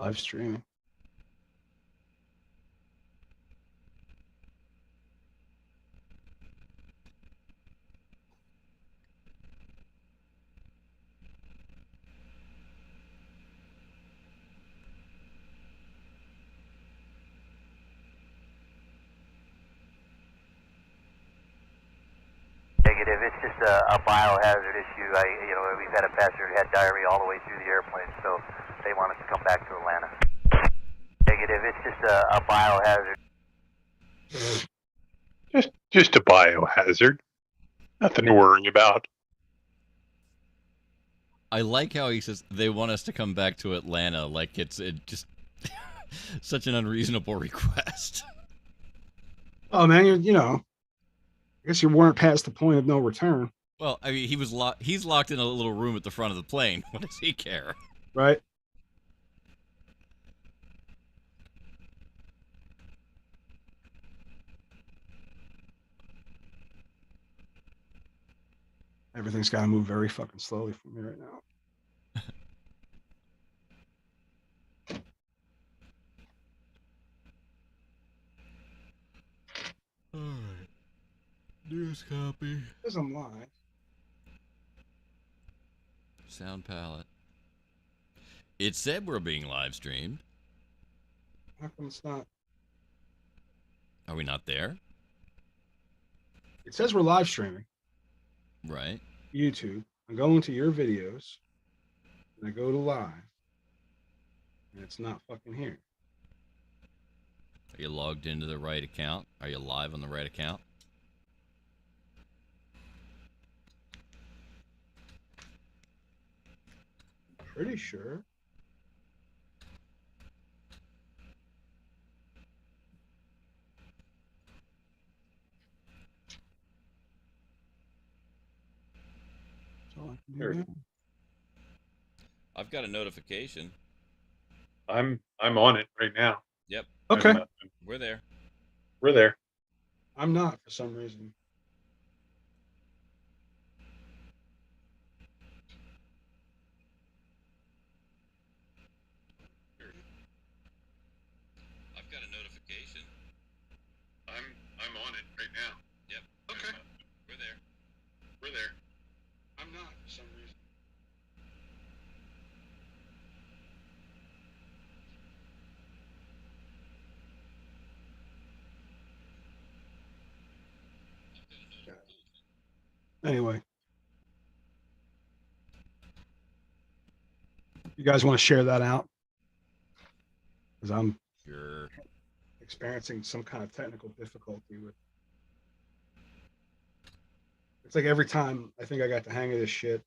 Live streaming. Negative. It's just a biohazard issue. We've had a passenger who had diarrhea all the way through the airplane, so they want us to come back to Atlanta. Negative. It's just a biohazard. Just a biohazard. Nothing to worry about. I like how he says they want us to come back to Atlanta, like it's just such an unreasonable request. Oh man, I guess you weren't past the point of no return. Well, I mean, he's locked in a little room at the front of the plane. What does he care? Right. Everything's got to move very fucking slowly for me right now. All right. News copy. Because I'm live. Sound palette. It said we're being live streamed. How come it's not? Are we not there? It says we're live streaming. Right. YouTube. I'm going to your videos. And I go to live. And it's not fucking here. Are you logged into the right account? Are you live on the right account? Pretty sure. That's all I can do now. I've got a notification. I'm on it right now. Yep. Okay. We're there. We're there. I'm not for some reason. I've got a notification. I'm on it right now. Yep. Okay. We're there. We're there. I'm not for some reason. Anyway, you guys want to share that out? Because I'm Sure. experiencing some kind of technical difficulty with. It's like every time I think I got the hang of this shit,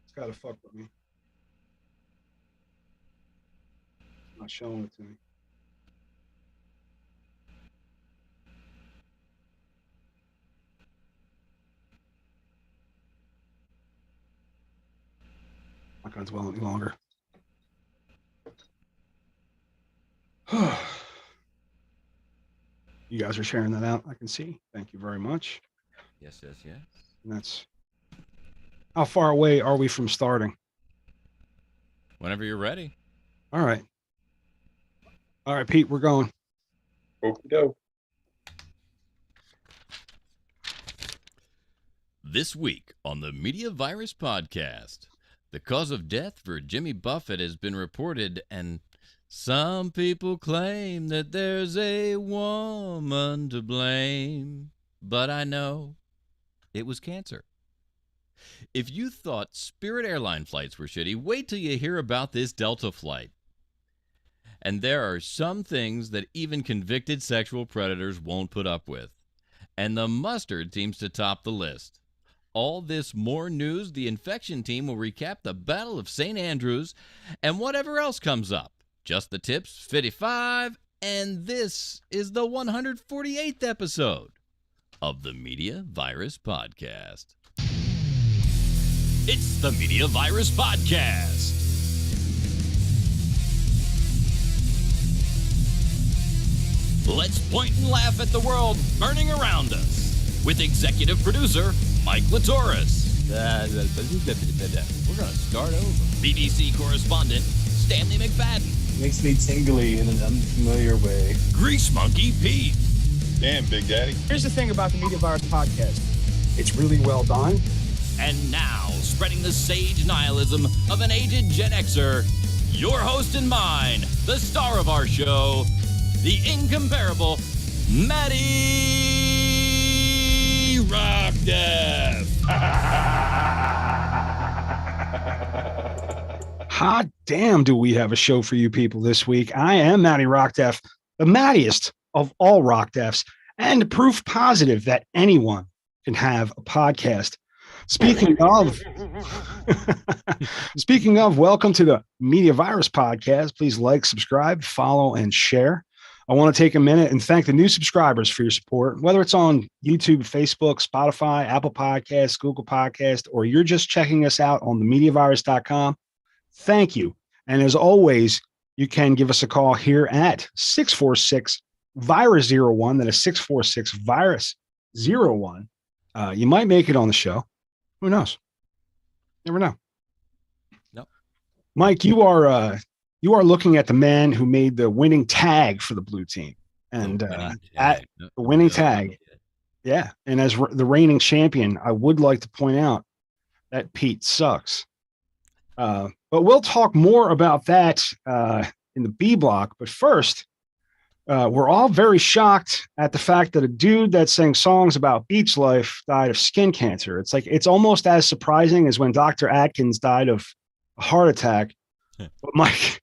it's got to fuck with me. It's not showing it to me. Not going to dwell any longer. You guys are sharing that out. I can see. Thank you very much. Yes. And that's how far away are we from starting? Whenever you're ready. All right. All right, Pete, we're going. Okie doke. This week on the Media Virus Podcast, the cause of death for Jimmy Buffett has been reported, and some people claim that there's a woman to blame. But I know it was cancer. If you thought Spirit airline flights were shitty, wait till you hear about this Delta flight. And there are some things that even convicted sexual predators won't put up with. And the mustard seems to top the list. All this more news, the infection team will recap the Battle of St. Andrews and whatever else comes up. Just the tips, 55, and this is the 148th episode of the Media Virus Podcast. It's the Media Virus Podcast. Let's point and laugh at the world burning around us with executive producer Mike Latoris, We're going to start over. BBC correspondent Stanley McFadden. Makes me tingly in an unfamiliar way. Grease Monkey Pete. Damn, Big Daddy. Here's the thing about the Media Virus podcast. It's really well done. And now, spreading the sage nihilism of an aged Gen Xer, your host and mine, the star of our show, the incomparable Matty Rockdeath. Hot damn, do we have a show for you people this week. I am Matty Rockdeath, the mattiest of all rock deaths, and proof positive that anyone can have a podcast. Speaking of, welcome to the Media Virus podcast. Please like, subscribe, follow, and share. I want to take a minute and thank the new subscribers for your support, whether it's on YouTube, Facebook, Spotify, Apple Podcasts, Google Podcasts, or you're just checking us out on themediavirus.com. Thank you. And as always, you can give us a call here at 646-VIRUS-01. That is 646-VIRUS-01. You might make it on the show. Who knows? Never know. Nope. Mike, you are looking at the man who made the winning tag for the blue team, and at the winning tag. Yeah. And as the reigning champion, I would like to point out that Pete sucks. But we'll talk more about that in the B block. But first, we're all very shocked at the fact that a dude that sang songs about beach life died of skin cancer. It's almost as surprising as when Dr. Atkins died of a heart attack. But Mike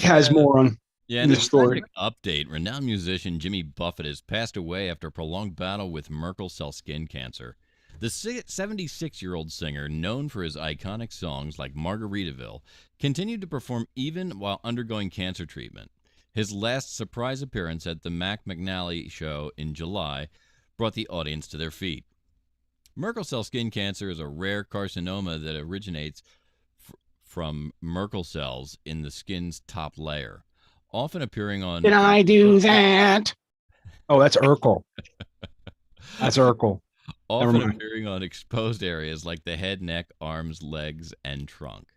has more on this story. Update: renowned musician Jimmy Buffett has passed away after a prolonged battle with Merkel cell skin cancer. The 76-year-old singer, known for his iconic songs like Margaritaville, continued to perform even while undergoing cancer treatment. His last surprise appearance at the Mac McNally show in July brought the audience to their feet. Merkel cell skin cancer is a rare carcinoma that originates from Merkel cells in the skin's top layer, often appearing on... Did I do that? Oh, that's Urkel. That's Urkel. Often appearing on exposed areas like the head, neck, arms, legs, and trunk.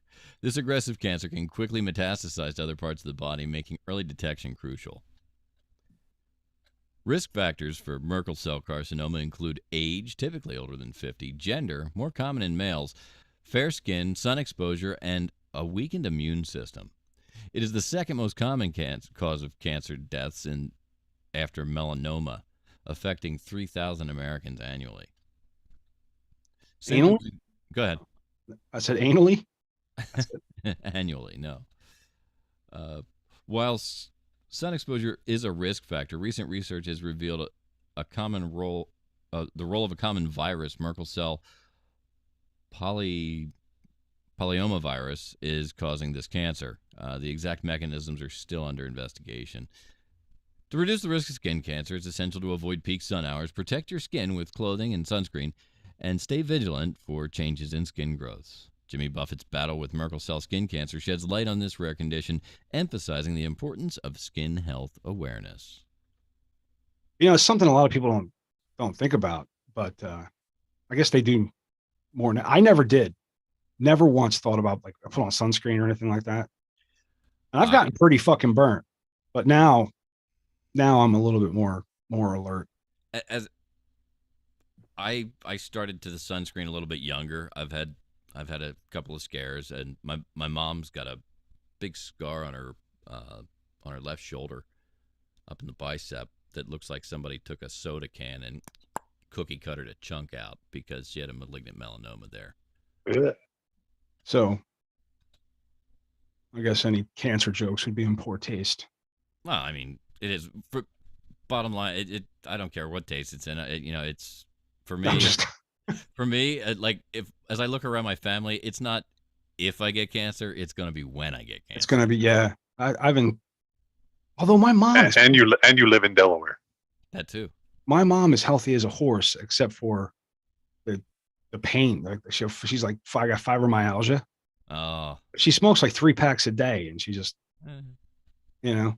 This aggressive cancer can quickly metastasize to other parts of the body, making early detection crucial. Risk factors for Merkel cell carcinoma include age, typically older than 50, gender, more common in males, fair skin, sun exposure, and a weakened immune system. It is the second most common cause of cancer deaths after melanoma, affecting 3,000 Americans annually. Annually? Go ahead. I said anally? Annually, no. While sun exposure is a risk factor, recent research has revealed the role of a common virus, Merkel cell polyoma virus, is causing this cancer. The exact mechanisms are still under investigation. To reduce the risk of skin cancer, it's essential to avoid peak sun hours, protect your skin with clothing and sunscreen, and stay vigilant for changes in skin growths. Jimmy Buffett's battle with Merkel cell skin cancer sheds light on this rare condition, emphasizing the importance of skin health awareness. You know, it's something a lot of people don't think about, but I guess they do more now. I never did. Never once thought about like put on sunscreen or anything like that. And I've gotten pretty fucking burnt, but now I'm a little bit more alert. As I started to the sunscreen a little bit younger. I've had a couple of scares, and my mom's got a big scar on her left shoulder, up in the bicep, that looks like somebody took a soda can and cookie cuttered a chunk out because she had a malignant melanoma there. So I guess any cancer jokes would be in poor taste. Well, I mean, it is. For bottom line, I don't care what taste it's in. It's for me. For me, like as I look around my family, it's not if I get cancer, it's going to be when I get cancer. It's going to be, yeah. I've been, although my mom and you live in Delaware. That too. My mom is healthy as a horse, except for the pain. Like she's like got fibromyalgia. Oh. She smokes like 3 packs a day, and she just, you know.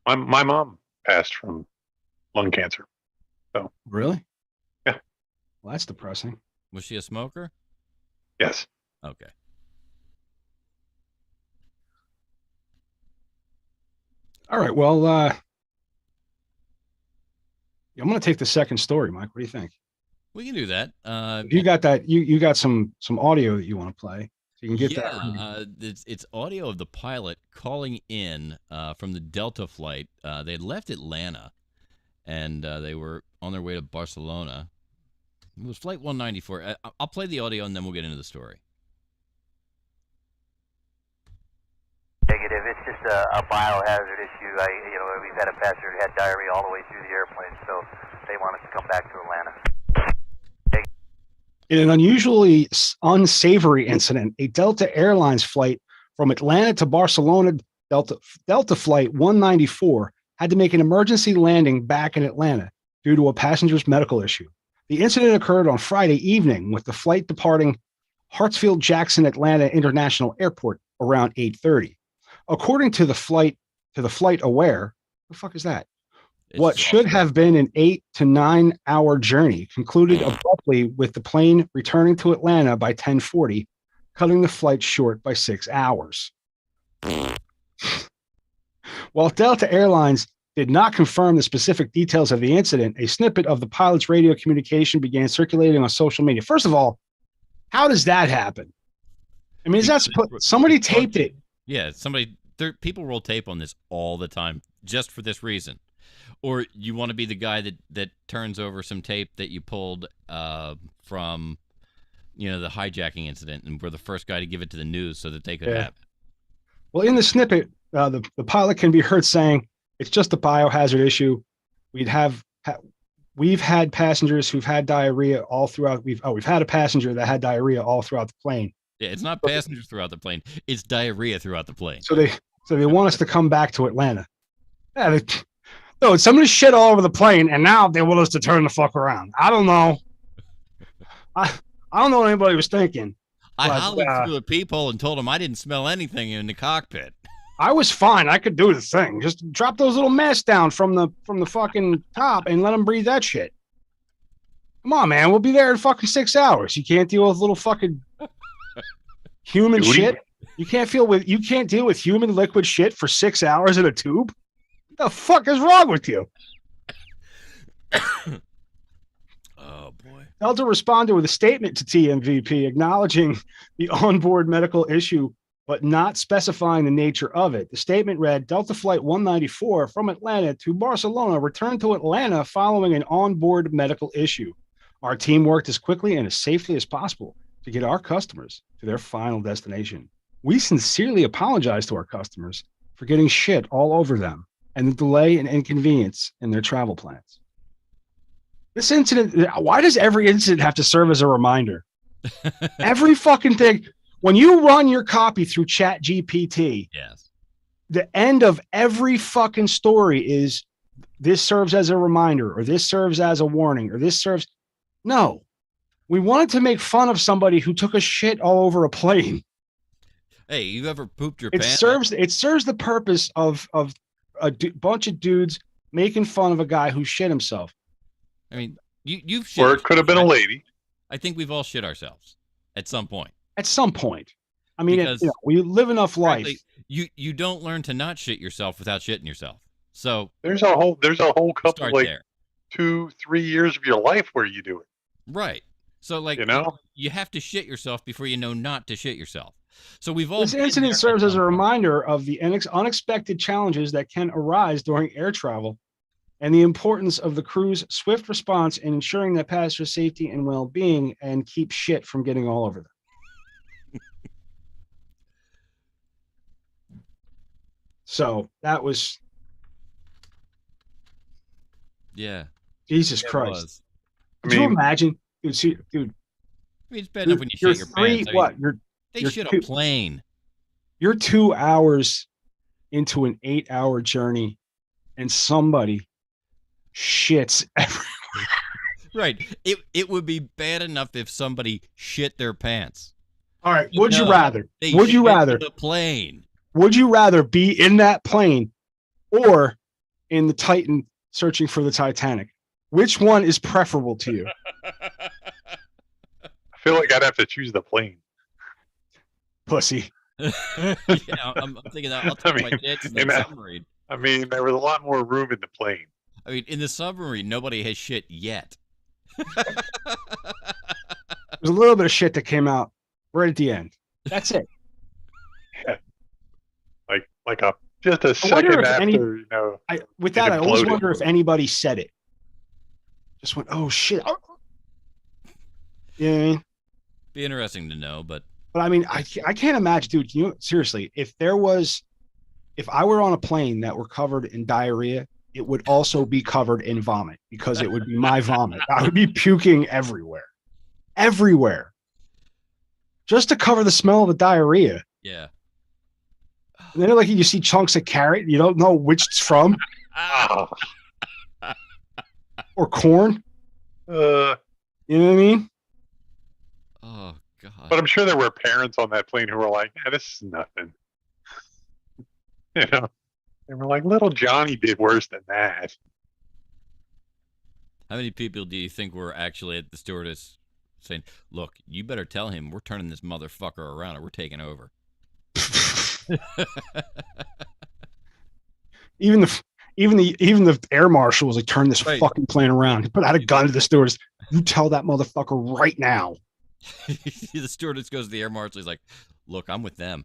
My mom passed from lung cancer. So really? yeah. Well, that's depressing. Was she a smoker? Yes. Okay. All right. Well, I'm going to take the second story, Mike. What do you think? We can do that. If you got that, you got some audio that you want to play, so you can get that. It's audio of the pilot calling in from the Delta flight. They had left Atlanta, and they were on their way to Barcelona. It was Flight 194. I'll play the audio, and then we'll get into the story. Negative. It's just a biohazard issue. We've had a passenger who had diarrhea all the way through the airplane, so they want us to come back to Atlanta. In an unusually unsavory incident, a Delta Airlines flight from Atlanta to Barcelona, Delta Flight 194, had to make an emergency landing back in Atlanta due to a passenger's medical issue. The incident occurred on Friday evening, with the flight departing Hartsfield-Jackson Atlanta International Airport around 8:30. According to the flight aware, the fuck is that? What should have been an 8 to 9 hour journey concluded abruptly, with the plane returning to Atlanta by 10:40, cutting the flight short by 6 hours. While Delta Airlines did not confirm the specific details of the incident, a snippet of the pilot's radio communication began circulating on social media. First of all, how does that happen? I mean, somebody taped it? Yeah, people roll tape on this all the time just for this reason. Or you want to be the guy that turns over some tape that you pulled from, the hijacking incident, and we're the first guy to give it to the news so that they could have it. Well, in the snippet, the pilot can be heard saying, "It's just a biohazard issue. We've had passengers who've had diarrhea all throughout. We've had a passenger that had diarrhea all throughout the plane." Yeah, it's not passengers throughout the plane; it's diarrhea throughout the plane. So they want us to come back to Atlanta. Yeah. No, somebody shit all over the plane, and now they want us to turn the fuck around. I don't know. I don't know what anybody was thinking. I hollered through a peephole and told him I didn't smell anything in the cockpit. I was fine. I could do the thing. Just drop those little masks down from the fucking top and let them breathe that shit. Come on, man. We'll be there in fucking 6 hours. You can't deal with little fucking human shit. You can't deal with human liquid shit for 6 hours in a tube. What the fuck is wrong with you? Oh, boy. Delta responded with a statement to TMVP acknowledging the onboard medical issue, but not specifying the nature of it. The statement read, "Delta Flight 194 from Atlanta to Barcelona returned to Atlanta following an onboard medical issue. Our team worked as quickly and as safely as possible to get our customers to their final destination. We sincerely apologize to our customers for getting shit all over them and the delay and inconvenience in their travel plans." This incident, why does every incident have to serve as a reminder? Every fucking thing. When you run your copy through Chat GPT, yes, the end of every fucking story is this serves as a reminder, or this serves as a warning, or this serves. No, we wanted to make fun of somebody who took a shit all over a plane. Hey, you ever pooped your pants? It serves the purpose of a bunch of dudes making fun of a guy who shit himself. I mean, you've shit. Or it could have been a lady. I think we've all shit ourselves at some point. At some point. I mean, we live enough life. Frankly, you don't learn to not shit yourself without shitting yourself. So there's a whole couple, like there. 2-3 years of your life where you do it. Right. So you have to shit yourself before you know not to shit yourself. So we've all. This incident serves as a reminder of the unexpected challenges that can arise during air travel, and the importance of the crew's swift response in ensuring that passenger safety and well-being, and keep shit from getting all over them. So that was. Yeah. Jesus Christ. Could you imagine? Dude. I mean, it's bad enough when you shit your pants. They shit a plane. You're 2 hours into an 8-hour journey, and somebody shits everywhere. Right. It would be bad enough if somebody shit their pants. All right. Would you rather? The plane. Would you rather be in that plane or in the Titan searching for the Titanic? Which one is preferable to you? feel like I'd have to choose the plane. Pussy. Yeah, I'm thinking that I'll take my chances in the submarine. I mean, there was a lot more room in the plane. I mean, in the submarine, nobody has shit yet. There's a little bit of shit that came out right at the end. That's it. Yeah. Like just a second after, I always wonder if anybody said it. Just went, oh shit. You know what I mean? Be interesting to know, but I mean, I can't imagine, dude. Seriously, if I were on a plane that were covered in diarrhea, it would also be covered in vomit because it would be my vomit. I would be puking everywhere, just to cover the smell of the diarrhea. Yeah. And then, like, you see chunks of carrot, you don't know which it's from, or corn. You know what I mean? Oh God! But I'm sure there were parents on that plane who were like, "Yeah, this is nothing." They were like, "Little Johnny did worse than that." How many people do you think were actually at the stewardess saying, "Look, you better tell him we're turning this motherfucker around, or we're taking over." Even the air marshal was like, turn this fucking plane around. He put out a gun to the stewardess. You tell that motherfucker right now. The stewardess goes to the air marshal. He's like, look, I'm with them.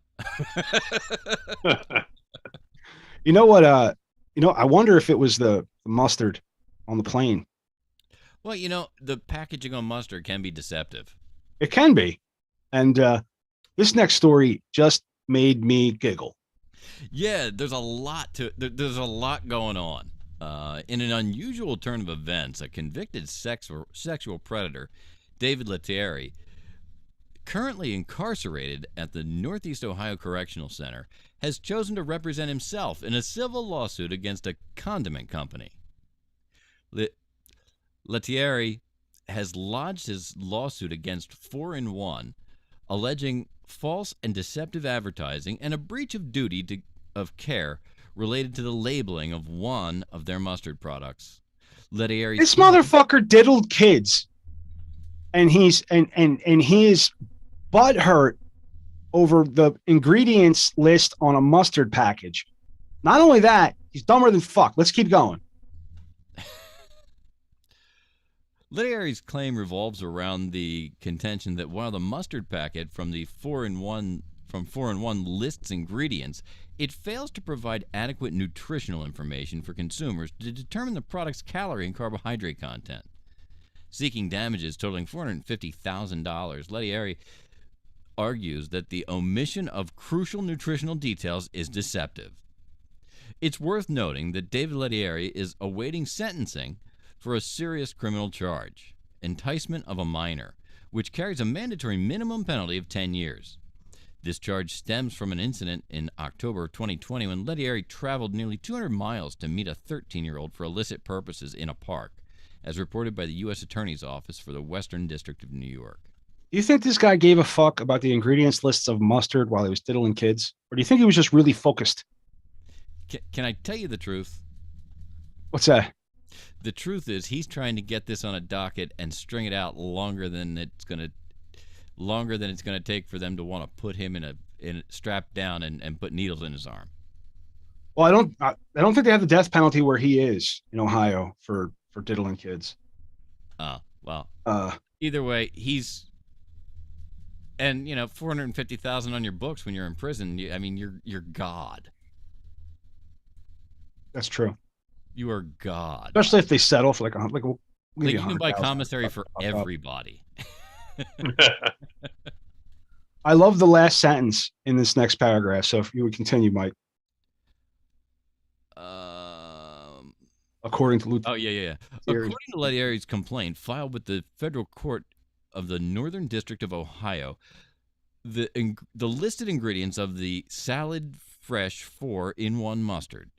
You know what? I wonder if it was the mustard on the plane. Well, the packaging on mustard can be deceptive. It can be. And this next story just made me giggle. Yeah, there's a lot going on. In an unusual turn of events, a convicted sexual predator, David Lettieri, currently incarcerated at the Northeast Ohio Correctional Center, has chosen to represent himself in a civil lawsuit against a condiment company. Lettieri has lodged his lawsuit against 4-in-1, alleging false and deceptive advertising and a breach of duty of care related to the labeling of one of their mustard products. This motherfucker diddled kids, and he is butthurt over the ingredients list on a mustard package. Not only that, he's dumber than fuck. Let's keep going. Lettieri's claim revolves around the contention that while the mustard packet from 4-in-1 lists ingredients, it fails to provide adequate nutritional information for consumers to determine the product's calorie and carbohydrate content. Seeking damages totaling $450,000, Lettieri argues that the omission of crucial nutritional details is deceptive. It's worth noting that David Lettieri is awaiting sentencing for a serious criminal charge, enticement of a minor, which carries a mandatory minimum penalty of 10 years. This charge stems from an incident in October 2020 when Lettieri traveled nearly 200 miles to meet a 13-year-old for illicit purposes in a park, as reported by the U.S. Attorney's Office for the Western District of New York. Do you think this guy gave a fuck about the ingredients lists of mustard while he was diddling kids? Or do you think he was just really focused? Can I tell you the truth? What's that? The truth is he's trying to get this on a docket and string it out longer than it's going to take for them to want to put him in a strapped down and put needles in his arm. Well, I don't think they have the death penalty where he is in Ohio for diddling kids. Either way, he's, and $450,000 on your books when you're in prison. You're God. That's true. You are God. Especially if they settle for you can buy commissary for everybody. I love the last sentence in this next paragraph. So if you would continue, Mike. According to According to Lettieri's complaint filed with the federal court of the Northern District of Ohio, the listed ingredients of the Salad Fresh 4-in-1 mustard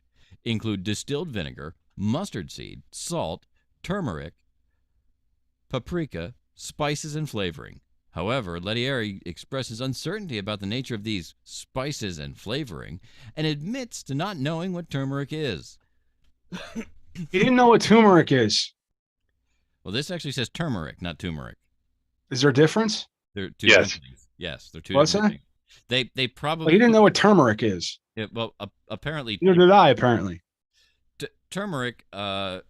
include distilled vinegar, mustard seed, salt, turmeric, paprika, spices, and flavoring. However, Lettieri expresses uncertainty about the nature of these spices and flavoring and admits to not knowing what turmeric is. He didn't know what turmeric is. Well, this actually says turmeric, not turmeric. Is there a difference? They're two Yes. different things. Yes, they're two What's different that? things. They Well, probably he didn't know what turmeric is. well apparently Neither did I, apparently. turmeric, while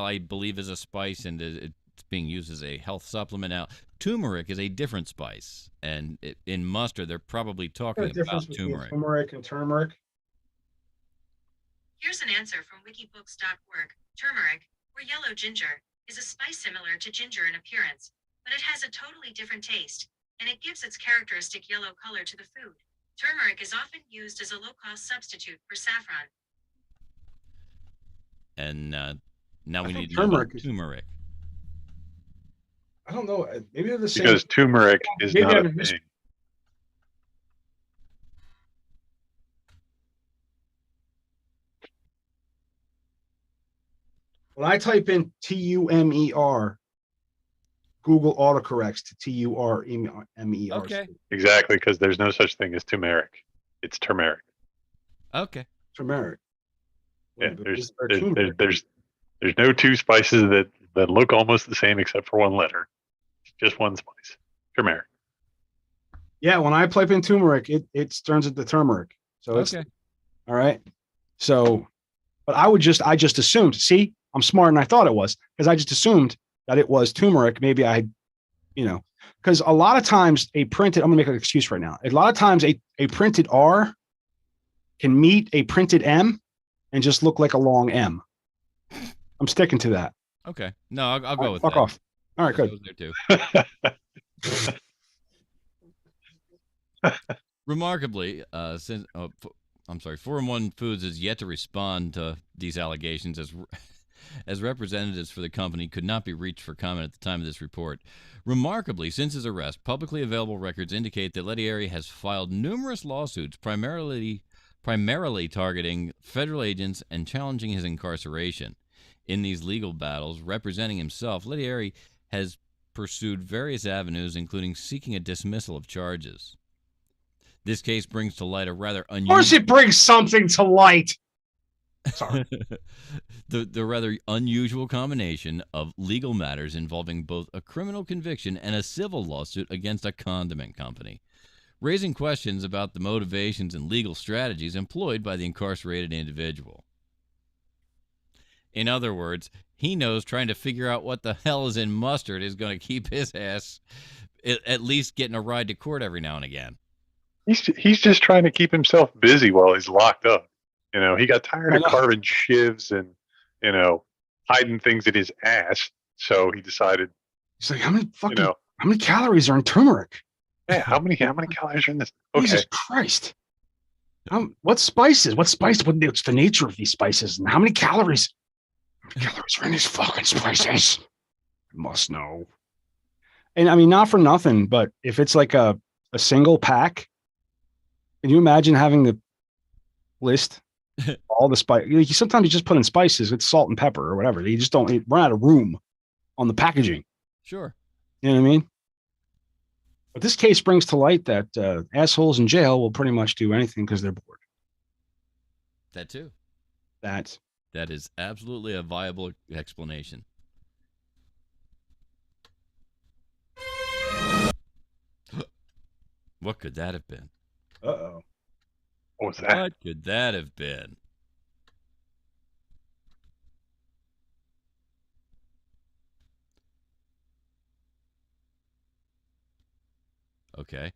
I believe is a spice and it's being used as a health supplement now, turmeric is a different spice, and in mustard they're probably talking about turmeric. Turmeric and turmeric. Here's an answer from wikibooks.org. Turmeric, or yellow ginger, is a spice similar to ginger in appearance, but it has a totally different taste, and it gives its characteristic yellow color to the food. Turmeric is often used as a low-cost substitute for saffron. And now we need to know turmeric about turmeric. I don't know. Maybe they're the same. Because turmeric is Maybe not I a mis- thing. When I type in TUMER, Google autocorrects to TURMER. Okay. Exactly, because there's no such thing as turmeric. It's turmeric. Okay. Turmeric. Yeah, Or turmeric. there's no two spices that look almost the same except for one letter. It's just one spice. Turmeric. Yeah, when I type in turmeric, it turns into turmeric. So it's Okay. all right. So, but I just assumed. See, I'm smarter than I thought it was because I just assumed that it was turmeric. Maybe because a lot of times I'm gonna make an excuse right now. A lot of times a printed R can meet a printed M and just look like a long M. I'm sticking to that. Okay. No, I'll go with Fuck that. off. All right, good. There too. Remarkably, since Forum One Foods has yet to respond to these allegations as representatives for the company could not be reached for comment at the time of this report. Remarkably, since his arrest, publicly available records indicate that Lettieri has filed numerous lawsuits, primarily targeting federal agents and challenging his incarceration. In these legal battles, representing himself, Lettieri has pursued various avenues, including seeking a dismissal of charges. This case brings to light a rather unusual... Of course it brings something to light. Sorry. the rather unusual combination of legal matters involving both a criminal conviction and a civil lawsuit against a condiment company, raising questions about the motivations and legal strategies employed by the incarcerated individual. In other words, he knows trying to figure out what the hell is in mustard is going to keep his ass at least getting a ride to court every now and again. He's just trying to keep himself busy while he's locked up. He got tired of carving shivs and, hiding things in his ass. So he decided. He's like, how many calories are in turmeric? Yeah, how many calories are in this? Okay. Jesus Christ. What spices? What's the nature of these spices? And how many calories? Are in these fucking spices? I must know. And I mean, not for nothing, but if it's like a single pack, can you imagine having the list all the spice? Sometimes you just put in spices, it's salt and pepper or whatever. You just don't run out of room on the packaging. Sure. You know what I mean? But this case brings to light that assholes in jail will pretty much do anything because they're bored. That too. That is absolutely a viable explanation. What could that have been? Uh-oh. What was that? What could that have been? Okay.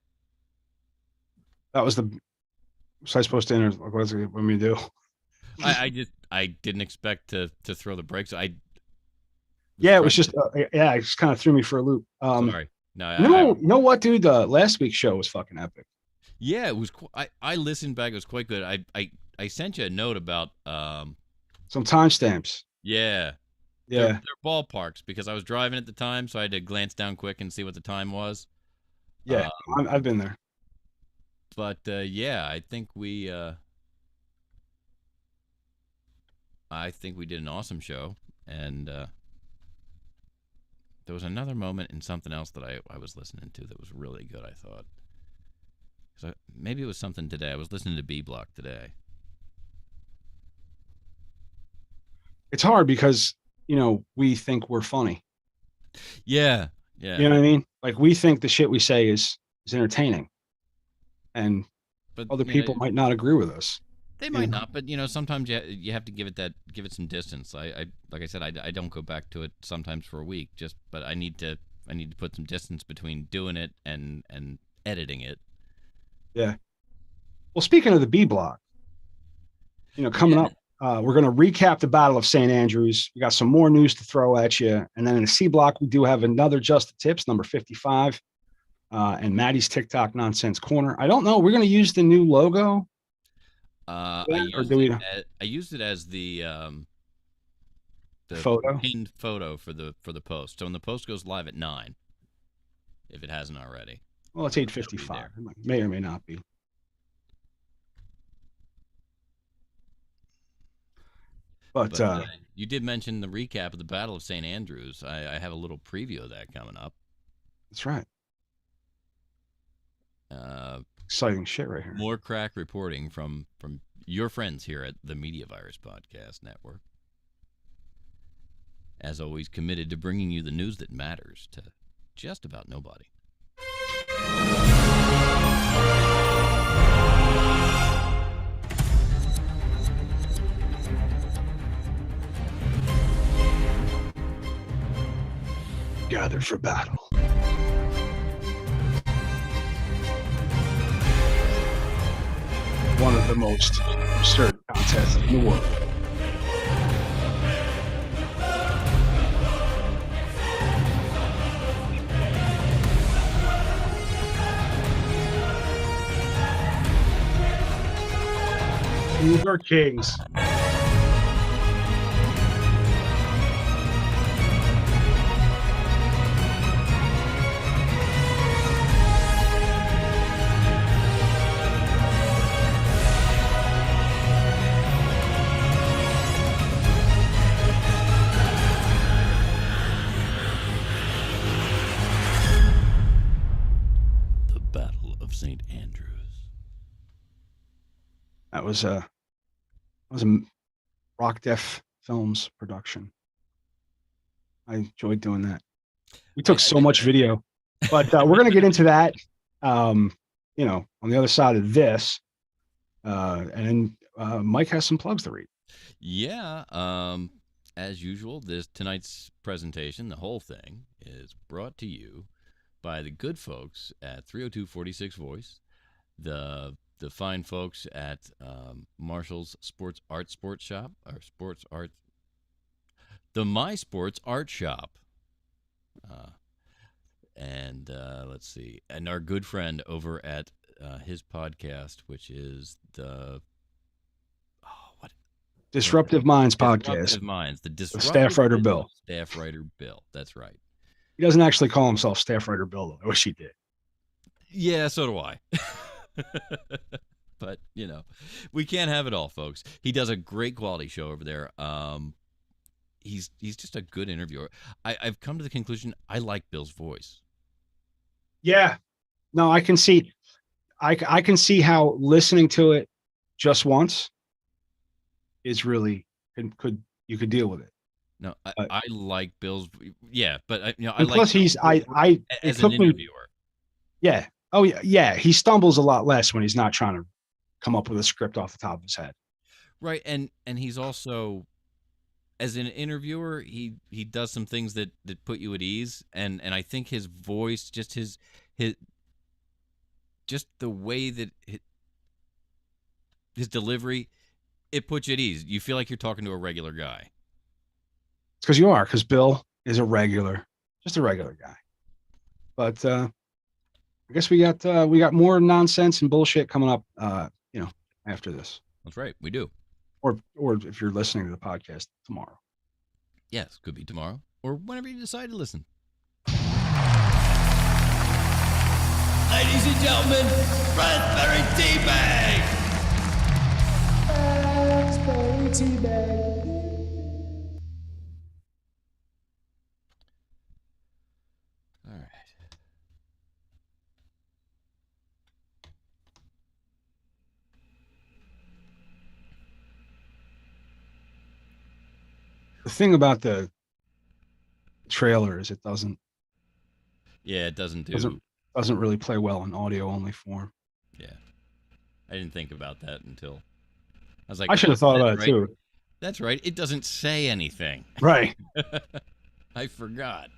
That was was I supposed to enter? What does it want me to do? I didn't expect to throw the brakes. It was just it just kind of threw me for a loop. Sorry. No, you know what, dude? Last week's show was fucking epic. Yeah, it was. I listened back. It was quite good. I sent you a note about some timestamps. Yeah. They're ballparks because I was driving at the time, so I had to glance down quick and see what the time was. Yeah, I've been there. But I think we did an awesome show, and there was another moment in something else that I was listening to that was really good, I thought. So maybe it was something today. I was listening to B Block today. It's hard because, we think we're funny. Yeah. Yeah. You know what I mean? Like we think the shit we say is entertaining, and But other people might not agree with us. They might not, but sometimes you have to give it some distance. I like I said, I don't go back to it sometimes for a week, but I need to put some distance between doing it and editing it. Yeah. Well, speaking of the B block, coming up, we're going to recap the Battle of St. Andrews. We got some more news to throw at you, and then in the C block, we do have another Just the Tips, number 55, and Maddie's TikTok Nonsense Corner. I don't know. We're going to use the new logo. I used it as the photo, pinned photo for the post. So when the post goes live at 9, if it hasn't already. Well, it's 8:55. It may or may not be. But you did mention the recap of the Battle of St. Andrews. I have a little preview of that coming up. That's right. Exciting shit right here. More crack reporting from your friends here at the Media Virus Podcast Network. As always, committed to bringing you the news that matters to just about nobody. Gathered for battle. One of the most absurd contests in the world. These are kings. St. Andrews. That was a Rock Def Films production. I enjoyed doing that. We took so much video, but we're going to get into that. On the other side of this, and Mike has some plugs to read. Yeah. As usual, tonight's presentation, the whole thing, is brought to you by the good folks at 302-46 Voice, the fine folks at Marshall's Sports Shop, or Sports Art, the My Sports Art Shop, and let's see, and our good friend over at his podcast, which is the Disruptive Minds podcast. Disruptive Minds, the Staff Writer Bill. Staff Writer Bill, that's right. He doesn't actually call himself Staff Writer Bill, though. I wish he did. Yeah, so do I. But, we can't have it all, folks. He does a great quality show over there. He's just a good interviewer. I've come to the conclusion I like Bill's voice. Yeah. No, I can see how listening to it just once is really you could deal with it. No, I like Bill's. Yeah, but I like. Plus, he's as an interviewer. Yeah. Oh yeah. He stumbles a lot less when he's not trying to come up with a script off the top of his head. Right, and he's also, as an interviewer, he does some things that put you at ease, and I think his voice, just his just the way that his delivery, it puts you at ease. You feel like you're talking to a regular guy. Because Bill is just a regular guy. But I guess we got more nonsense and bullshit coming up, after this. That's right, we do. Or if you're listening to the podcast tomorrow. Yes, could be tomorrow or whenever you decide to listen. Ladies and gentlemen, Raspberry Teabag! Raspberry Teabag. All right. The thing about the trailer is it doesn't Yeah, it doesn't do. Doesn't really play well in audio only form. Yeah, I didn't think about that until I was like, I should have thought about it too. That's right. It doesn't say anything. Right. I forgot.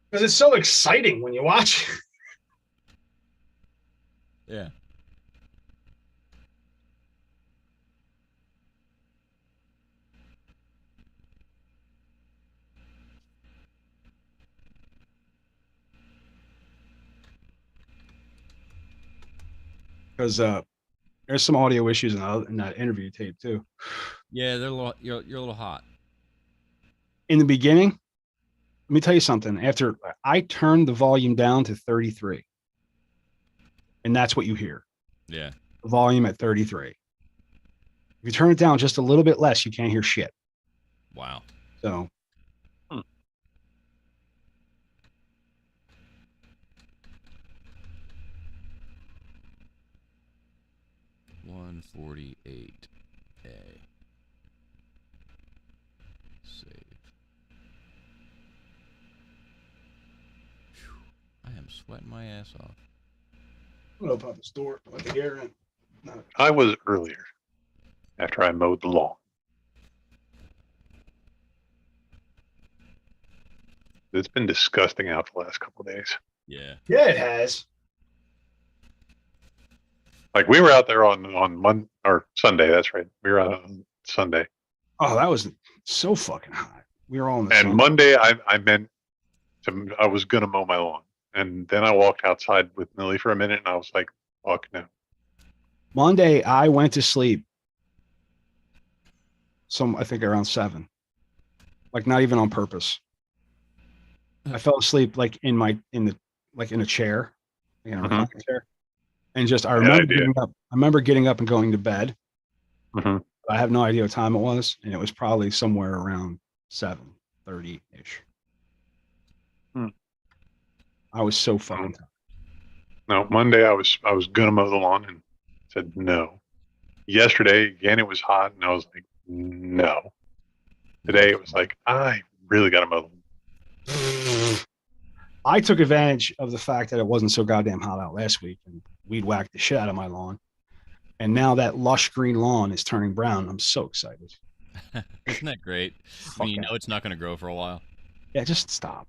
Because it's so exciting when you watch it. Yeah. Because there's some audio issues in that interview tape too. Yeah, you're a little hot. In the beginning, let me tell you something. After I turned the volume down to 33, and that's what you hear. Yeah. The volume at 33. If you turn it down just a little bit less, you can't hear shit. Wow. So. 148A. Save. Whew. I am sweating my ass off. I'm gonna open up this door, let the air in. No. I was earlier after I mowed the lawn. It's been disgusting out the last couple of days. Yeah. Yeah, it has. Like we were out there on Monday or Sunday. That's right. We were out on Sunday. Oh, that was so fucking hot. We were all in the And sun. Monday, I was gonna mow my lawn, and then I walked outside with Millie for a minute, and I was like, "Fuck no." Monday, I went to sleep. I think around 7. Like not even on purpose. I fell asleep like in a chair, in a reclining chair, and just I remember getting up and going to bed. Mm-hmm. I have no idea what time it was, and it was probably somewhere around 7:30 ish. I was so fucking tired. No, Monday I was gonna mow the lawn and said no. Yesterday again it was hot and I was like no. Today it was like I really gotta mow the lawn. I took advantage of the fact that it wasn't so goddamn hot out last week, and weed whacked the shit out of my lawn. And now that lush green lawn is turning brown. I'm so excited. Isn't that great? When you know it's not going to grow for a while. Yeah, just stop.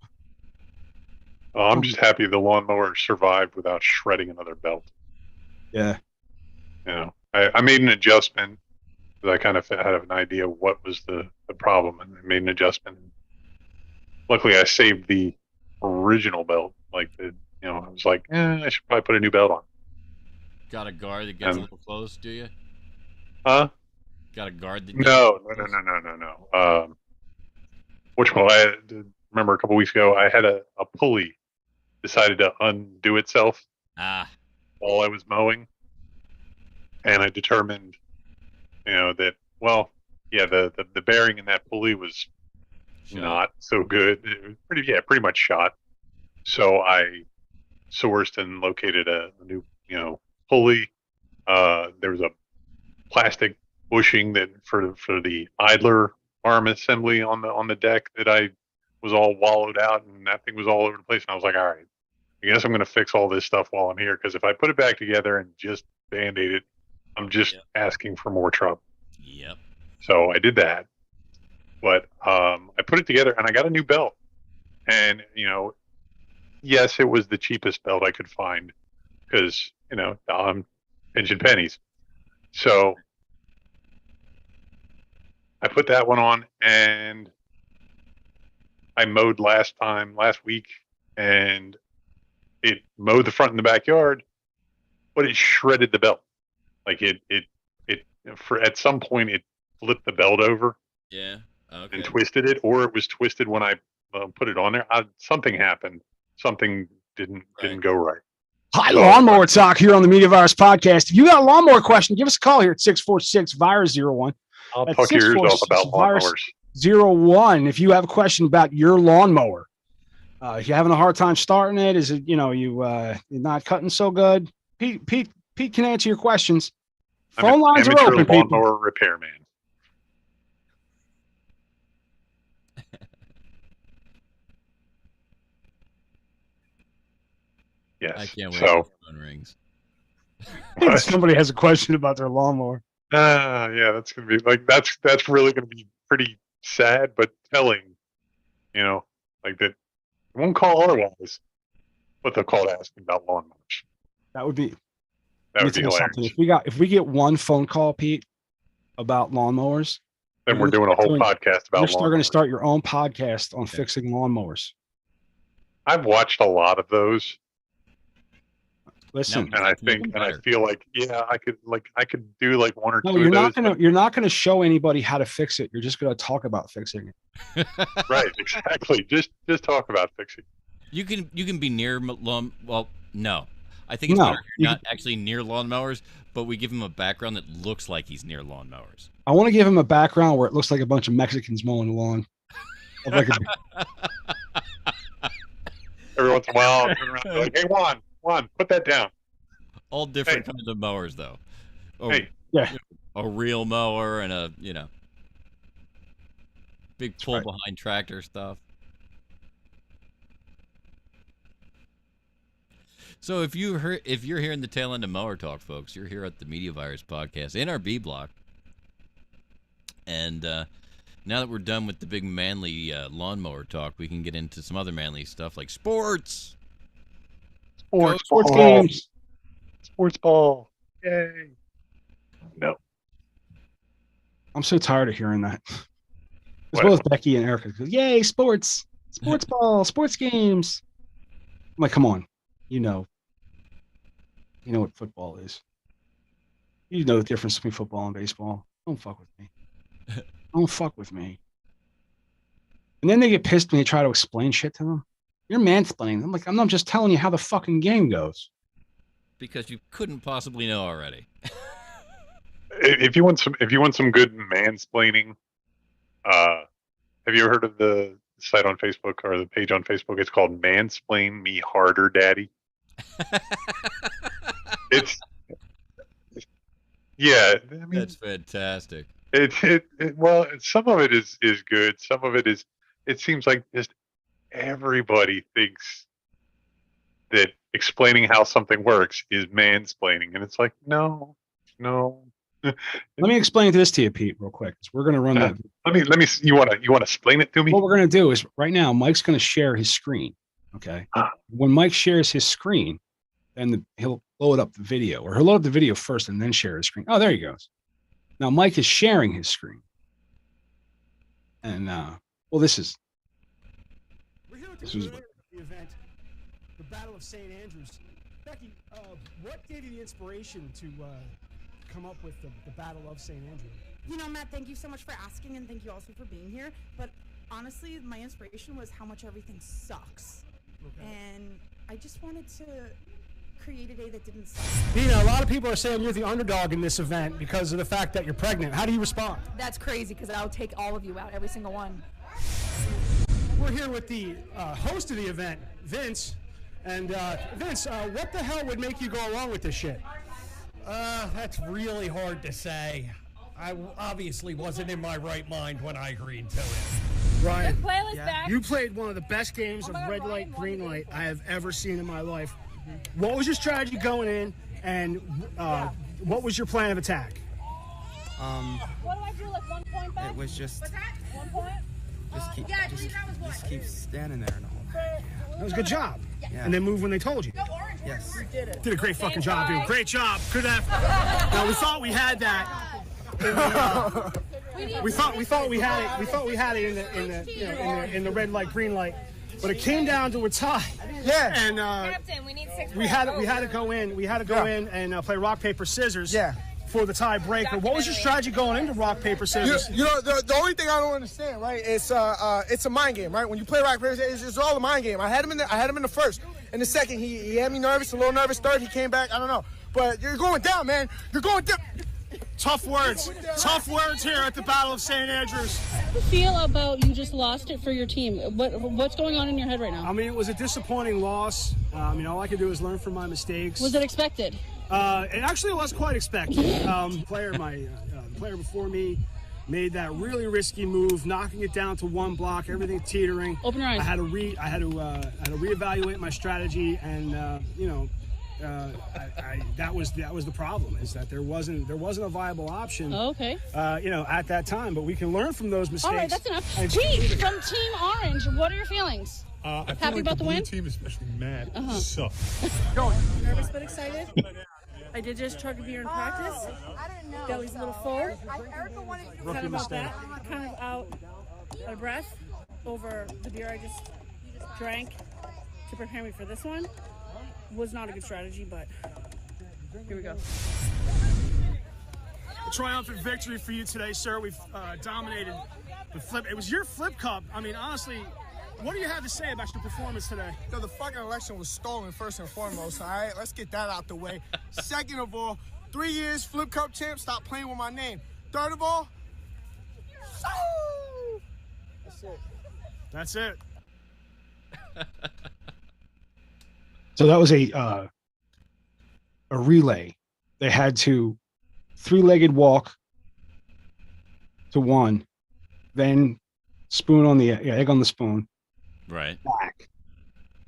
Oh, I'm just happy the lawnmower survived without shredding another belt. Yeah. You know, I made an adjustment because I kind of had an idea of what was the problem, and I made an adjustment. Luckily, I saved the original belt. Like I was like, I should probably put a new belt on. Got a guard that gets a little close, do you? Huh? Got a guard that No. Which one? I remember a couple weeks ago, I had a pulley decided to undo itself while I was mowing, and I determined, that the bearing in that pulley was not so good. It was pretty much shot. So I sourced and located a new pulley. There was a plastic bushing that for the idler arm assembly on the deck that I was all wallowed out, and that thing was all over the place. And I was like, all right, I guess I'm going to fix all this stuff while I'm here, because if I put it back together and just band-aid it, I'm just asking for more trouble. Yep. So I did that, but I put it together and I got a new belt, and yes, it was the cheapest belt I could find, because I'm pinching pennies. So I put that one on, and I mowed last week, and it mowed the front and the backyard, but it shredded the belt. Like at some point it flipped the belt over. Yeah. Okay. And twisted it, or it was twisted when I put it on there. Something happened. Something didn't go right. Hi, Lawnmower Talk here on the Media Virus Podcast. If you got a lawnmower question, give us a call here at 646-VIRUS-01. I'll talk your ears off about lawnmowers. 01. If you have a question about your lawnmower, if you're having a hard time starting it, is it you're not cutting so good? Pete can answer your questions. Phone lines are open, people. Lawnmower repairman. Yes. I can't wait till the phone rings. Somebody has a question about their lawnmower. Yeah, that's gonna be like that's really gonna be pretty sad, but telling. You know, like that. Won't call otherwise, but they'll call to ask about lawnmowers. That would be. That would be hilarious. If we get one phone call, Pete, about lawnmowers, then we're doing a whole podcast about. You're still going to start your own podcast on fixing lawnmowers. I've watched a lot of those. Listen, and I feel like, I could do like one or two. No, you're not gonna show anybody how to fix it. You're just gonna talk about fixing it. Right, exactly. Just talk about fixing. You can be near lawn. Well, no, I think it's better if you're not actually near lawnmowers, but we give him a background that looks like he's near lawnmowers. I want to give him a background where it looks like a bunch of Mexicans mowing the lawn. Every once in a while, I'll turn around and be like, "Hey, Juan, put that down." All different kinds of mowers, though. Yeah, a real mower and a big pull behind tractor stuff. So if you're hearing the tail end of Mower Talk, folks, you're here at the Media Virus Podcast in our B block, and now that we're done with the big manly lawnmower talk, we can get into some other manly stuff like sports. Sports games. Sports ball. Yay. No. I'm so tired of hearing that. As well as Becky and Erica. Yay, sports. Sports ball. Sports games. I'm like, come on. You know what football is. You know the difference between football and baseball. Don't fuck with me. Don't fuck with me. And then they get pissed when you try to explain shit to them. You're mansplaining. I'm like, I'm just telling you how the fucking game goes. Because you couldn't possibly know already. If you want some good mansplaining, have you ever heard of the site on Facebook or the page on Facebook? It's called Mansplain Me Harder, Daddy. I mean, that's fantastic. Well, some of it is good. Some of it is. It seems like just everybody thinks that explaining how something works is mansplaining, and it's like, no. Let me explain this to you, Pete, real quick. We're going to run that. Let me. You want to explain it to me? What we're going to do is right now, Mike's going to share his screen. Okay. When Mike shares his screen, then he'll load up the video, or he'll load up the video first and then share his screen. Oh, there he goes. Now Mike is sharing his screen, and this is the event, the Battle of St. Andrews. Becky, what gave you the inspiration to come up with the Battle of St. Andrews? Matt, thank you so much for asking, and thank you also for being here. But honestly, my inspiration was how much everything sucks. Okay. And I just wanted to create a day that didn't suck. A lot of people are saying you're the underdog in this event because of the fact that you're pregnant. How do you respond? That's crazy, because I'll take all of you out, every single one. We're here with the host of the event, Vince. And Vince, what the hell would make you go along with this shit? That's really hard to say. I obviously wasn't in my right mind when I agreed to it. Ryan, you played one of the best games of red light, green light I have ever seen in my life. What was your strategy going in, and what was your plan of attack? What do I do, like 1 point back? It was just... 1 point? Just keep standing there and all. That was a good job. Yeah. And then move when they told you. Yes. You did it. Did a great fucking job, dude. Great job. Good effort. Now we thought we had that. We thought we had it in the red light, green light, but it came down to a tie. Yeah. And Captain, we need 6 we had to go in. We had to go in and play rock paper scissors. Yeah. For the tiebreaker. What was your strategy going into rock paper scissors? The only thing I don't understand, right? It's a mind game, right? When you play rock paper scissors, it's all a mind game. I had him in the first. In the second, he had me nervous, a little nervous. Third, he came back. I don't know, but you're going down, man. You're going down. Tough words here at the Battle of St. Andrews. How do you feel about you just lost it for your team? What's going on in your head right now? I mean, it was a disappointing loss. All I could do is learn from my mistakes. Was it expected? It actually was quite expected. The player before me made that really risky move, knocking it down to one block, everything teetering. Open your eyes. I had to reevaluate my strategy, and that was the problem, is that there wasn't a viable option. Okay. At that time, but we can learn from those mistakes. All right, that's enough. Pete from Team Orange, what are your feelings? I Happy about the win? Team, especially mad. Nervous but excited. I did just chug a beer in practice. Belly's a little full. Kind of about that. Kind of out of breath over the beer I just drank to prepare me for this one. Was not a good strategy, but here we go. A triumphant victory for you today, sir. We've dominated the flip. It was your flip cup. I mean, honestly, what do you have to say about your performance today? Yo, the fucking election was stolen, first and foremost, all right? Let's get that out the way. Second of all, 3 years flip cup champ, stop playing with my name. Third of all, That's it. So that was a relay. They had to 3-legged walk to one, then spoon on the egg on the spoon. Right. Back.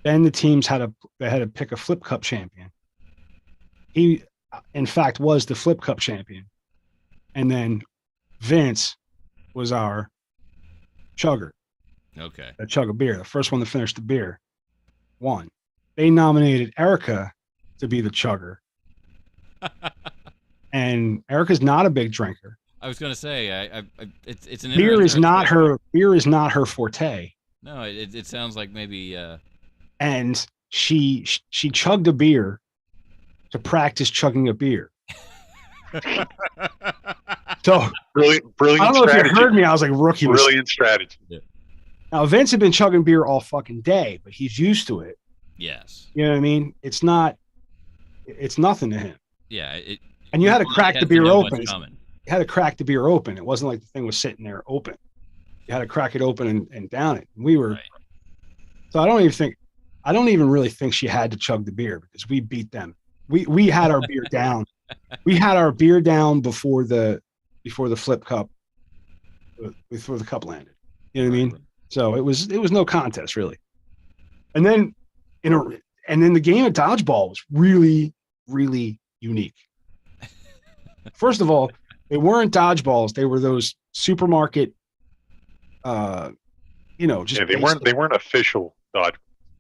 Then the teams had to pick a flip cup champion. He, in fact, was the flip cup champion, and then Vince was our chugger. Okay. A chug of beer. The first one to finish the beer won. They nominated Erica to be the chugger. And Erica's not a big drinker. I was going to say, it's an beer is not her forte. No, it sounds like maybe. And she chugged a beer to practice chugging a beer. So brilliant. I don't know strategy. if you heard me. I was like rookie. Brilliant strategy. Yeah. Now Vince had been chugging beer all fucking day, but he's used to it. Yes. You know what I mean? It's nothing to him. Yeah. And you had to crack the beer open. You had to crack the beer open. It wasn't like the thing was sitting there open. You had to crack it open and down it. We were. Right. So I don't even really think she had to chug the beer because we beat them. We had our beer down. We had our beer down before the flip cup, before the cup landed. You know what I mean? So it was no contest really. And then the game of dodgeball was really, really unique. First of all, they weren't dodgeballs. They were those supermarket, just they weren't official dodgeballs.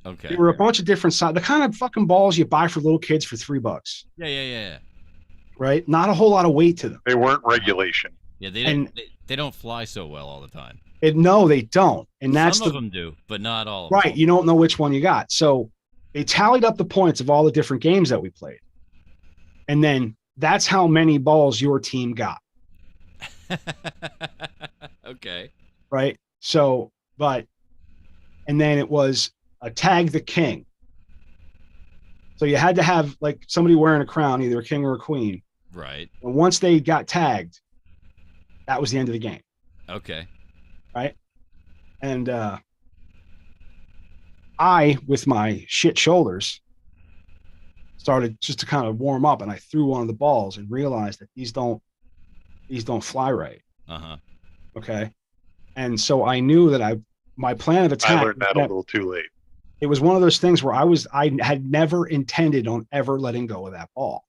Okay. They were a bunch of different sizes. The kind of fucking balls you buy for little kids for $3. Yeah. Right? Not a whole lot of weight to them. They weren't regulation. Yeah, they don't fly so well all the time. No, they don't. And that's some of them do, but not all of right. them. You don't know which one you got. So they tallied up the points of all the different games that we played. And then that's how many balls your team got. Okay. Right. So, and then it was a tag the king. So you had to have like somebody wearing a crown, either a king or a queen. Right. And once they got tagged, that was the end of the game. Okay. Right. And I, with my shit shoulders, started just to kind of warm up, and I threw one of the balls and realized that these don't fly right. Uh-huh. Okay. And so I knew that my plan of attack. I learned that a little too late. It was one of those things where I had never intended on ever letting go of that ball.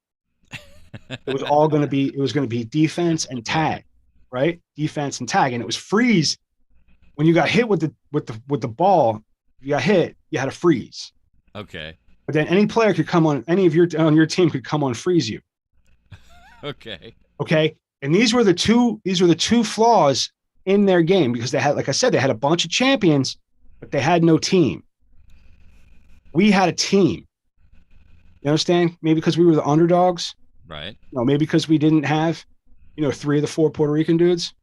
It was going to be defense and tag, right? Defense and tag. And it was freeze. When you got hit with the ball, you got hit, you had to freeze. Okay. But then any player could come on, any of your team could come on freeze you. Okay. Okay. And these were the two flaws in their game, because they had, like I said, they had a bunch of champions, but they had no team. We had a team. You understand? Maybe because we were the underdogs. Right. Maybe because we didn't have, 3 of the 4 Puerto Rican dudes.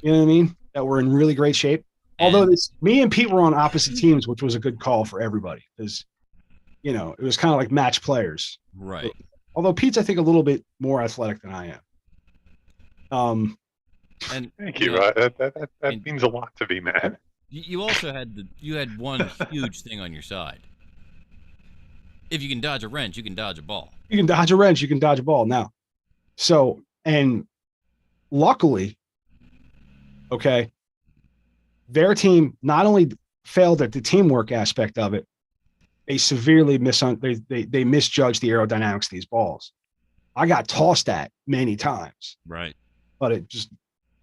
You know what I mean? That were in really great shape. Although me and Pete were on opposite teams, which was a good call for everybody, because, it was kind of like match players. Right. Although Pete's, I think, a little bit more athletic than I am. And thank you. That means a lot to be mad. You also had one huge thing on your side. If you can dodge a wrench, you can dodge a ball. You can dodge a wrench, you can dodge a ball now. So, and luckily, Okay. Their team not only failed at the teamwork aspect of it, they severely they misjudged the aerodynamics of these balls. I got tossed at many times. Right. But it just,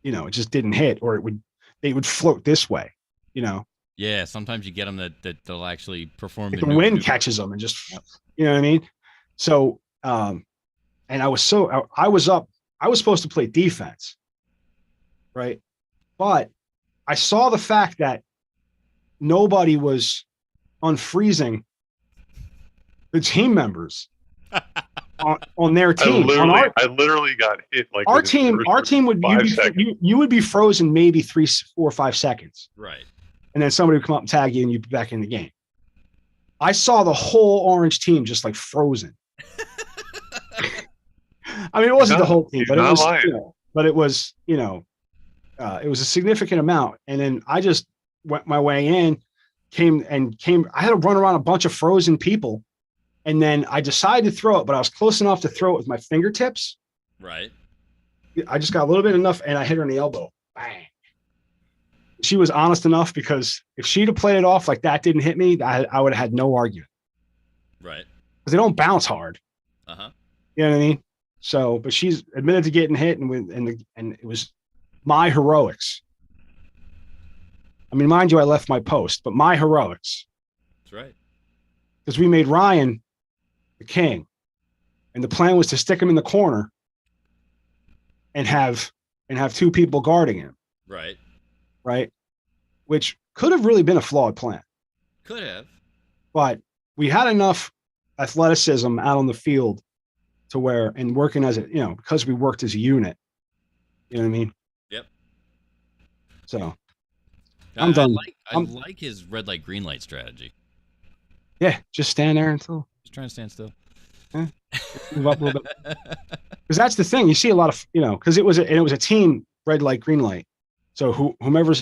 it just didn't hit, or they would float this way, Yeah, sometimes you get them that they'll actually perform. The wind catches them and just, you know what I mean? So, and I was supposed to play defense, right? But I saw the fact that nobody was unfreezing the team members on their team. I literally got hit like our team would you would be frozen maybe 3, 4, 5 seconds. Right. And then somebody would come up and tag you and you'd be back in the game. I saw the whole orange team just like frozen. I mean, it wasn't the whole team, but it was, it was a significant amount. And then I just went my way in, came. I had to run around a bunch of frozen people. And then I decided to throw it, but I was close enough to throw it with my fingertips. Right. I just got a little bit enough, and I hit her in the elbow. Bang. She was honest enough, because if she'd have played it off like that didn't hit me, I would have had no argument. Right. Because they don't bounce hard. Uh-huh. You know what I mean? So, but she's admitted to getting hit, and it was my heroics. I mean, mind you, I left my post, but my heroics. That's right. Because we made Ryan the king, and the plan was to stick him in the corner and have 2 people guarding him. Right. Which could have really been a flawed plan. Could have. But we had enough athleticism out on the field to where, and working as because we worked as a unit. You know what I mean? Yep. So I'm done. I like his red light, green light strategy. Yeah, just stand there until. Just trying to stand still. Move up a little bit. Because that's the thing. You see a lot of, because it was a team red light, green light. So whomever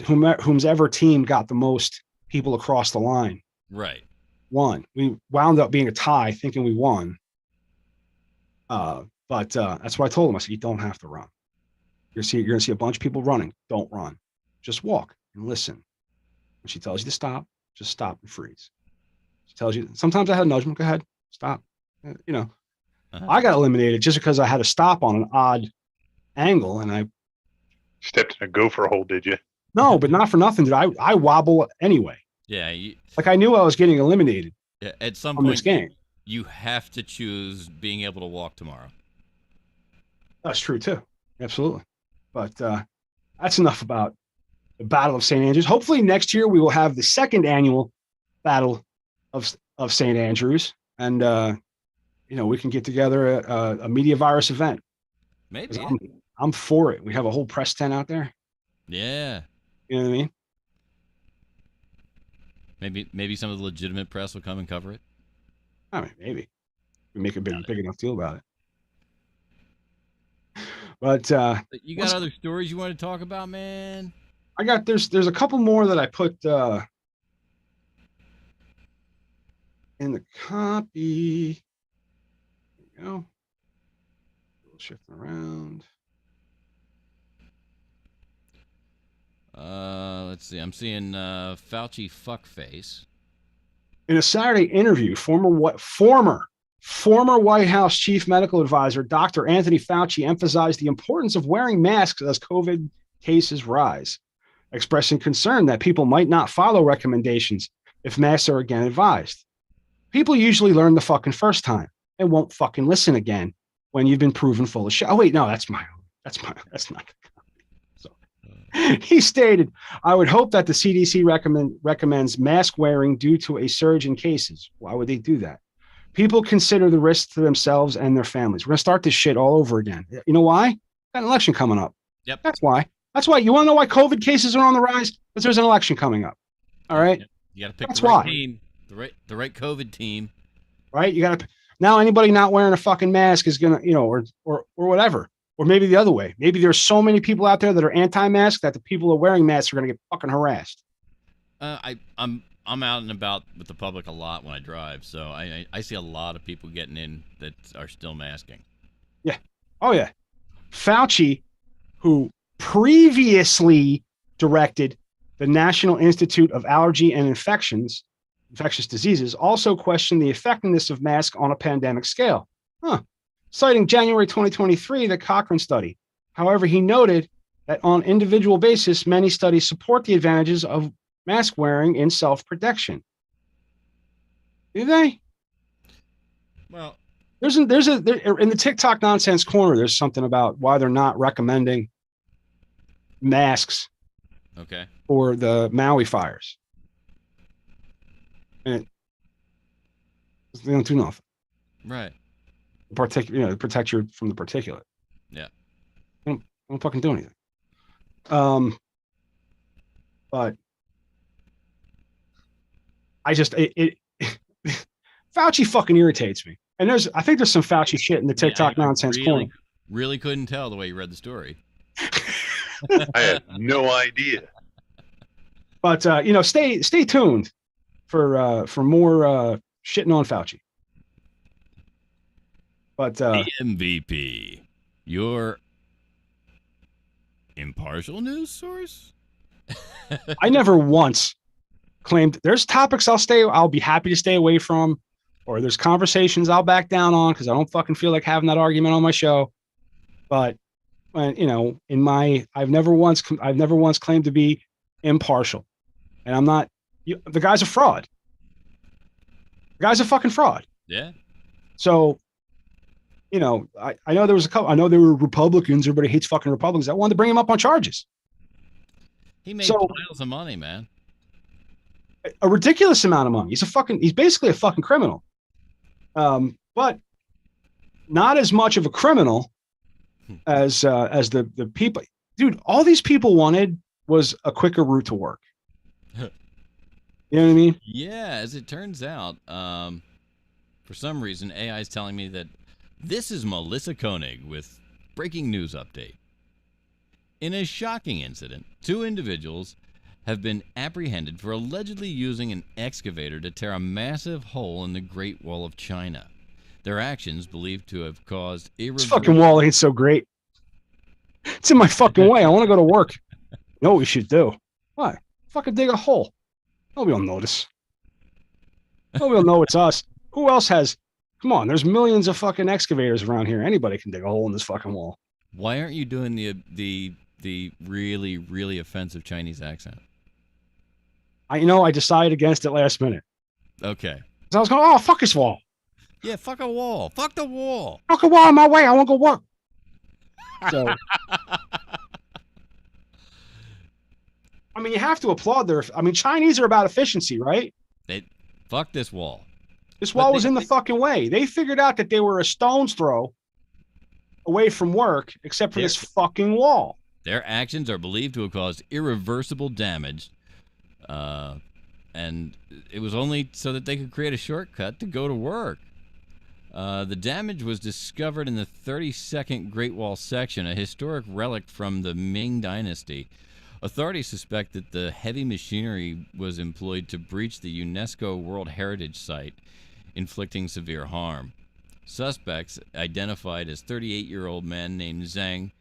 team got the most people across the line, right, won. We wound up being a tie, thinking we won. But that's what I told him. I said, you don't have to run. You're gonna see a bunch of people running. Don't run. Just walk and listen. When she tells you to stop, just stop and freeze. She tells you. Sometimes I had to nudge them. Go ahead, stop. I got eliminated just because I had to stop on an odd angle, and I stepped in a gopher hole. Did you? No, but not for nothing. Did I wobble anyway? Yeah. Like I knew I was getting eliminated. Yeah. At some point, this game, you have to choose being able to walk tomorrow. That's true too. Absolutely. But that's enough about the Battle of St. Andrews. Hopefully next year we will have the second annual Battle of St. Andrews, and we can get together a media virus event. Maybe. I'm for it. We have a whole press tent out there. Yeah. You know what I mean? Maybe some of the legitimate press will come and cover it. I mean, maybe we make a big enough deal about it. But you got other stories you want to talk about, man? I got there's a couple more that I put in the copy. There we go. Shifting around. Let's see. I'm seeing Fauci fuckface. In a Saturday interview, former White House chief medical advisor Dr. Anthony Fauci emphasized the importance of wearing masks as COVID cases rise, expressing concern that people might not follow recommendations if masks are again advised. People usually learn the fucking first time and won't fucking listen again when you've been proven full of shit. Oh wait, no, that's not. So he stated, "I would hope that the CDC recommends mask wearing due to a surge in cases." Why would they do that? People consider the risk to themselves and their families. We're gonna start this shit all over again. You know why? Got an election coming up. Yep. That's why. You want to know why COVID cases are on the rise? Because there's an election coming up. All right. You got to pick the right team, the right COVID team. Right. You got to. Now anybody not wearing a fucking mask is gonna, or whatever, or maybe the other way. Maybe there's so many people out there that are anti-mask that the people who are wearing masks are gonna get fucking harassed. I'm out and about with the public a lot when I drive, so I see a lot of people getting in that are still masking. Yeah. Oh yeah. Fauci, who previously directed the National Institute of Allergy and Infectious Diseases also questioned the effectiveness of masks on a pandemic scale. Citing January 2023, the Cochrane study. However, he noted that on individual basis, many studies support the advantages of mask wearing in self-protection. Do they? Well, there's in the TikTok nonsense corner, there's something about why they're not recommending masks for the Maui fires. And they don't do nothing. Right. Protect you from the particulate. Yeah. They don't fucking do anything. But I just Fauci fucking irritates me. And I think there's some Fauci shit in the TikTok nonsense corner. Really couldn't tell the way you read the story. I had no idea. But stay tuned for more shitting on Fauci. But the MVP, your impartial news source. I never once claimed there's topics I'll be happy to stay away from, or there's conversations I'll back down on because I don't fucking feel like having that argument on my show. But when I've never once claimed to be impartial, and I'm not. The guy's a fraud. The guy's a fucking fraud. Yeah. So, I know there was a couple. I know there were Republicans. Everybody hates fucking Republicans. I wanted to bring him up on charges. He made piles of money, man. A ridiculous amount of money. He's basically a fucking criminal. But not as much of a criminal as the people. Dude, all these people wanted was a quicker route to work. You know what I mean? Yeah, as it turns out, for some reason, AI is telling me that this is Melissa Koenig with breaking news update. In a shocking incident, 2 individuals have been apprehended for allegedly using an excavator to tear a massive hole in the Great Wall of China. Their actions believed to have caused This fucking wall ain't so great. It's in my fucking way. I want to go to work. You know what we should do? What? Fucking dig a hole. Nobody will notice. Nobody will know it's us. Who else has? Come on, there's millions of fucking excavators around here. Anybody can dig a hole in this fucking wall. Why aren't you doing the really, really offensive Chinese accent? I decided against it last minute. Okay. So I was going, fuck this wall. Yeah, fuck a wall. Fuck the wall. Fuck a wall in my way. I want to go work. So, you have to applaud Chinese are about efficiency, right? Fuck this wall. This wall was in the fucking way. They figured out that they were a stone's throw away from work, except for this fucking wall. Their actions are believed to have caused irreversible damage, and it was only so that they could create a shortcut to go to work. The damage was discovered in the 32nd Great Wall section, a historic relic from the Ming Dynasty. Authorities suspect that the heavy machinery was employed to breach the UNESCO World Heritage Site, inflicting severe harm. Suspects, identified as 38-year-old man named Zhang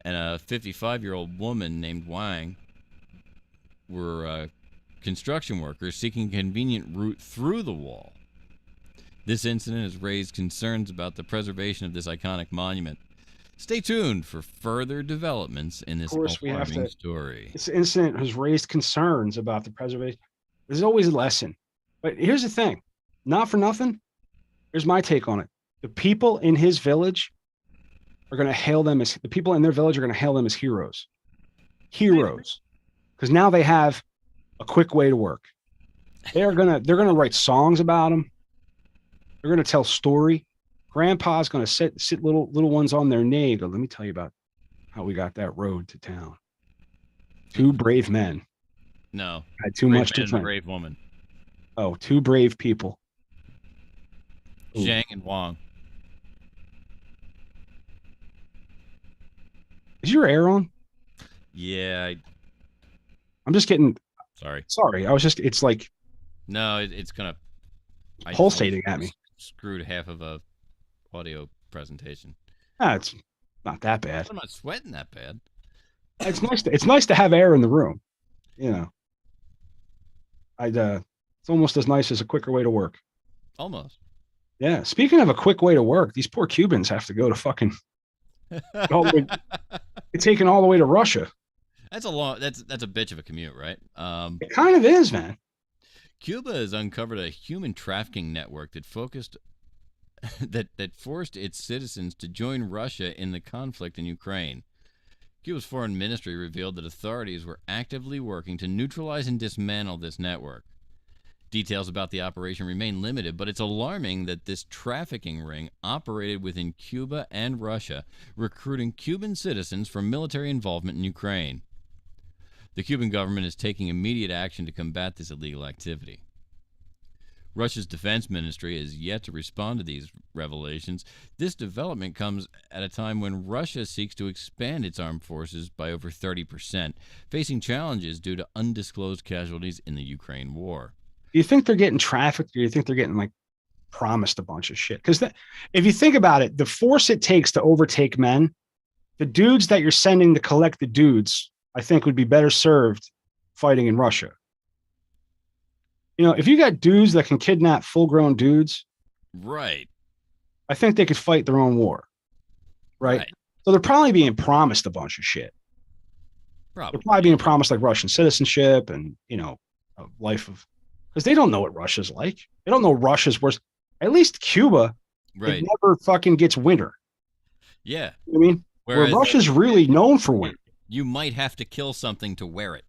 and a 55-year-old woman named Wang, were construction workers seeking a convenient route through the wall. This incident has raised concerns about the preservation of this iconic monument. Stay tuned for further developments in this alarming story. This incident has raised concerns about the preservation. There's always a lesson. But here's the thing. Not for nothing. Here's my take on it. The people in his village are going to hail them as heroes. Heroes. Because now they have a quick way to work. They're gonna write songs about him. They're gonna tell story. Grandpa's gonna sit little ones on their knee. Go, let me tell you about how we got that road to town. 2 brave men. No. Had too much to drink. Brave woman. Oh, 2 brave people. Zhang and Wang. Is your air on? Yeah. I'm just getting. Sorry. I was just. It's like. No, it's gonna. Pulsating at me. Screwed half of a audio presentation. It's not that bad. I'm not sweating that bad. It's nice to have air in the room. You know, it's almost as nice as a quicker way to work. Almost. Yeah. Speaking of a quick way to work, these poor Cubans have to go to fucking taken all the way to Russia. That's a bitch of a commute, right? It kind of is, man. Cuba has uncovered a human trafficking network that forced its citizens to join Russia in the conflict in Ukraine. Cuba's foreign ministry revealed that authorities were actively working to neutralize and dismantle this network. Details about the operation remain limited, but it's alarming that this trafficking ring operated within Cuba and Russia, recruiting Cuban citizens for military involvement in Ukraine. The Cuban government is taking immediate action to combat this illegal activity. Russia's defense ministry has yet to respond to these revelations. This development comes at a time when Russia seeks to expand its armed forces by over 30%, facing challenges due to undisclosed casualties in the Ukraine war. Do you think they're getting trafficked, or do you think they're getting like promised a bunch of shit? Because if you think about it, the force it takes to overtake men, the dudes that you're sending to collect the dudes, I think would be better served fighting in Russia. You know, if you got dudes that can kidnap full-grown dudes, right? I think they could fight their own war, right? So they're probably being promised a bunch of shit. They're probably being promised like Russian citizenship and, you know, a life of, because they don't know what Russia's like. They don't know Russia's worse. At least Cuba, it never fucking gets winter. Yeah, I mean, where Russia's really known for winter. You might have to kill something to wear it.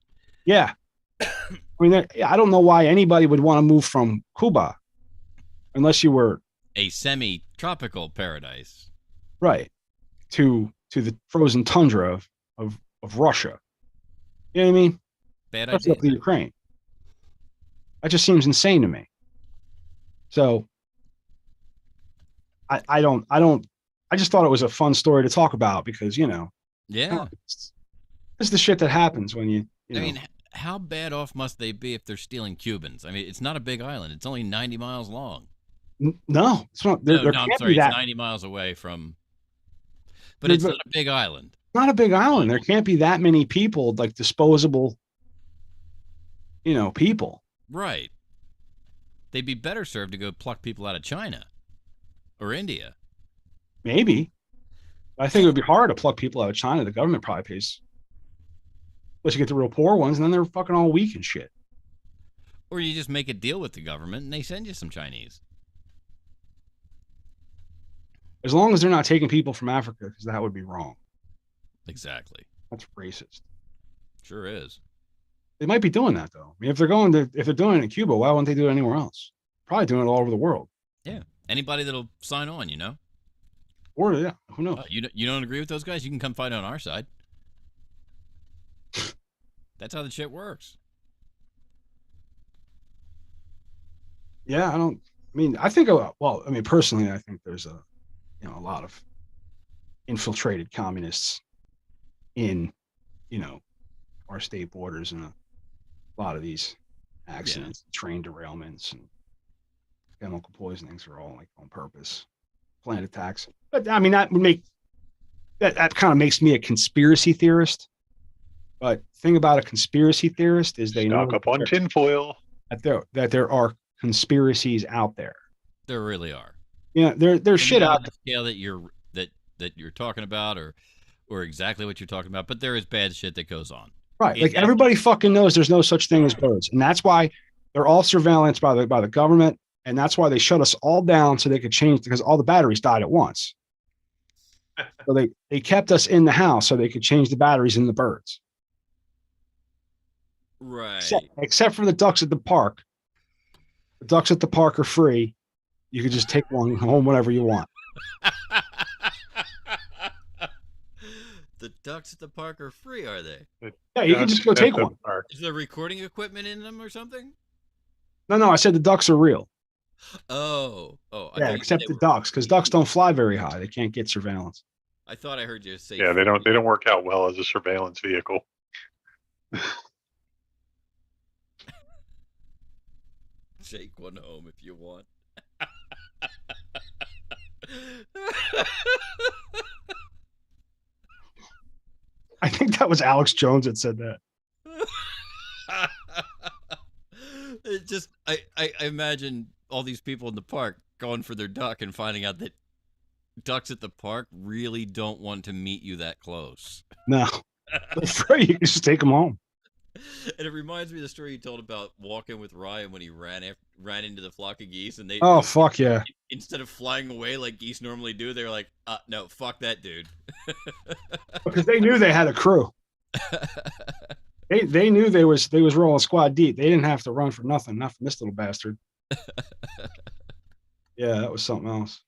Yeah. I mean, I don't know why anybody would want to move from Cuba unless you were a semi-tropical paradise, right? To the frozen tundra of Russia. You know what I mean? Bad That's idea. up to Ukraine. That just seems insane to me. So I just thought it was a fun story to talk about because, you know, this is the shit that happens when you know. I mean, how bad off must they be if they're stealing Cubans? I mean, it's not a big island. It's only 90 miles long. No, it's not. I'm sorry. It's 90 miles away from, but it's not a big island. Not a big island. There can't be that many people, like disposable, you know, people. Right. They'd be better served to go pluck people out of China or India. Maybe. I think it would be hard to pluck people out of China. The government probably pays. Unless you get the real poor ones, and then they're fucking all weak and shit. Or you just make a deal with the government and they send you some Chinese. As long as they're not taking people from Africa, because that would be wrong. Exactly. That's racist. Sure is. They might be doing that though. I mean, if they're doing it in Cuba, why wouldn't they do it anywhere else? Probably doing it all over the world. Yeah. Anybody that'll sign on, you know. Or yeah, who knows? You don't agree with those guys? You can come fight on our side. That's how the shit works. Yeah, I think, well, I mean, personally, I think there's a lot of infiltrated communists in, you know, our state borders, and a lot of these accidents, train derailments, and chemical poisonings are all like on purpose, planned attacks. But I mean, that would make that kind of makes me a conspiracy theorist. But the thing about a conspiracy theorist is they stock know up on tinfoil. That there are conspiracies out there. There really are. Yeah, there's shit out there. Scale that you're talking about, or exactly what you're talking about, but there is bad shit that goes on. Right, like everybody fucking knows there's no such thing as birds, and that's why they're all surveillanced by the government, and that's why they shut us all down so they could change, because all the batteries died at once. So they kept us in the house so they could change the batteries in the birds. Right. Except for the ducks at the park. The ducks at the park are free. You can just take one home whenever you want. The ducks at the park are free, are they? Yeah, you can just go take one. Is there recording equipment in them or something? No, I said the ducks are real. Oh. Yeah, except the ducks, because ducks don't fly very high. They can't get surveillance. I thought I heard you say. Yeah, they don't work out well as a surveillance vehicle. Take one home if you want. I think that was Alex Jones that said that. It just, I imagine all these people in the park going for their duck and finding out that ducks at the park really don't want to meet you that close. No. They're afraid. You can just take them home. And it reminds me of the story you told about walking with Ryan when he ran into the flock of geese, and they fuck yeah! Instead of flying away like geese normally do, they were like, "No, fuck that dude," because they knew they had a crew. They knew they was rolling squad deep. They didn't have to run for nothing, not from this little bastard. Yeah, that was something else.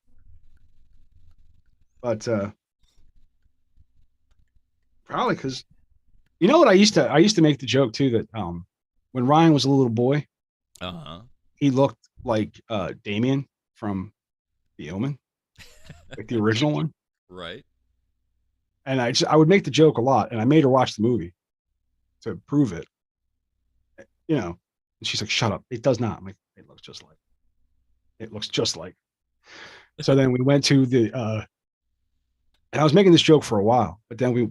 But probably because. You know what I used to make the joke too that when Ryan was a little boy, he looked like Damien from The Omen, like the original one, right? And I would make the joke a lot, and I made her watch the movie to prove it. You know, and she's like, "Shut up! It does not." I'm like, "It looks just like." It looks just like. So then we went to the, and I was making this joke for a while, but then we,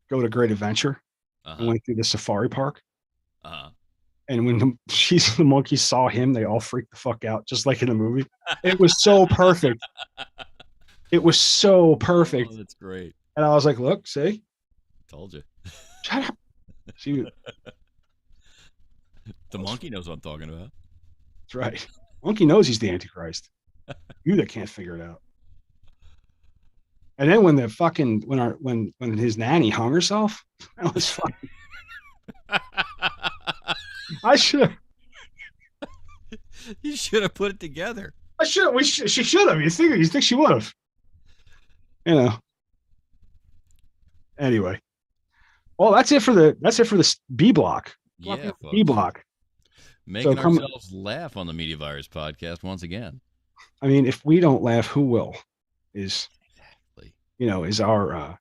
go to Great Adventure and went through the safari park. And when the monkeys saw him, they all freaked the fuck out, just like in the movie. It was so perfect. It was so perfect. Oh, that's great. And I was like, look, see? Told you. Shut up. The monkey knows what I'm talking about. That's right. Monkey knows he's the Antichrist. You that can't figure it out. And then when the fucking when his nanny hung herself, that was fun. I should have. You should have put it together. I should. She should have. You think she would have? Anyway, well, that's it for the B block. Yeah, B block. Making ourselves laugh on the Media Virus podcast once again. I mean, if we don't laugh, who will? Is our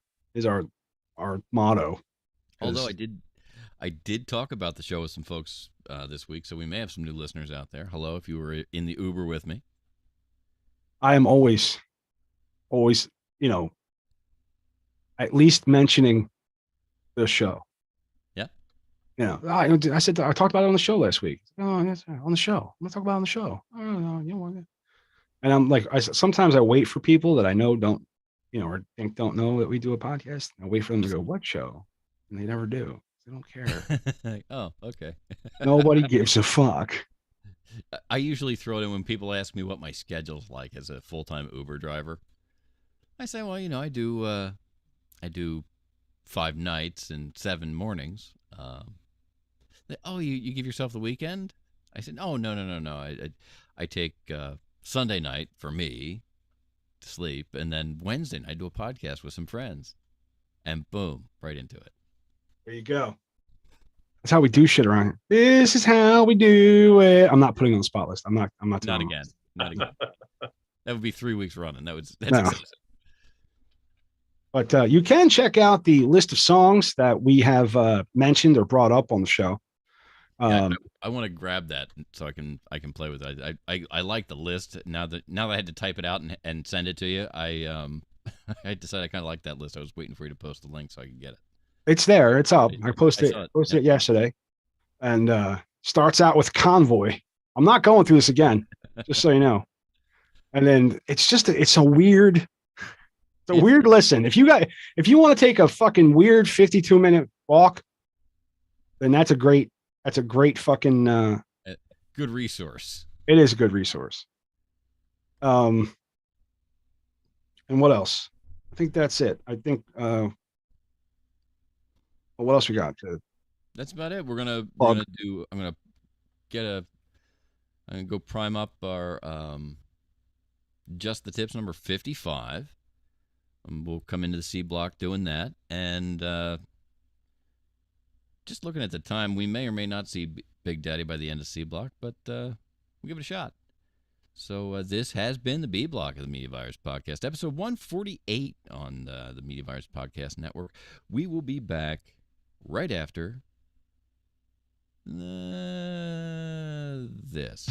motto. Although I did talk about the show with some folks this week, so we may have some new listeners out there. Hello, if you were in the Uber with me. I am always, at least mentioning the show. Yeah. I said I talked about it on the show last week. Oh, yes, on the show. I'm gonna talk about it on the show. And I'm like, sometimes I wait for people that I know don't. Or don't know that we do a podcast. I wait for them to go, what show? And they never do. They don't care. Oh, okay. Nobody gives a fuck. I usually throw it in when people ask me what my schedule's like as a full-time Uber driver. I say, well, I do 5 nights and 7 mornings. You give yourself the weekend? I said, oh, no. I take Sunday night for me to sleep, and then Wednesday I do a podcast with some friends, and boom, right into it. There you go. That's how we do shit around here. This is how we do it. I'm not putting on the spot list. I'm not Not again. That would be 3 weeks running. That's no. Excessive. But you can check out the list of songs that we have mentioned or brought up on the show. I want to grab that so I can play with it. I like the list now that I had to type it out and send it to you. I decided I kind of like that list. I was waiting for you to post the link so I could get it. It's there. It's up. I posted it yesterday, and starts out with Convoy. I'm not going through this again, just so you know. And then it's a weird listen. If you want to take a fucking weird 52-minute walk, then that's a great fucking good resource. It is a good resource. And what else? I think that's it. I think what else we got? That's about it. I'm gonna go prime up our Just the Tips number 55. We'll come into the C block doing that, and just looking at the time, we may or may not see Big Daddy by the end of C block, but we'll give it a shot. So this has been the B block of the Media Virus Podcast, episode 148 on the Media Virus Podcast Network. We will be back right after this.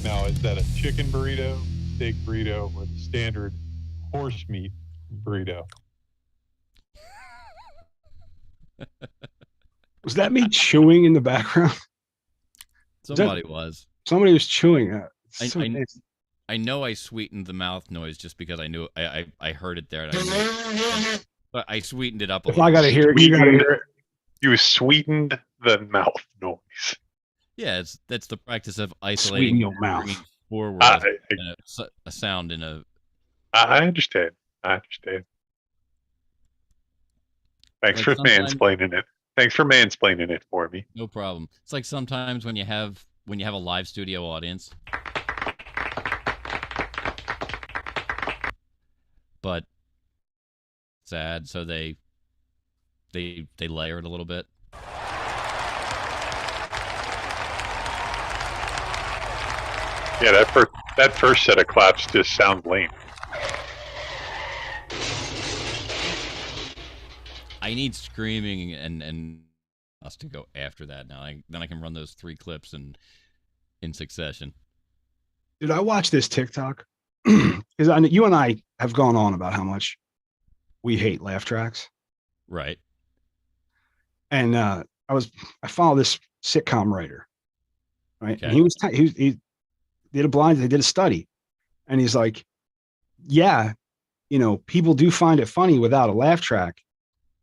Now, is that a chicken burrito steak burrito or the standard horse meat burrito. Was that me chewing in the background? Somebody was. Somebody was chewing. I know I sweetened the mouth noise just because I knew I heard it there. But I sweetened it up a little. I gotta hear it. You gotta hear it. You sweetened the mouth noise. Yeah, that's the practice of isolating your mouth forward a sound in a. I understand. Thanks for mansplaining it. Thanks for mansplaining it for me. No problem. It's like sometimes when you have a live studio audience, but sad, so they layer it a little bit. Yeah, that first set of claps just sounds lame. I need screaming and us to go after that now. Then I can run those 3 clips in succession. Dude, I watched this TikTok because you and I have gone on about how much we hate laugh tracks. Right. And I follow this sitcom writer, right? Okay. And he they did a study, and he's like, yeah, people do find it funny without a laugh track,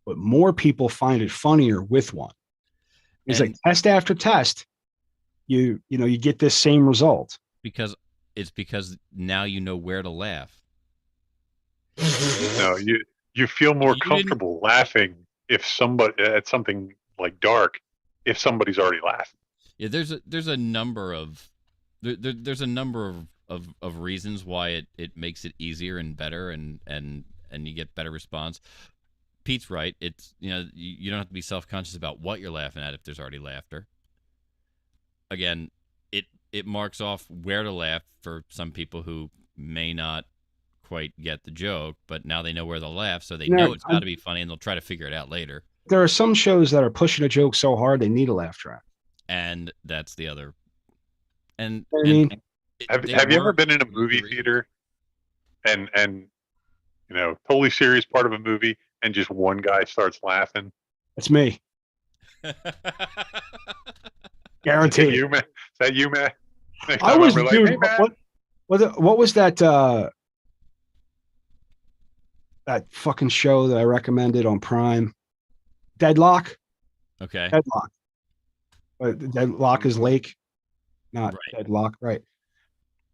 but more people find it funnier with one. He's like, test after test, you get this same result. Because now you know where to laugh. No, you feel more comfortable laughing if somebody at something like dark, if somebody's already laughing. Yeah, there's a number of reasons why it makes it easier and better and you get better response. Pete's right. It's you don't have to be self-conscious about what you're laughing at if there's already laughter. Again, it marks off where to laugh for some people who may not quite get the joke, but now they know where to laugh, so they know it's got to be funny, and they'll try to figure it out later. There are some shows that are pushing a joke so hard they need a laugh track, and that's the other. And have you ever been in a movie theater and totally serious part of a movie and just one guy starts laughing? That's me. Guaranteed. Is that you, man? I was, dude. Hey, man. What was that? That fucking show that I recommended on Prime, Deadlock. Okay. Deadlock. Deadlock is Lake, not Deadlock. Right.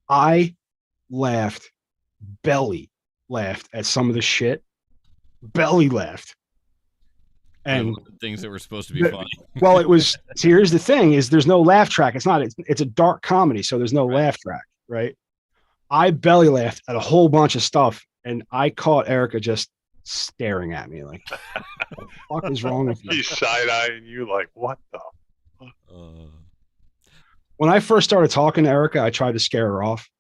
I belly laughed at some of the shit. Belly laughed. And things that were supposed to be funny. Well, it was. See, here's the thing: is there's no laugh track. It's a dark comedy, so there's no laugh track, right? I belly laughed at a whole bunch of stuff, and I caught Erica just staring at me like, "What the fuck is wrong with you?" He's side-eyeing you like, "What the?" When I first started talking to Erica, I tried to scare her off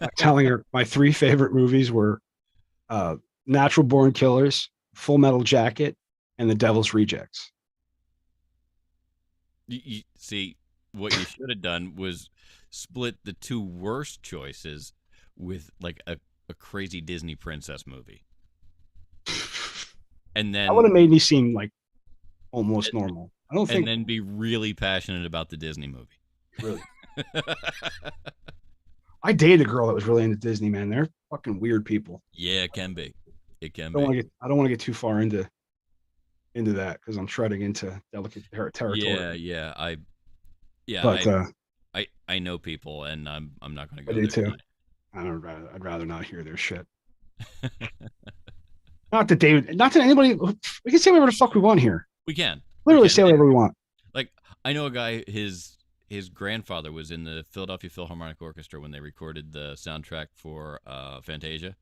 by telling her my 3 favorite movies were Natural Born Killers, Full Metal Jacket, and The Devil's Rejects. You see, what you should have done was split the 2 worst choices with like a crazy Disney princess movie. And then that would have made me seem like almost normal. I don't think. And then be really passionate about the Disney movie. Really. I dated a girl that was really into Disney, man. They're fucking weird people. Yeah, it can be. It can be. I don't want to get too far into that because I'm treading into delicate territory. Yeah. I know people, and I'm not going to go there too. I'd rather not hear their shit. Not that anybody. We can say whatever the fuck we want here. We can literally say whatever we want. Like, I know a guy. His grandfather was in the Philadelphia Philharmonic Orchestra when they recorded the soundtrack for Fantasia.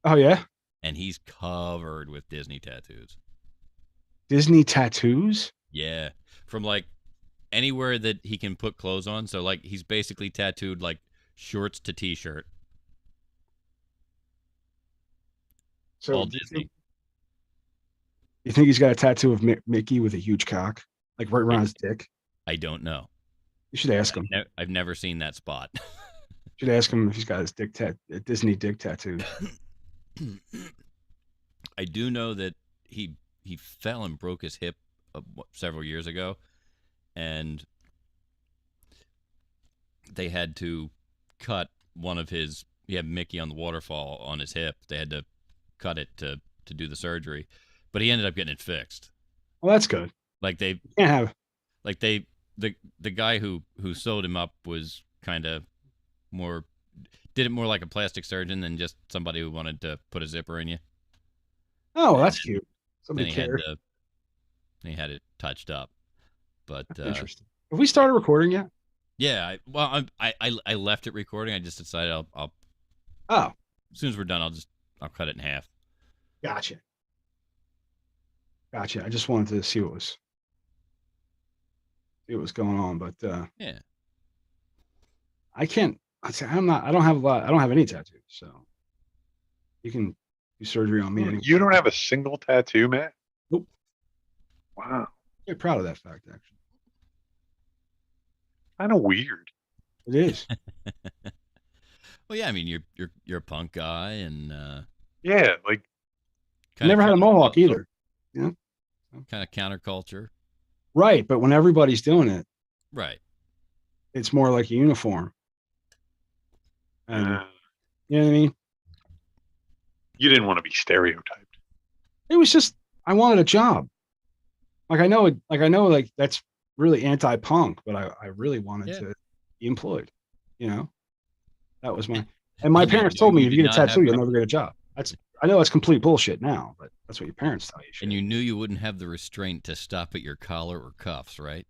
Oh yeah. And he's covered with Disney tattoos. Disney tattoos? Yeah. From like anywhere that he can put clothes on. So like he's basically tattooed like shorts to t-shirt. So all Disney. You think he's got a tattoo of Mickey with a huge cock? Like right around his dick? I don't know. You should ask him. I've never seen that spot. Should ask him if he's got his Disney dick tattooed. I do know that he fell and broke his hip several years ago, and they had to cut one of his. He had Mickey on the waterfall on his hip. They had to cut it to do the surgery, but he ended up getting it fixed. Well, that's good. Like they can't have. Like the guy who sewed him up was kind of more did it more like a plastic surgeon than just somebody who wanted to put a zipper in you. Oh, that's cute. Somebody cared. He had it touched up, but interesting. Have we started recording yet? Yeah. I left it recording. I just decided I'll. Oh. As soon as we're done, I'll cut it in half. Gotcha. I just wanted to see what was going on, but yeah. I can't. I don't have a lot. I don't have any tattoos, so you can do surgery on me. Anyway. You don't have a single tattoo, Matt? Nope. Wow. I'm proud of that fact, actually. Kind of weird. It is. Well, yeah. I mean, you're a punk guy, and yeah, like never had a mohawk either. Yeah. Kind of counterculture. Right, but when everybody's doing it, right, it's more like a uniform. And you know what I mean? You didn't want to be stereotyped. It was just I wanted a job. Like I know that's really anti-punk, but I really wanted to be employed. You know, that was and my parents told me if you get a tattoo, you'll never get a job. I know it's complete bullshit now, but that's what your parents tell you. And you knew you wouldn't have the restraint to stop at your collar or cuffs, right?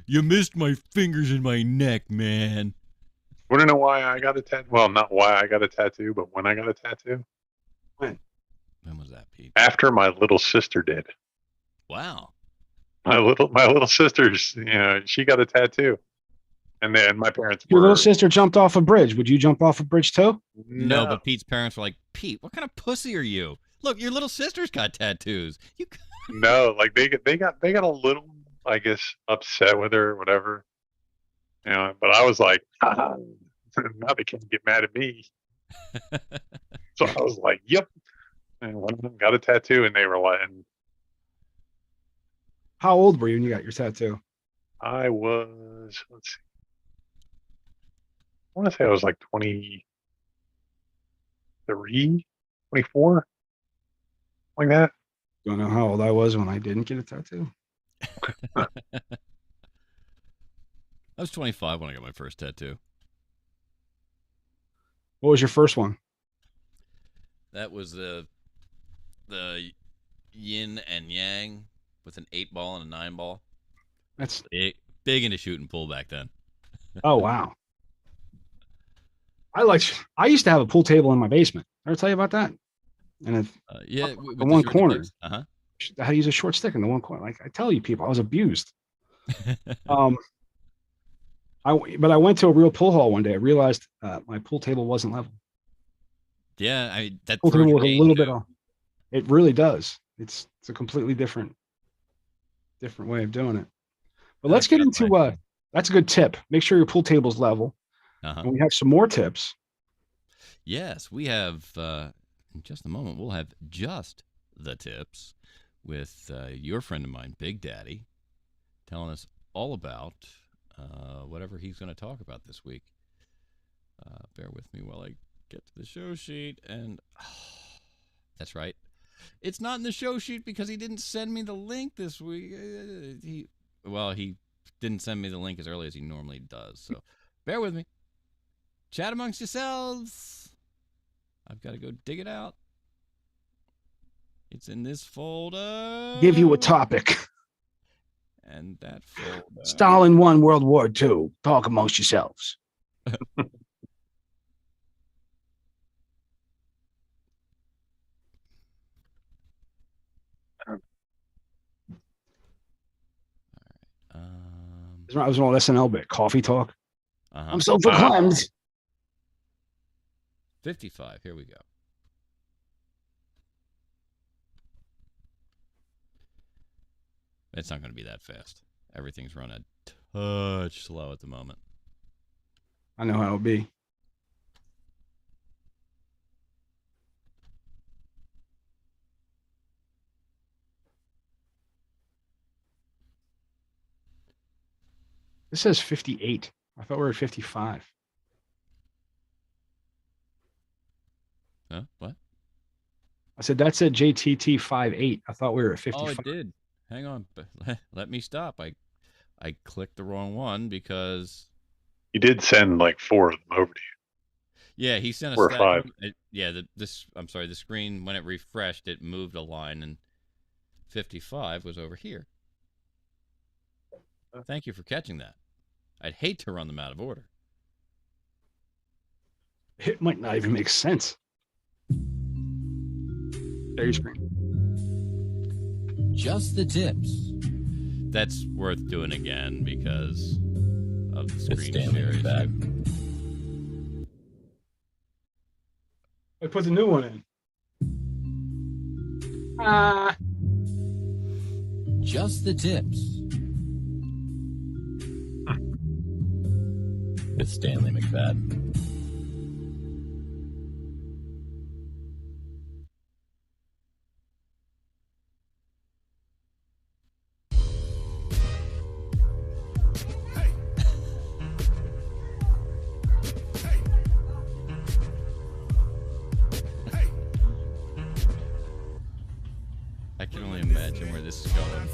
You missed my fingers in my neck, man. Want to know why I got a tattoo? Well, not why I got a tattoo, but when I got a tattoo. When was that, Pete? After my little sister did. Wow. My little sister's, she got a tattoo. And then my parents Your little sister jumped off a bridge. Would you jump off a bridge too? No, but Pete's parents were like, Pete, what kind of pussy are you? Look, your little sister's got tattoos. No, like they got a little, I guess, upset with her or whatever. But I was like, now they can't get mad at me. So I was like, yep. And one of them got a tattoo, and they were like, how old were you when you got your tattoo? I was, let's see. I want to say I was like 23, 24, like that. Don't know how old I was when I didn't get a tattoo. I was 25 when I got my first tattoo. What was your first one? That was the yin and yang with an 8-ball and a 9-ball. That's big into shooting pool back then. Oh wow. I used to have a pool table in my basement. Ever tell you about that? And yeah, the one corner. Uh-huh. I had to use a short stick in the one corner. Like I tell you, people, I was abused. But I went to a real pool hall one day. I realized my pool table wasn't level. Yeah, that pool table was a little bit off. It really does. It's a completely different way of doing it. But let's get into that's a good tip. Make sure your pool table's level. Uh-huh. And we have some more tips. Yes, we have. In just a moment, we'll have just the tips with your friend of mine, Big Daddy, telling us all about whatever he's going to talk about this week. Bear with me while I get to the show sheet. And that's right. It's not in the show sheet because he didn't send me the link this week. He didn't send me the link as early as he normally does. So bear with me. Chat amongst yourselves. I've got to go dig it out. It's in this folder. Give you a topic. And that folder. Stalin won World War II. Talk amongst yourselves. I was an old SNL bit. Coffee talk. Uh-huh. I'm so proclaimed. 55. Here we go. It's not going to be that fast. Everything's run a touch slow at the moment. I know how it'll be. This says 58. I thought we were at 55. Huh? What? I said that said JTT 58. I thought we were at 55. Oh, it did. Hang on. Let me stop. I clicked the wrong one because he did send like 4 of them over to you. Yeah, he sent a 4 or 5. I'm sorry, the screen when it refreshed, it moved a line, and 55 was over here. Thank you for catching that. I'd hate to run them out of order. It might not even make sense. There you screen. Just the tips. That's worth doing again because of the screen share back. I put the new one in. Just the tips. With Stanley McFadden. I can only imagine where this is going.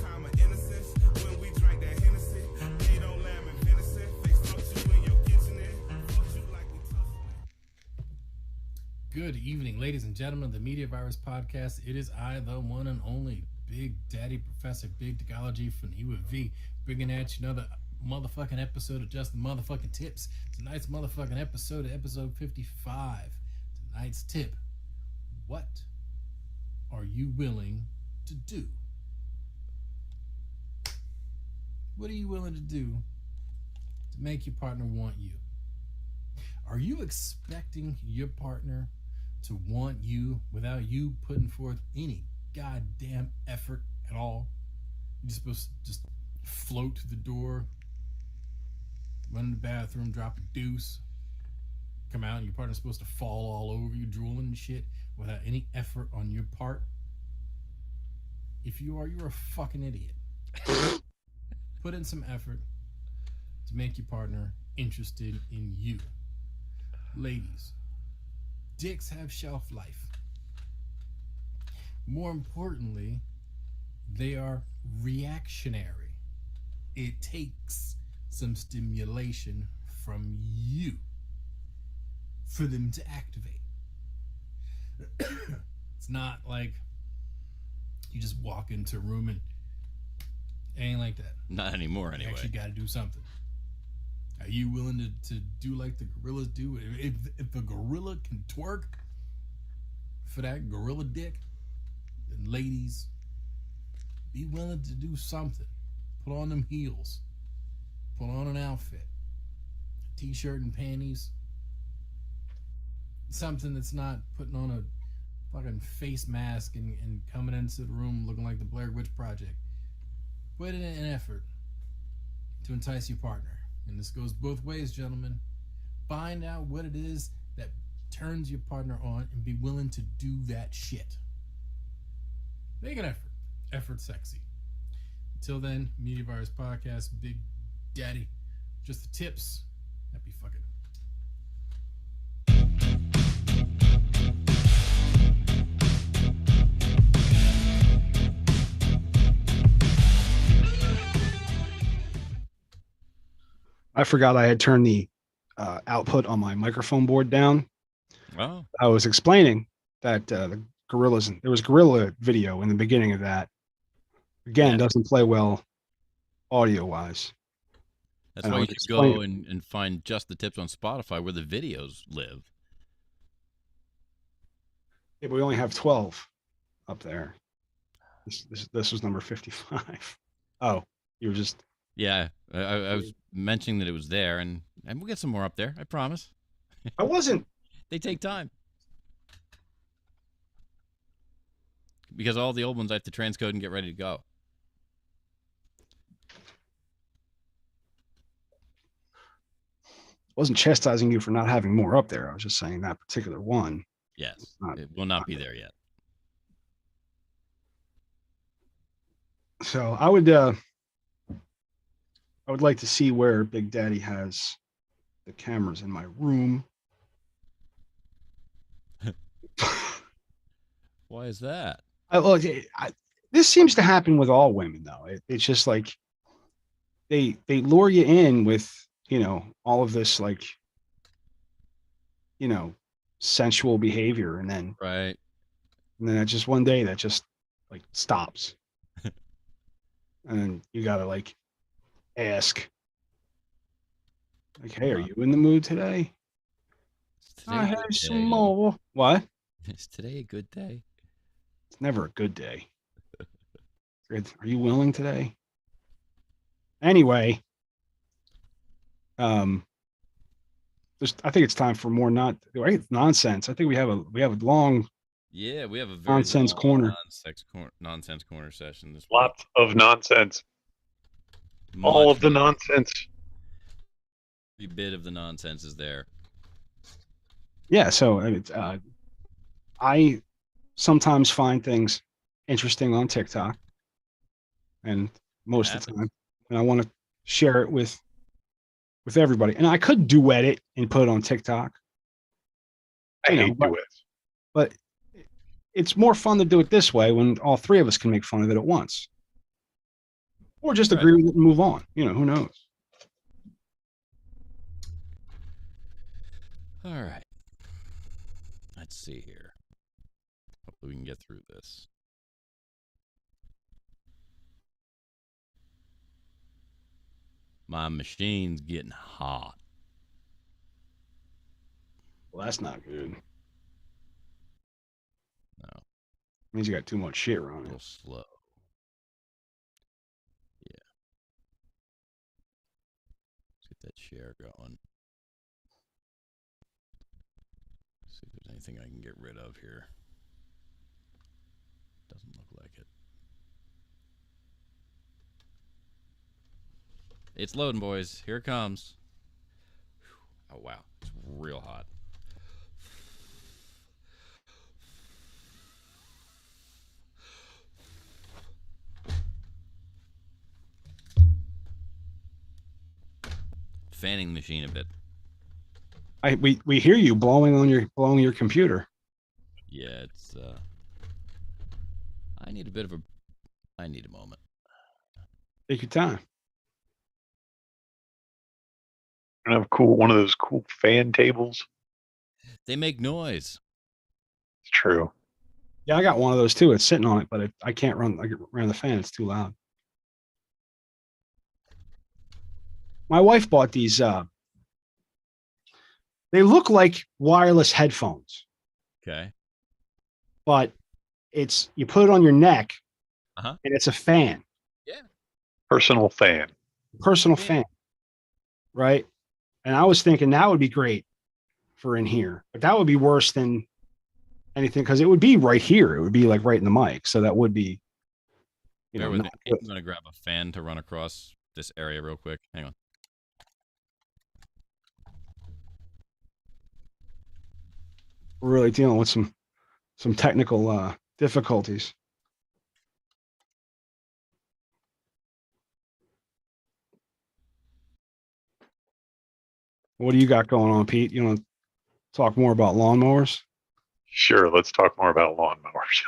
Good evening, ladies and gentlemen of the Media Virus Podcast. It is I, the one and only Big Daddy Professor Big Technology from UAV, bringing at you another motherfucking episode of Just the Motherfucking Tips. Tonight's motherfucking episode, episode 55. Tonight's tip: what are you willing to do? What are you willing to do to make your partner want you? Are you expecting your partner to want you without you putting forth any goddamn effort at all? You're just supposed to just float to the door, run in the bathroom, drop a deuce, come out, and your partner's supposed to fall all over you, drooling and shit, without any effort on your part? If you are, you're a fucking idiot. Put in some effort to make your partner interested in you. Ladies, dicks have shelf life. More importantly, they are reactionary. It takes some stimulation from you for them to activate. It's not like you just walk into a room and it ain't like that. Not anymore, anyway. You actually got to do something. Are you willing to do like the gorillas do? If a gorilla can twerk for that gorilla dick, then ladies, be willing to do something. Put on them heels. Put on an outfit. T-shirt and panties. Something that's not putting on a fucking face mask and coming into the room looking like the Blair Witch Project. Put in an effort to entice your partner. And this goes both ways, gentlemen. Find out what it is that turns your partner on and be willing to do that shit. Make an effort. Effort sexy. Until then, Media Virus Podcast, Big Daddy, just the tips. Happy fucking. I forgot I had turned the output on my microphone board down. Oh. I was explaining that the gorillas, there was gorilla video in the beginning of that. Again, doesn't play well audio wise. That's why you should go and find Just the Tips on Spotify where the videos live. Yeah, but we only have 12 up there. This was number 55. Oh, you were just... Yeah, I was mentioning that it was there, and we'll get some more up there, I promise. I wasn't. They take time. Because all the old ones I have to transcode and get ready to go. wasn't chastising you for not having more up there. I was just saying that particular one. Yes, it will not be there yet. So I would like to see where Big Daddy has the cameras in my room. Why is that? This seems to happen with all women, though. It's just like they lure you in with, you know, all of this, like, you know, sensual behavior, and then it's just one day that just like stops, and you gotta like ask, like, hey, are you in the mood today? I have some more. What? Is today a good day? It's never a good day. Are you willing today? Anyway, I think it's time for more nonsense. I think we have a long we have a very nonsense corner. Nonsense corner session this week. Lots of nonsense. All of the nonsense. Every bit of the nonsense is there. Yeah, so I sometimes find things interesting on TikTok, and most of the time, and I want to share it with everybody. And I could duet it and put it on TikTok. I hate duets, but it's more fun to do it this way when all three of us can make fun of it at once, or just agree with it and move on. You know, who knows? All right. Let's see here. Hopefully we can get through this. My machine's getting hot. Well, that's not good. No. Means you got too much shit running. A little slow. Yeah. Let's get that share going. See if there's anything I can get rid of here. Doesn't look like it. It's loading, boys. Here it comes. Oh, wow. It's real hot. Fanning the machine a bit. We hear you blowing your computer. Yeah, it's I need a moment. Take your time. I have one of those cool fan tables. They make noise. It's true. Yeah, I got one of those too. It's sitting on it, but I can't run the fan. It's too loud. My wife bought these. They look like wireless headphones. Okay. But you put it on your neck, and it's a fan. Yeah. Personal fan. Fan. Right? And I was thinking that would be great for in here, but that would be worse than anything because it would be right here. It would be like right in the mic. So that would be, Bear with me. I'm going to grab a fan to run across this area real quick. Hang on. We're really dealing with some technical difficulties. What do you got going on, Pete? You want to talk more about lawnmowers? Sure, let's talk more about lawnmowers.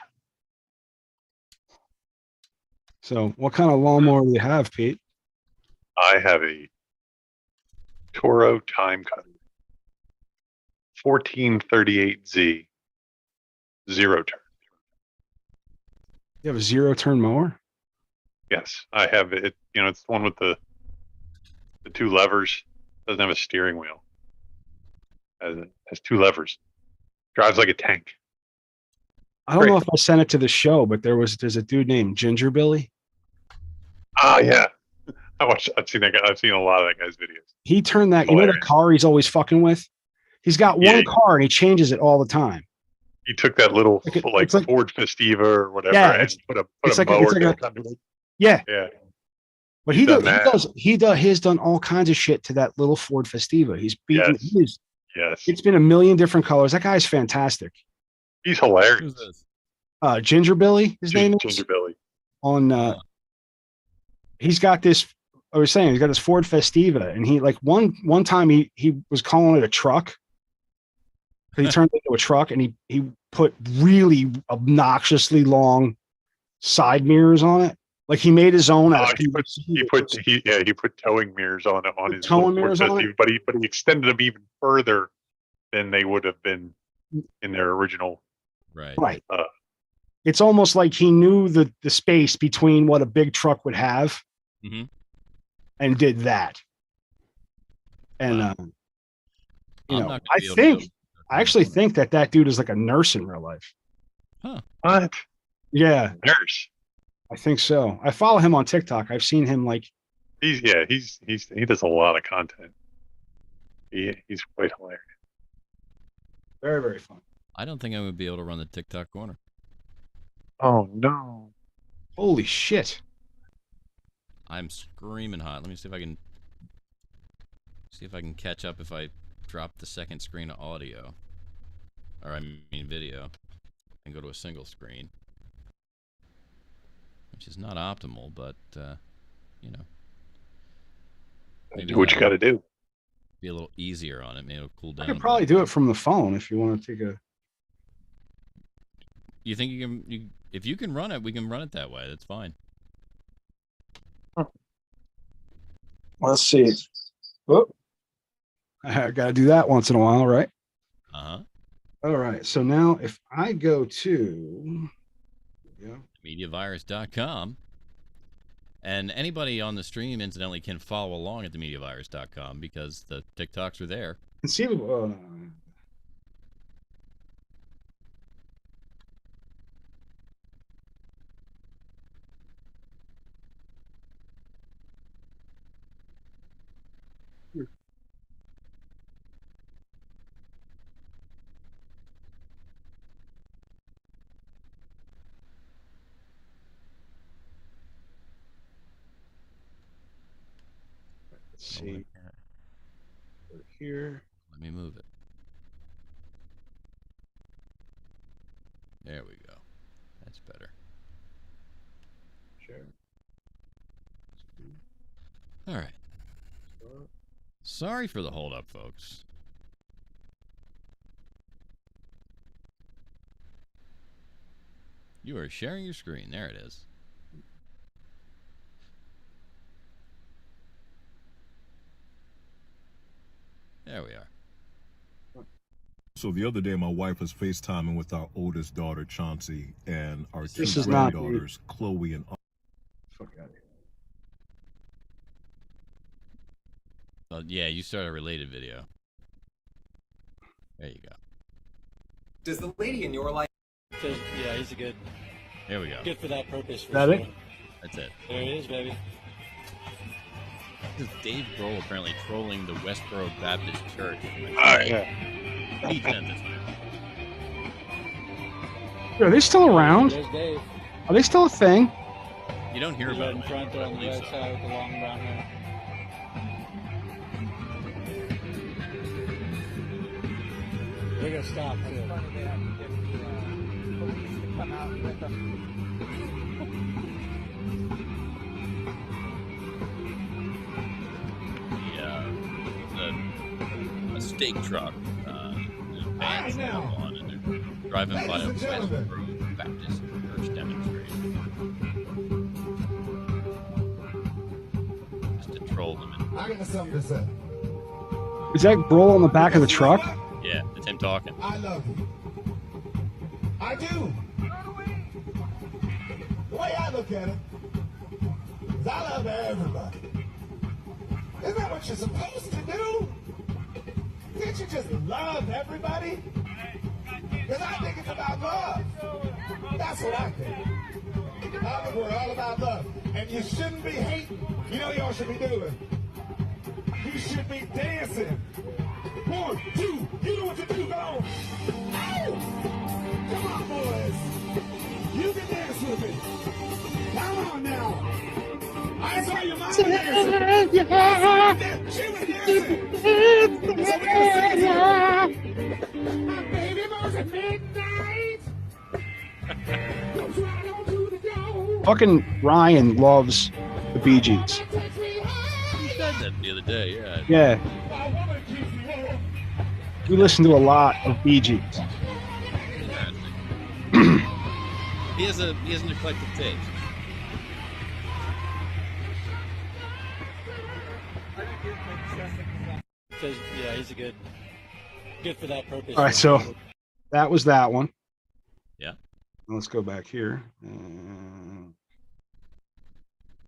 So, what kind of lawnmower do you have, Pete? I have a Toro Time Cutter 1438Z 0-turn. You have a 0-turn mower? Yes, I have it. You know, it's the one with the two levers. Doesn't have a steering wheel. Has two levers. Drives like a tank. I don't know if I sent it to the show, but there's a dude named Ginger Billy. Oh yeah, I've seen that guy. I've seen a lot of that guy's videos. He turned that. You know the car he's always fucking with. He's got one car and he changes it all the time. He took that little like Ford Festiva or whatever and put a mower. Yeah. But he has done all kinds of shit to that little Ford Festiva. He's beaten his. Yes. It's been a million different colors. That guy's fantastic. He's hilarious. Ginger Billy, his name is Ginger Billy. On he's got this. I was saying he's got this Ford Festiva, and he like one time he was calling it a truck. He turned it into a truck, and he put really obnoxiously long side mirrors on it. Like he made his own. He put towing mirrors on it on his towing mirrors on it, but he extended them even further than they would have been in their original. Right. It's almost like he knew the space between what a big truck would have, and did that. And I actually think that dude is like a nurse in real life. Huh? What? Yeah, nurse. I think so. I follow him on TikTok. I've seen him like. He does a lot of content. He's quite hilarious. Very, very fun. I don't think I would be able to run the TikTok corner. Oh no! Holy shit! I'm screaming hot. Let me see if I can catch up if I drop the second screen of audio, or I mean video, and go to a single screen, which is not optimal, but you know, maybe do what you got to do. Be a little easier on it. Maybe it'll cool down. I could probably do it from the phone if you want to take a. You think you can? If you can run it, we can run it that way. That's fine. Let's see. Oh, I got to do that once in a while, right? Uh-huh. All right. So now if I go to MediaVirus.com, and anybody on the stream, incidentally, can follow along at TheMediaVirus.com because the TikToks are there. Conceivable. Let's see. Over here. Let me move it. There we go. That's better. Sure. All right. Sorry for the hold up, folks. You are sharing your screen. There it is. There we are. So the other day, my wife was FaceTiming with our oldest daughter, Chauncey, and our two This is not granddaughters, Chloe and... Fuck out of here. Yeah, you start a related video. There you go. Does the lady in your life... Yeah, he's a good... There we go. Good for that purpose. For that sure. it? That's it. There it is, baby. This is Dave Grohl apparently trolling the Westboro Baptist Church. He said this. Are they still around? There's Dave. Are they still a thing? You don't hear about in it. front there on the red side with the long brown hair. They're gonna stop too. A steak truck. Bands on, and they're driving by a Westboro Baptist Church demonstration. Just to troll them. I got something to say. Is that Grohl on the back of the truck? Yeah, it's him talking. I love you. I do. The way I look at it is I love everybody. Isn't that what you're supposed to do? Can't you just love everybody? Because I think it's about love. That's what I think. I think we're all about love. And you shouldn't be hating. You know what y'all should be doing? You should be dancing. 1, 2, you know what to do, go. Come on, boys. You can dance with me. Come on now. I saw your mind. Fucking Ryan loves the Bee Gees. You said that the other day, yeah. Yeah. We listen to a lot of Bee Gees. He has an eclectic taste. Because yeah, he's good for that purpose. All right, so that was that one. Yeah. Let's go back here.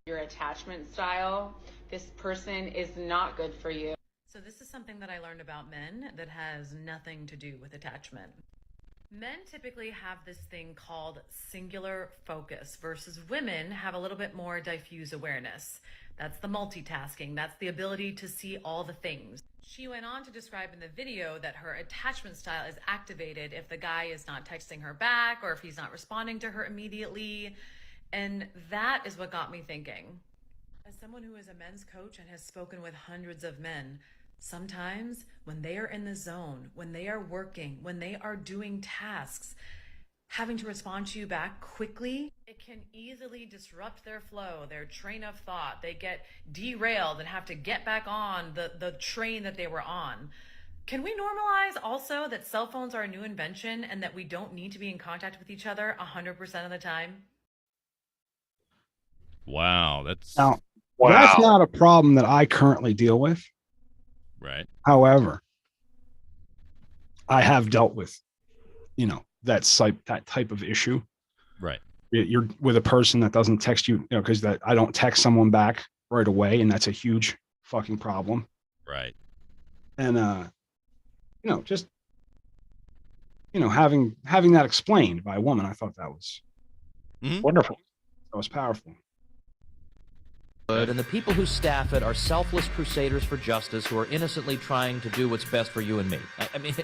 Your attachment style, this person is not good for you. So this is something that I learned about men that has nothing to do with attachment. Men typically have this thing called singular focus versus women have a little bit more diffuse awareness. That's the multitasking. That's the ability to see all the things. She went on to describe in the video that her attachment style is activated if the guy is not texting her back or if he's not responding to her immediately. And that is what got me thinking. As someone who is a men's coach and has spoken with hundreds of men, sometimes when they are in the zone, when they are working, when they are doing tasks, having to respond to you back quickly, it can easily disrupt their flow, their train of thought. They get derailed and have to get back on the train that they were on. Can we normalize also that cell phones are a new invention and that we don't need to be in contact with each other 100% of the time? Wow, that's not a problem that I currently deal with. Right. However, I have dealt with, that type of issue. Right. You're with a person that doesn't text you, because that I don't text someone back right away, and that's a huge fucking problem. Right. And just having that explained by a woman, I thought that was wonderful. That was powerful. And the people who staff it are selfless crusaders for justice who are innocently trying to do what's best for you and me. I mean,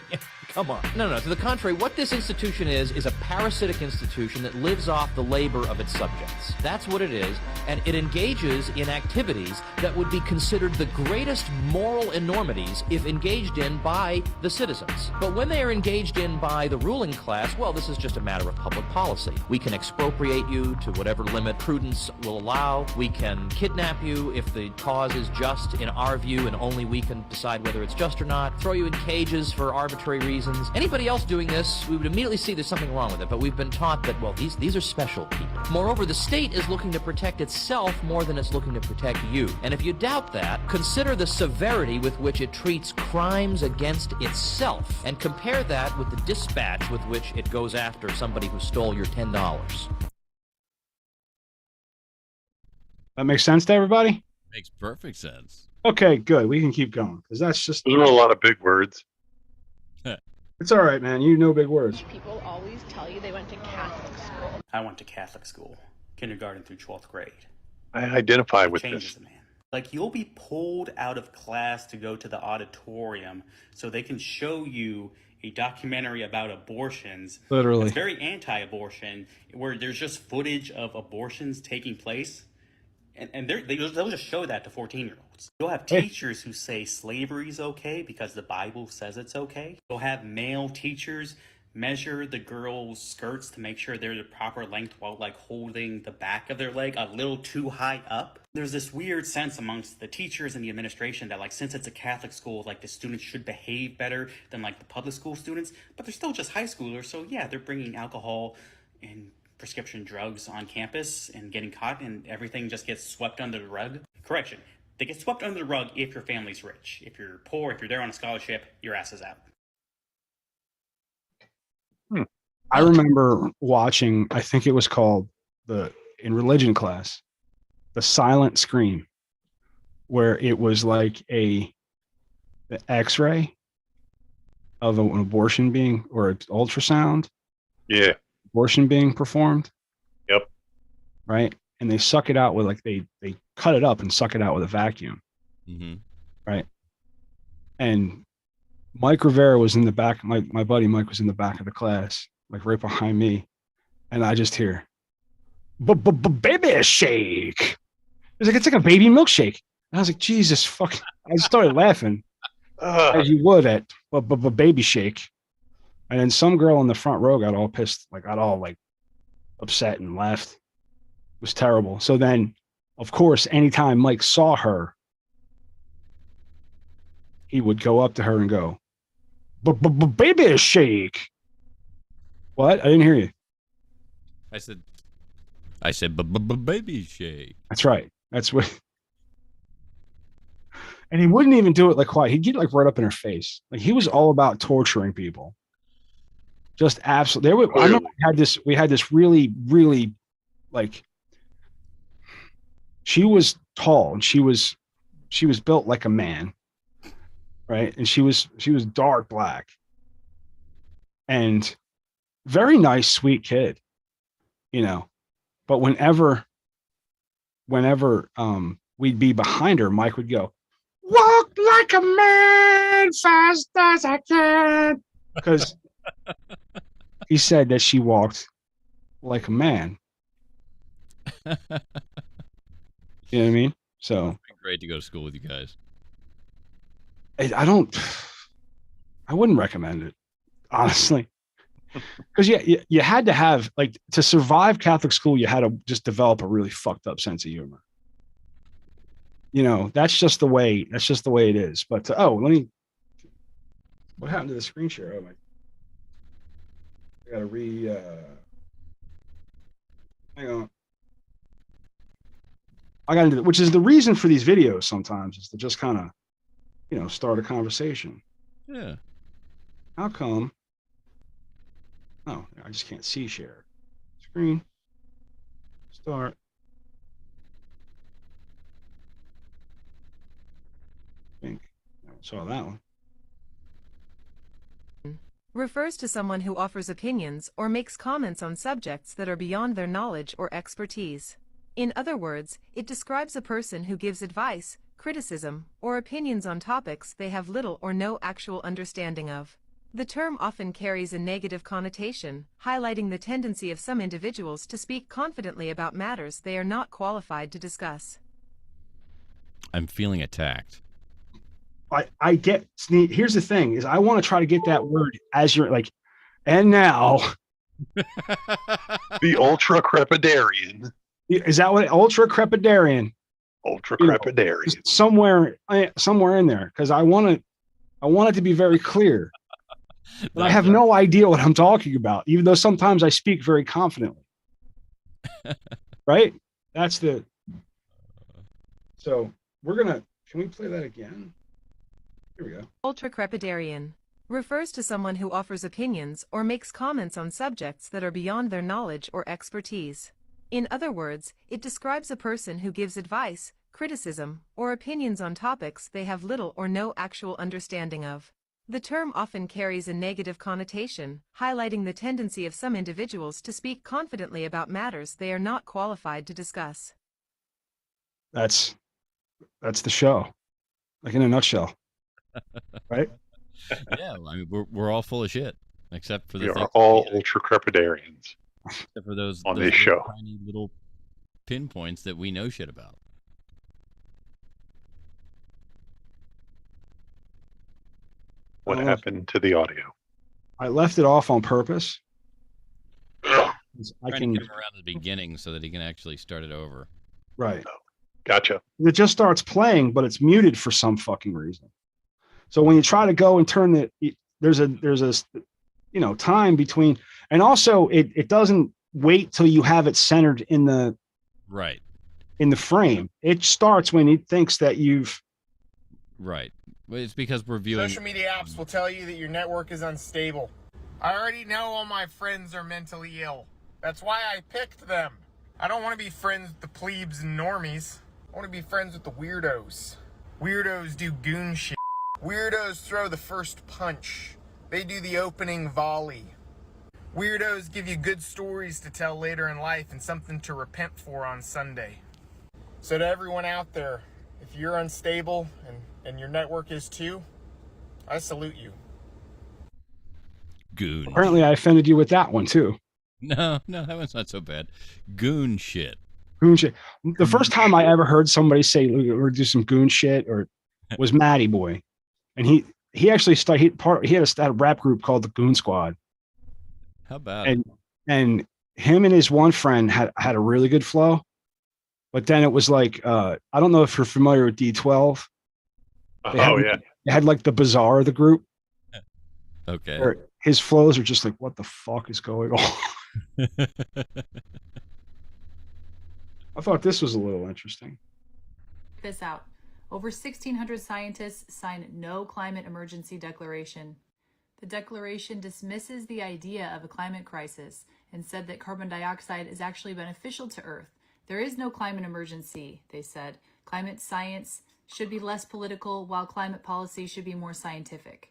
come on. No. To the contrary, what this institution is a parasitic institution that lives off the labor of its subjects. That's what it is, and it engages in activities that would be considered the greatest moral enormities if engaged in by the citizens. But when they are engaged in by the ruling class, well, this is just a matter of public policy. We can expropriate you to whatever limit prudence will allow. We can kidnap you if the cause is just in our view and only we can decide whether it's just or not, throw you in cages for arbitrary reasons. Anybody else doing this, we would immediately see there's something wrong with it, but we've been taught that, well, these are special people. Moreover, the state is looking to protect itself more than it's looking to protect you. And if you doubt that, consider the severity with which it treats crimes against itself and compare that with the dispatch with which it goes after somebody who stole your $10. That makes sense to everybody? Makes perfect sense. Okay, good. We can keep going because that's just. Those are a lot of big words. It's all right, man. You know big words. People always tell you they went to Catholic school. I went to Catholic school, kindergarten through 12th grade. I identify with this. Man. Like, you'll be pulled out of class to go to the auditorium so they can show you a documentary about abortions. Literally. It's very anti-abortion, where there's just footage of abortions taking place. And they'll just show that to 14-year-olds. You'll have teachers who say slavery's okay because the Bible says it's okay. You'll have male teachers measure the girls' skirts to make sure they're the proper length while like holding the back of their leg a little too high up. There's this weird sense amongst the teachers and the administration that like since it's a Catholic school, like the students should behave better than like the public school students, but they're still just high schoolers. So yeah, they're bringing alcohol and prescription drugs on campus and getting caught, and everything just gets swept under the rug. Correction, they get swept under the rug if your family's rich. If you're poor, if you're there on a scholarship, your ass is out. I remember watching, I think it was called in religion class, the silent scream, where it was like the x-ray of an abortion being, or an ultrasound. Yeah. Abortion being performed. Yep. Right. And they suck it out with they cut it up and suck it out with a vacuum. Mm-hmm. Right. And Mike Rivera was in the back. My buddy Mike was in the back of the class, like right behind me. And I just hear, baby shake. He's like, it's like a baby milkshake. And I was like, Jesus fucking. I started laughing, as you would at baby shake. And then some girl in the front row got all pissed, like got all like upset and left. It was terrible. So then, of course, anytime Mike saw her, he would go up to her and go, baby shake. What? I didn't hear you. I said, baby shake. That's right. That's what. And he wouldn't even do it like quiet. He'd get like right up in her face. Like he was all about torturing people. Just absolutely. I remember we had this really, really like, she was tall and she was built like a man. Right. And she was dark black and very nice, sweet kid, you know, but whenever we'd be behind her, Mike would go, walk like a man, fast as I can. Because he said that she walked like a man. You know what I mean? So it's been great to go to school with you guys. I wouldn't recommend it, honestly. Because you had to have, like, to survive Catholic school, you had to just develop a really fucked up sense of humor. You know, that's just the way it is. But what happened to the screen share? Oh my, I gotta hang on. I gotta do that, which is the reason for these videos sometimes, is to just kind of, you know, start a conversation. Yeah. How come? Oh, I just can't see share. Screen. Start. I think I saw that one. Refers to someone who offers opinions or makes comments on subjects that are beyond their knowledge or expertise. In other words, it describes a person who gives advice, criticism, or opinions on topics they have little or no actual understanding of. The term often carries a negative connotation, highlighting the tendency of some individuals to speak confidently about matters they are not qualified to discuss. I'm feeling attacked. I get, here's the thing, is I want to try to get that word as you're like, and now. The ultra crepidarian. Is that what ultra crepidarian? Ultra crepidarian. Somewhere in there, because I want it to be very clear. But I have no idea what I'm talking about, even though sometimes I speak very confidently. Right? That's the. So can we play that again? Here we go. Ultracrepidarian refers to someone who offers opinions or makes comments on subjects that are beyond their knowledge or expertise. In other words, it describes a person who gives advice, criticism, or opinions on topics they have little or no actual understanding of. The term often carries a negative connotation, highlighting the tendency of some individuals to speak confidently about matters they are not qualified to discuss. That's the show, like in a nutshell. Right? Yeah, I mean, we're all full of shit, except for we are all ultra crepidarians. Except for those on this show, tiny little pinpoints that we know shit about. What happened to the audio? I left it off on purpose. I can get him around the beginning so that he can actually start it over. Right. Oh, gotcha. It just starts playing, but it's muted for some fucking reason. So when you try to go and turn there's a time between, and also it doesn't wait till you have it centered in the frame. It starts when it thinks that you've. Right. Well, it's because we're viewing. Social media apps will tell you that your network is unstable. I already know all my friends are mentally ill. That's why I picked them. I don't want to be friends with the plebes and normies. I want to be friends with the weirdos. Weirdos do goon shit. Weirdos throw the first punch. They do the opening volley. Weirdos give you good stories to tell later in life and something to repent for on Sunday. So to everyone out there, if you're unstable and your network is too, I salute you. Goon. Apparently I offended you with that one too. No, that one's not so bad. Goon shit. Goon shit. The first time I ever heard somebody say or do some goon shit or was Matty Boy, and he actually started. He had a rap group called the Goon Squad. How about it? And him and his one friend had a really good flow, but then it was like I don't know if you're familiar with D12. They had like the Bazaar of the group. Okay. Where his flows are just like, what the fuck is going on? I thought this was a little interesting. This out. Over 1,600 scientists signed no climate emergency declaration. The declaration dismisses the idea of a climate crisis and said that carbon dioxide is actually beneficial to Earth. There is no climate emergency, they said. Climate science should be less political, while climate policy should be more scientific.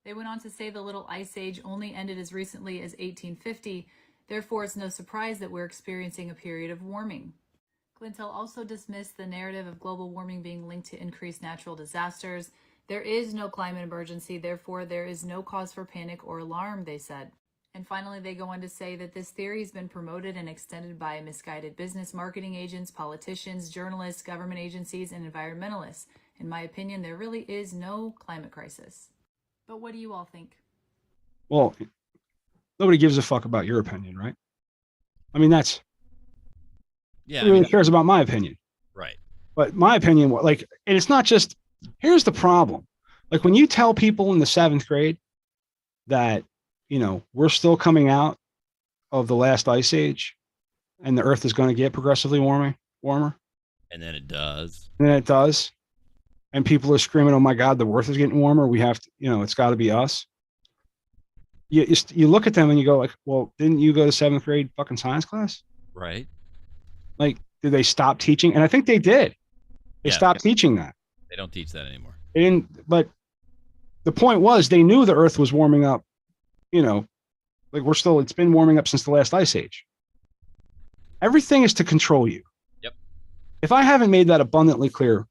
They went on to say the Little Ice Age only ended as recently as 1850, therefore it's no surprise that we're experiencing a period of warming. Glintel also dismissed the narrative of global warming being linked to increased natural disasters. There is no climate emergency, therefore there is no cause for panic or alarm, they said. And finally, they go on to say that this theory has been promoted and extended by misguided business marketing agents, politicians, journalists, government agencies, and environmentalists. In my opinion, there really is no climate crisis. But what do you all think? Well, nobody gives a fuck about your opinion, right? I mean, nobody cares about my opinion. Right. But my opinion, like, and it's not just, here's the problem. Like when you tell people in the 7th grade that, we're still coming out of the last ice age and the earth is going to get progressively warmer. And then it does. And people are screaming, oh my God, the earth is getting warmer. We have to, it's got to be us. You look at them and you go like, well, didn't you go to 7th grade fucking science class? Right. Like, did they stop teaching? And I think they did. They stopped teaching that. They don't teach that anymore. But the point was they knew the earth was warming up, like it's been warming up since the last ice age. Everything is to control you. Yep. If I haven't made that abundantly clear,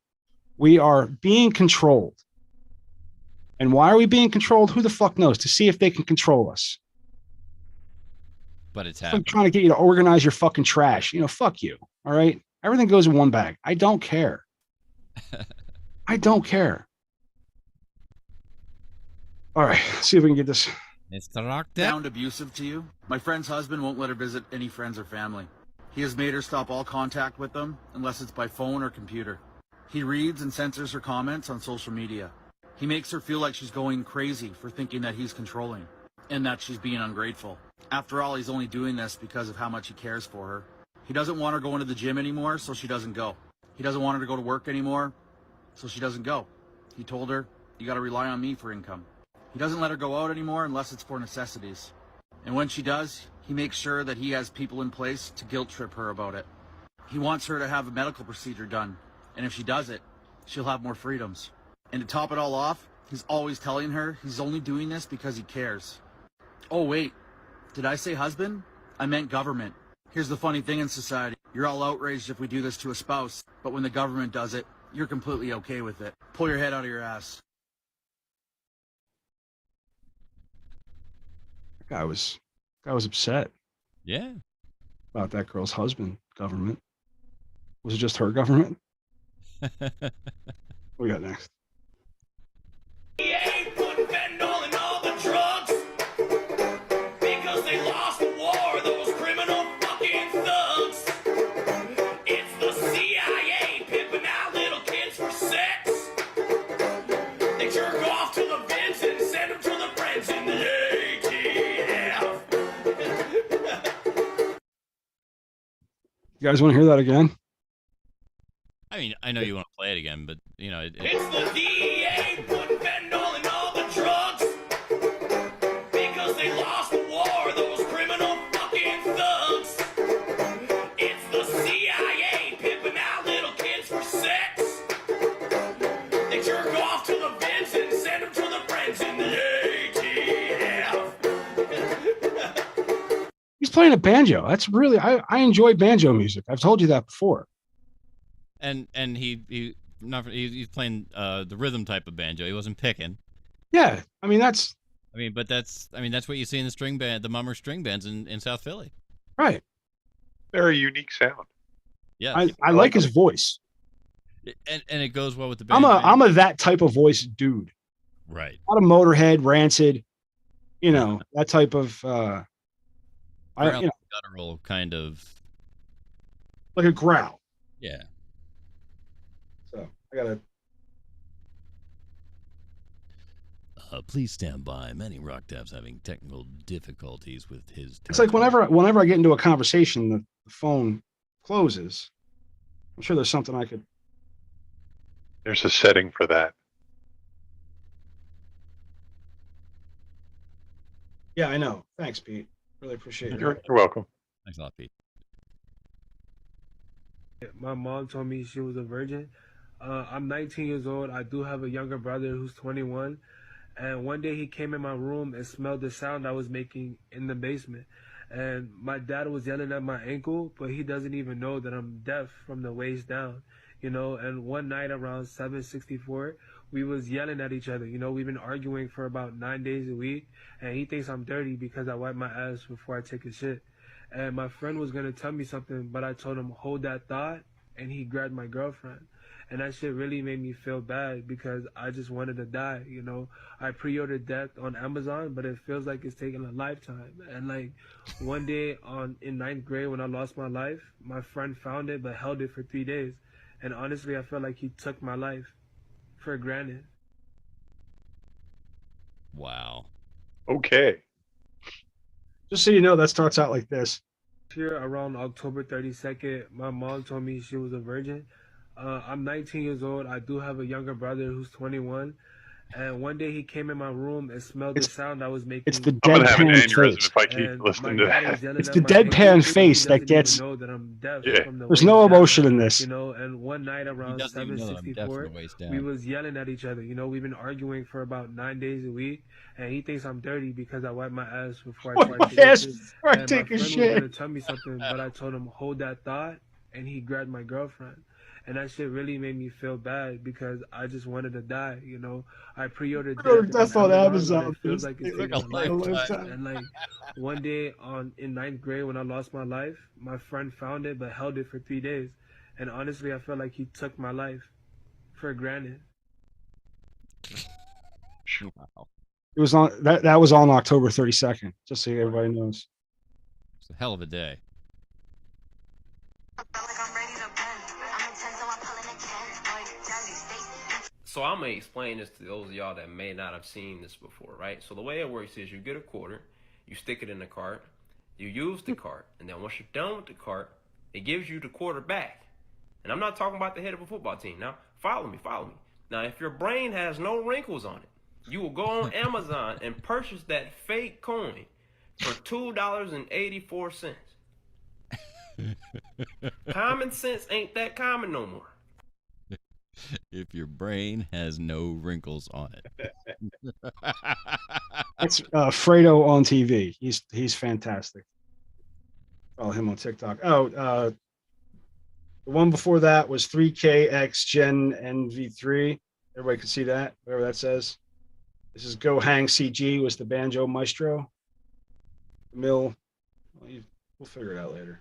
we are being controlled. And why are we being controlled? Who the fuck knows? To see if they can control us. But it's happening. I'm trying to get you to organize your fucking trash. Fuck you. All right. Everything goes in one bag. I don't care. I don't care. All right. Let's see if we can get this. Mr. Rock Sound abusive to you? My friend's husband won't let her visit any friends or family. He has made her stop all contact with them unless it's by phone or computer. He reads and censors her comments on social media. He makes her feel like she's going crazy for thinking that he's controlling and that she's being ungrateful. After all, he's only doing this because of how much he cares for her. He doesn't want her going to the gym anymore, so she doesn't go. He doesn't want her to go to work anymore, so she doesn't go. He told her, you gotta rely on me for income. He doesn't let her go out anymore unless it's for necessities. And when she does, he makes sure that he has people in place to guilt trip her about it. He wants her to have a medical procedure done, and if she does it, she'll have more freedoms. And to top it all off, he's always telling her he's only doing this because he cares. Oh wait, did I say husband? I meant government. Here's the funny thing in society. You're all outraged if we do this to a spouse, but when the government does it, you're completely okay with it. Pull your head out of your ass. Guy was upset. Yeah. About that girl's husband, government. Was it just her government? What we got next? You guys want to hear that again? I mean, I know you want to play it again, but It's the DEA putting fentanyl in all the drugs because they lost the war. Those criminal fucking thugs. It's the CIA pimping out little kids for sex. They jerk off to the vents and send them to the friends in the ATF. He's playing a banjo. That's really I enjoy banjo music. I've told you that before. And he's playing the rhythm type of banjo. He wasn't picking. Yeah, that's what you see in the string band, the Mummer string bands in South Philly. Right. Very unique sound. Yes. I like his voice. And it goes well with the band. I'm a that type of voice dude. Right. Not a Motorhead, Rancid, that type of guttural kind of, like a growl. Yeah. So I gotta. Please stand by. Manny Rock Tap's having technical difficulties with his. It's like whenever I get into a conversation, the phone closes. I'm sure there's something I could. There's a setting for that. Yeah, I know. Thanks, Pete. Really appreciate it. You're welcome. Thanks a lot, Pete. My mom told me she was a virgin. I'm 19 years old. I do have a younger brother who's 21. And one day he came in my room and smelled the sound I was making in the basement. And my dad was yelling at my ankle, but he doesn't even know that I'm deaf from the waist down. And one night around 7:64, we was yelling at each other. We've been arguing for about 9 days a week, and he thinks I'm dirty because I wipe my ass before I take a shit. And my friend was going to tell me something, but I told him, hold that thought, and he grabbed my girlfriend. And that shit really made me feel bad because I just wanted to die, I pre-ordered death on Amazon, but it feels like it's taking a lifetime. And like one day in 9th grade when I lost my life, my friend found it but held it for 3 days. And honestly, I felt like he took my life for granted. Wow. Okay. Just so you know, that starts out like this. Here around October 32nd, my mom told me she was a virgin. I'm 19 years old. I do have a younger brother who's 21. And one day he came in my room and smelled the sound I was making. It's the I'm gonna have an deadpan aneurysm face. if I keep listening to that. It's the deadpan face that gets. There's no emotion in this. And one night around 7:64, we was yelling at each other. We've been arguing for about 9 days a week, and he thinks I'm dirty because I wipe my ass before I take a shit. And my friend was gonna tell me something, but I told him hold that thought, and he grabbed my girlfriend. And that shit really made me feel bad because I just wanted to die, I pre-ordered death on Amazon. It feels like it's taking a lifetime. And like one day in 9th grade when I lost my life, my friend found it but held it for 3 days. And honestly, I felt like he took my life for granted. Wow. It was on that was on October 32nd, just so everybody knows. It's a hell of a day. So I'm going to explain this to those of y'all that may not have seen this before, right? So the way it works is you get a quarter, you stick it in the cart, you use the cart, and then once you're done with the cart, it gives you the quarter back. And I'm not talking about the head of a football team. Now, follow me. Now, if your brain has no wrinkles on it, you will go on Amazon and purchase that fake coin for $2.84. Common sense ain't that common no more. If your brain has no wrinkles on it. It's Fredo on TV. He's fantastic. Follow him on TikTok. The one before that was 3KX Gen NV3. Everybody can see that, whatever that says. This is Go Hang CG, was the banjo maestro. Mill. We'll figure it out later.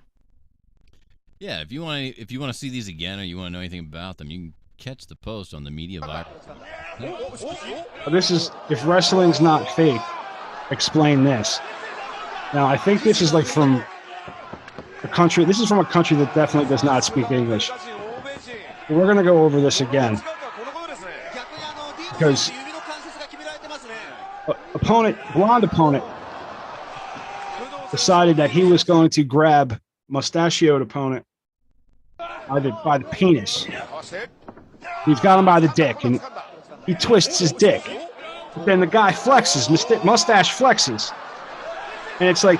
Yeah, if you want to see these again or you want to know anything about them, you can catch the post on the Media Virus. This is if wrestling's not fake, explain this. Now I think this is like from a country. This is from a country that definitely does not speak English. We're gonna go over this again because blonde opponent, decided that he was going to grab mustachioed opponent by the penis. He's got him by the dick, and he twists his dick. But then the guy flexes, mustache flexes. And it's like,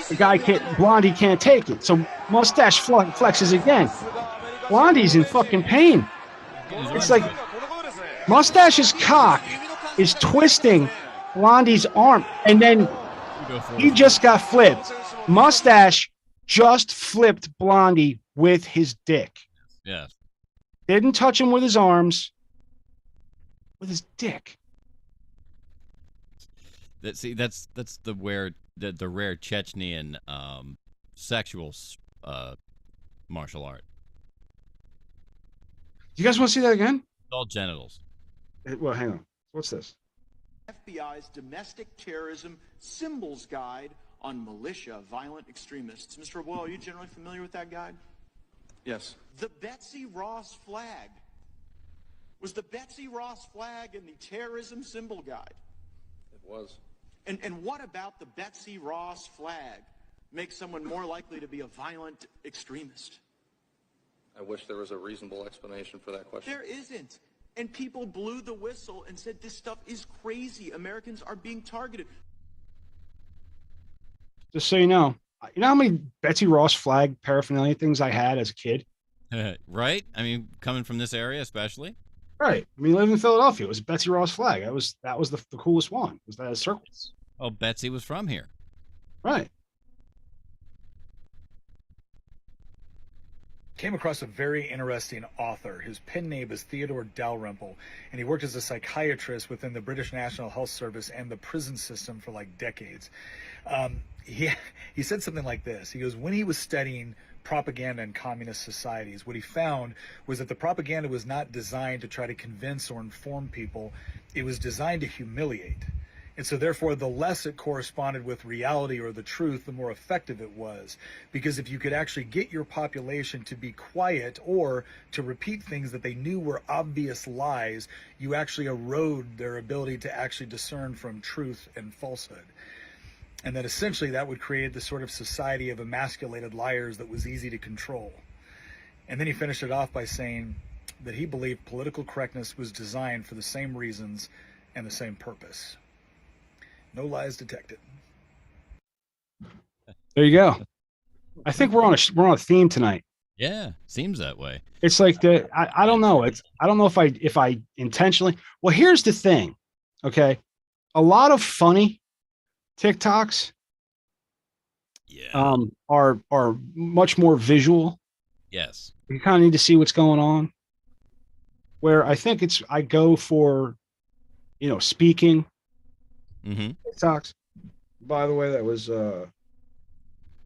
the guy Blondie can't take it. So mustache flexes again. Blondie's in fucking pain. It's like, mustache's cock is twisting Blondie's arm. And then he just got flipped. Mustache just flipped Blondie with his dick. Yes. Didn't touch him with his arms, with his dick. That's the rare Chechnyan sexual martial art. You guys want to see that again? All genitals. Well, hang on. What's this? FBI's Domestic Terrorism Symbols Guide on Militia Violent Extremists. Mr. Boyle, are you generally familiar with that guide? Yes. The Betsy Ross flag. Was the Betsy Ross flag in the terrorism symbol guide? It was. And what about the Betsy Ross flag makes someone more likely to be a violent extremist? I wish there was a reasonable explanation for that question. There isn't. And people blew the whistle and said this stuff is crazy. Americans are being targeted. Just so you know how many Betsy Ross flag paraphernalia things I had as a kid? Right? I mean, coming from this area, especially. Right. I mean, living in Philadelphia, it was a Betsy Ross flag. That was the coolest one. Was that circles? Oh, Betsy was from here. Right. Came across a very interesting author. His pen name is Theodore Dalrymple, and he worked as a psychiatrist within the British National Health Service and the prison system for like decades. He said something like this. He goes, when he was studying propaganda in communist societies, what he found was that the propaganda was not designed to try to convince or inform people. It was designed to humiliate. And so therefore, the less it corresponded with reality or the truth, the more effective it was. Because if you could actually get your population to be quiet or to repeat things that they knew were obvious lies, you actually erode their ability to actually discern from truth and falsehood. And that essentially that would create the sort of society of emasculated liars that was easy to control. And then he finished it off by saying that he believed political correctness was designed for the same reasons and the same purpose. No lies detected. There you go. I think we're on a theme tonight. Yeah, seems that way. It's like I don't know. I don't know if I intentionally. Well, here's the thing. Okay, a lot of funny TikToks, are much more visual. Yes, you kind of need to see what's going on. Where I think I go for, speaking. Mm-hmm. TikToks. By the way, that was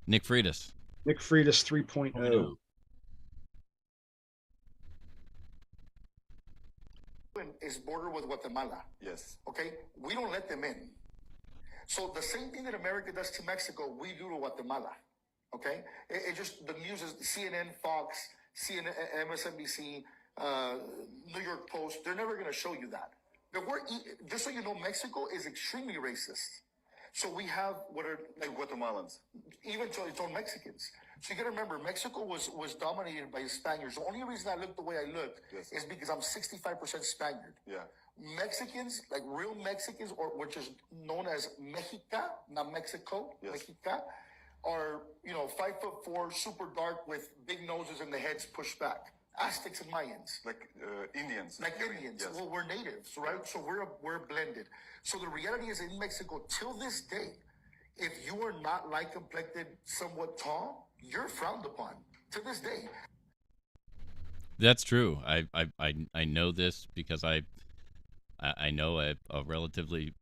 Nick Freitas. Nick Freitas 3.0. Is border with Guatemala. Yes. Okay? We don't let them in. So the same thing that America does to Mexico, we do to Guatemala. Okay? It just, the news is CNN, Fox, CNN, MSNBC, New York Post, they're never going to show you that. Just so you know, Mexico is extremely racist. So we have what are like Guatemalans, even to its own Mexicans. So you got to remember, Mexico was dominated by Spaniards. The only reason I look the way I look is because I'm 65% Spaniard. Yeah. Mexicans, like real Mexicans, or which is known as Mexica, not Mexico, Mexica, are 5'4", super dark with big noses and the heads pushed back. Aztecs and Mayans, like Indians. Like Indians. Yes. Well, we're natives, right? So we're blended. So the reality is, in Mexico, till this day, if you are not light complected, somewhat tall, you're frowned upon. To this day. That's true. I know this because I know a relatively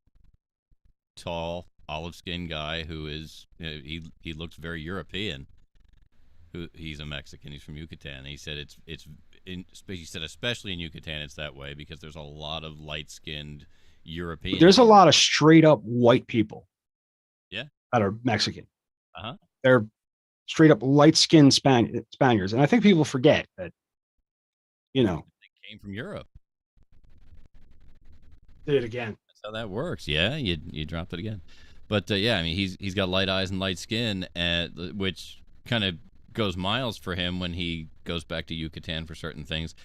tall, olive-skinned guy who is he looks very European. He's a Mexican. He's from Yucatan. He said he said especially in Yucatan it's that way because there's a lot of light-skinned European. There's a lot of straight up white people. Yeah. That are Mexican. Uh-huh. They're straight up light-skinned Spaniards, and I think people forget that. They came from Europe. Did it again. That's how that works. Yeah, you dropped it again. But yeah, I mean he's got light eyes and light skin, which kind of goes miles for him when he goes back to Yucatan for certain things.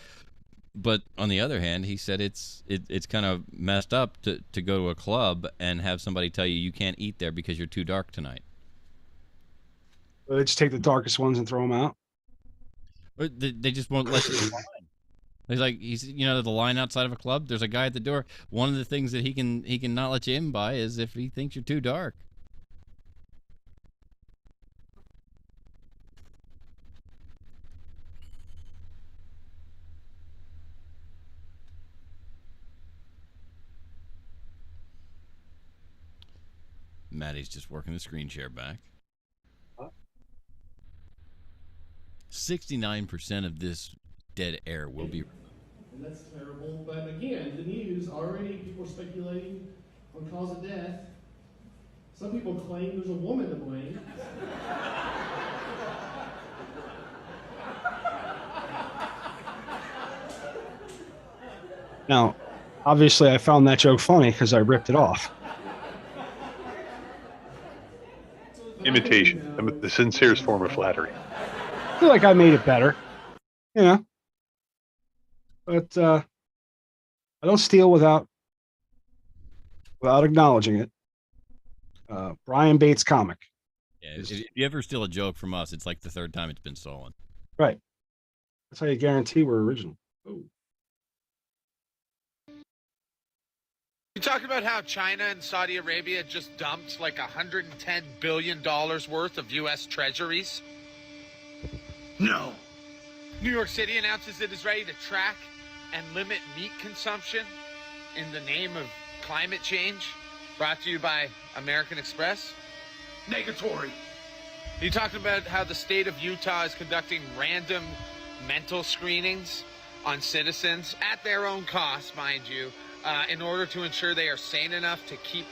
But on the other hand, he said it's kind of messed up to go to a club and have somebody tell you can't eat there because you're too dark tonight. Well, they just take the darkest ones and throw them out. Or they just won't let you in line. He's like the line outside of a club. There's a guy at the door. One of the things that he can not let you in by is if he thinks you're too dark. Maddie's just working the screen share back. 69% of this dead air will be removed. and that's terrible. But again, the news, already people are speculating on cause of death. Some people claim there's a woman to blame. Now, obviously, I found that joke funny because I ripped it off. Imitation, the sincerest form of flattery. I feel like I made it better, you know. But I don't steal without acknowledging it. Brian Bates comic. Yeah, if you ever steal a joke from us, it's like the third time it's been stolen. Right. That's how you guarantee we're original. Oh. You talk about how China and Saudi Arabia just dumped like $110 billion worth of U.S. treasuries? No. New York City announces it is ready to track and limit meat consumption in the name of climate change. Brought to you by American Express. Negatory. You talked about how the state of Utah is conducting random mental screenings on citizens at their own cost, mind you, in order to ensure they are sane enough to keep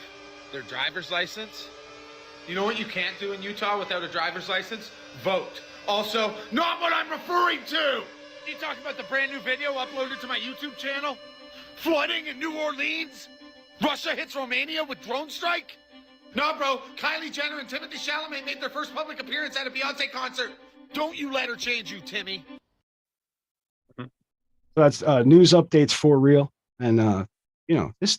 their driver's license. You know what you can't do in Utah without a driver's license? Vote. Also, not what I'm referring to. You talking about the brand new video uploaded to my YouTube channel? Flooding in New Orleans? Russia hits Romania with drone strike? No, bro. Kylie Jenner and Timothée Chalamet made their first public appearance at a Beyonce concert. Don't you let her change you, Timmy. So that's news updates for real. And, you know, this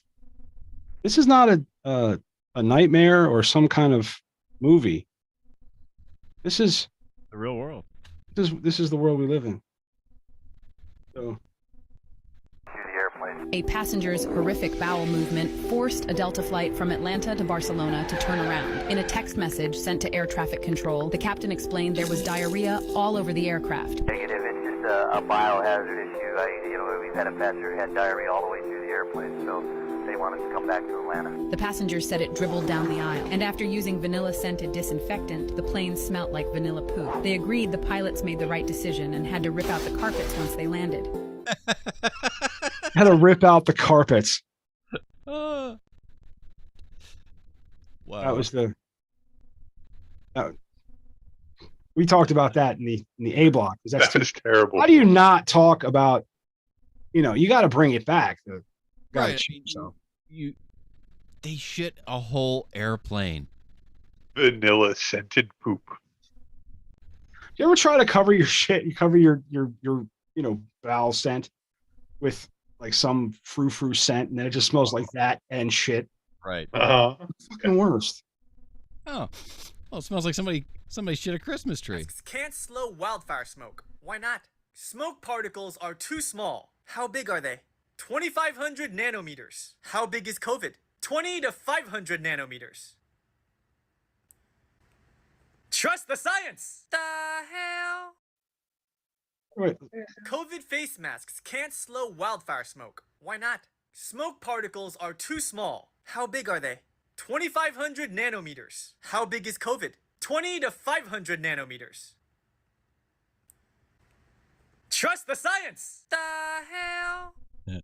is not a nightmare or some kind of movie. This is the real world. This is the world we live in. So. A passenger's horrific bowel movement forced a Delta flight from Atlanta to Barcelona to turn around. In a text message sent to air traffic control, the captain explained there was diarrhea all over the aircraft. Negative, it's just a biohazard issue. We've had a passenger who had diarrhea all the way through the airplane, so they wanted to come back to Atlanta. The passenger said it dribbled down the aisle, and after using vanilla-scented disinfectant, the plane smelt like vanilla poop. They agreed the pilots made the right decision and had to rip out the carpets once they landed. Had to rip out the carpets. Wow. That was we talked about that in the A block. That was terrible. How do you not talk about? You know, you got to bring it back. Right. They shit a whole airplane. Vanilla scented poop. You ever try to cover your shit? You cover your bowel scent with like some frou-frou scent, and then it just smells like that and shit. Right. Fucking worst. Oh, well, it smells like somebody shit a Christmas tree. Can't slow wildfire smoke. Why not? Smoke particles are too small. How big are they? 2,500 nanometers. How big is COVID? 20 to 500 nanometers. Trust the science! The hell? Right. COVID face masks can't slow wildfire smoke. Why not? Smoke particles are too small. How big are they? 2,500 nanometers. How big is COVID? 20 to 500 nanometers. Trust the science! The hell? Yeah.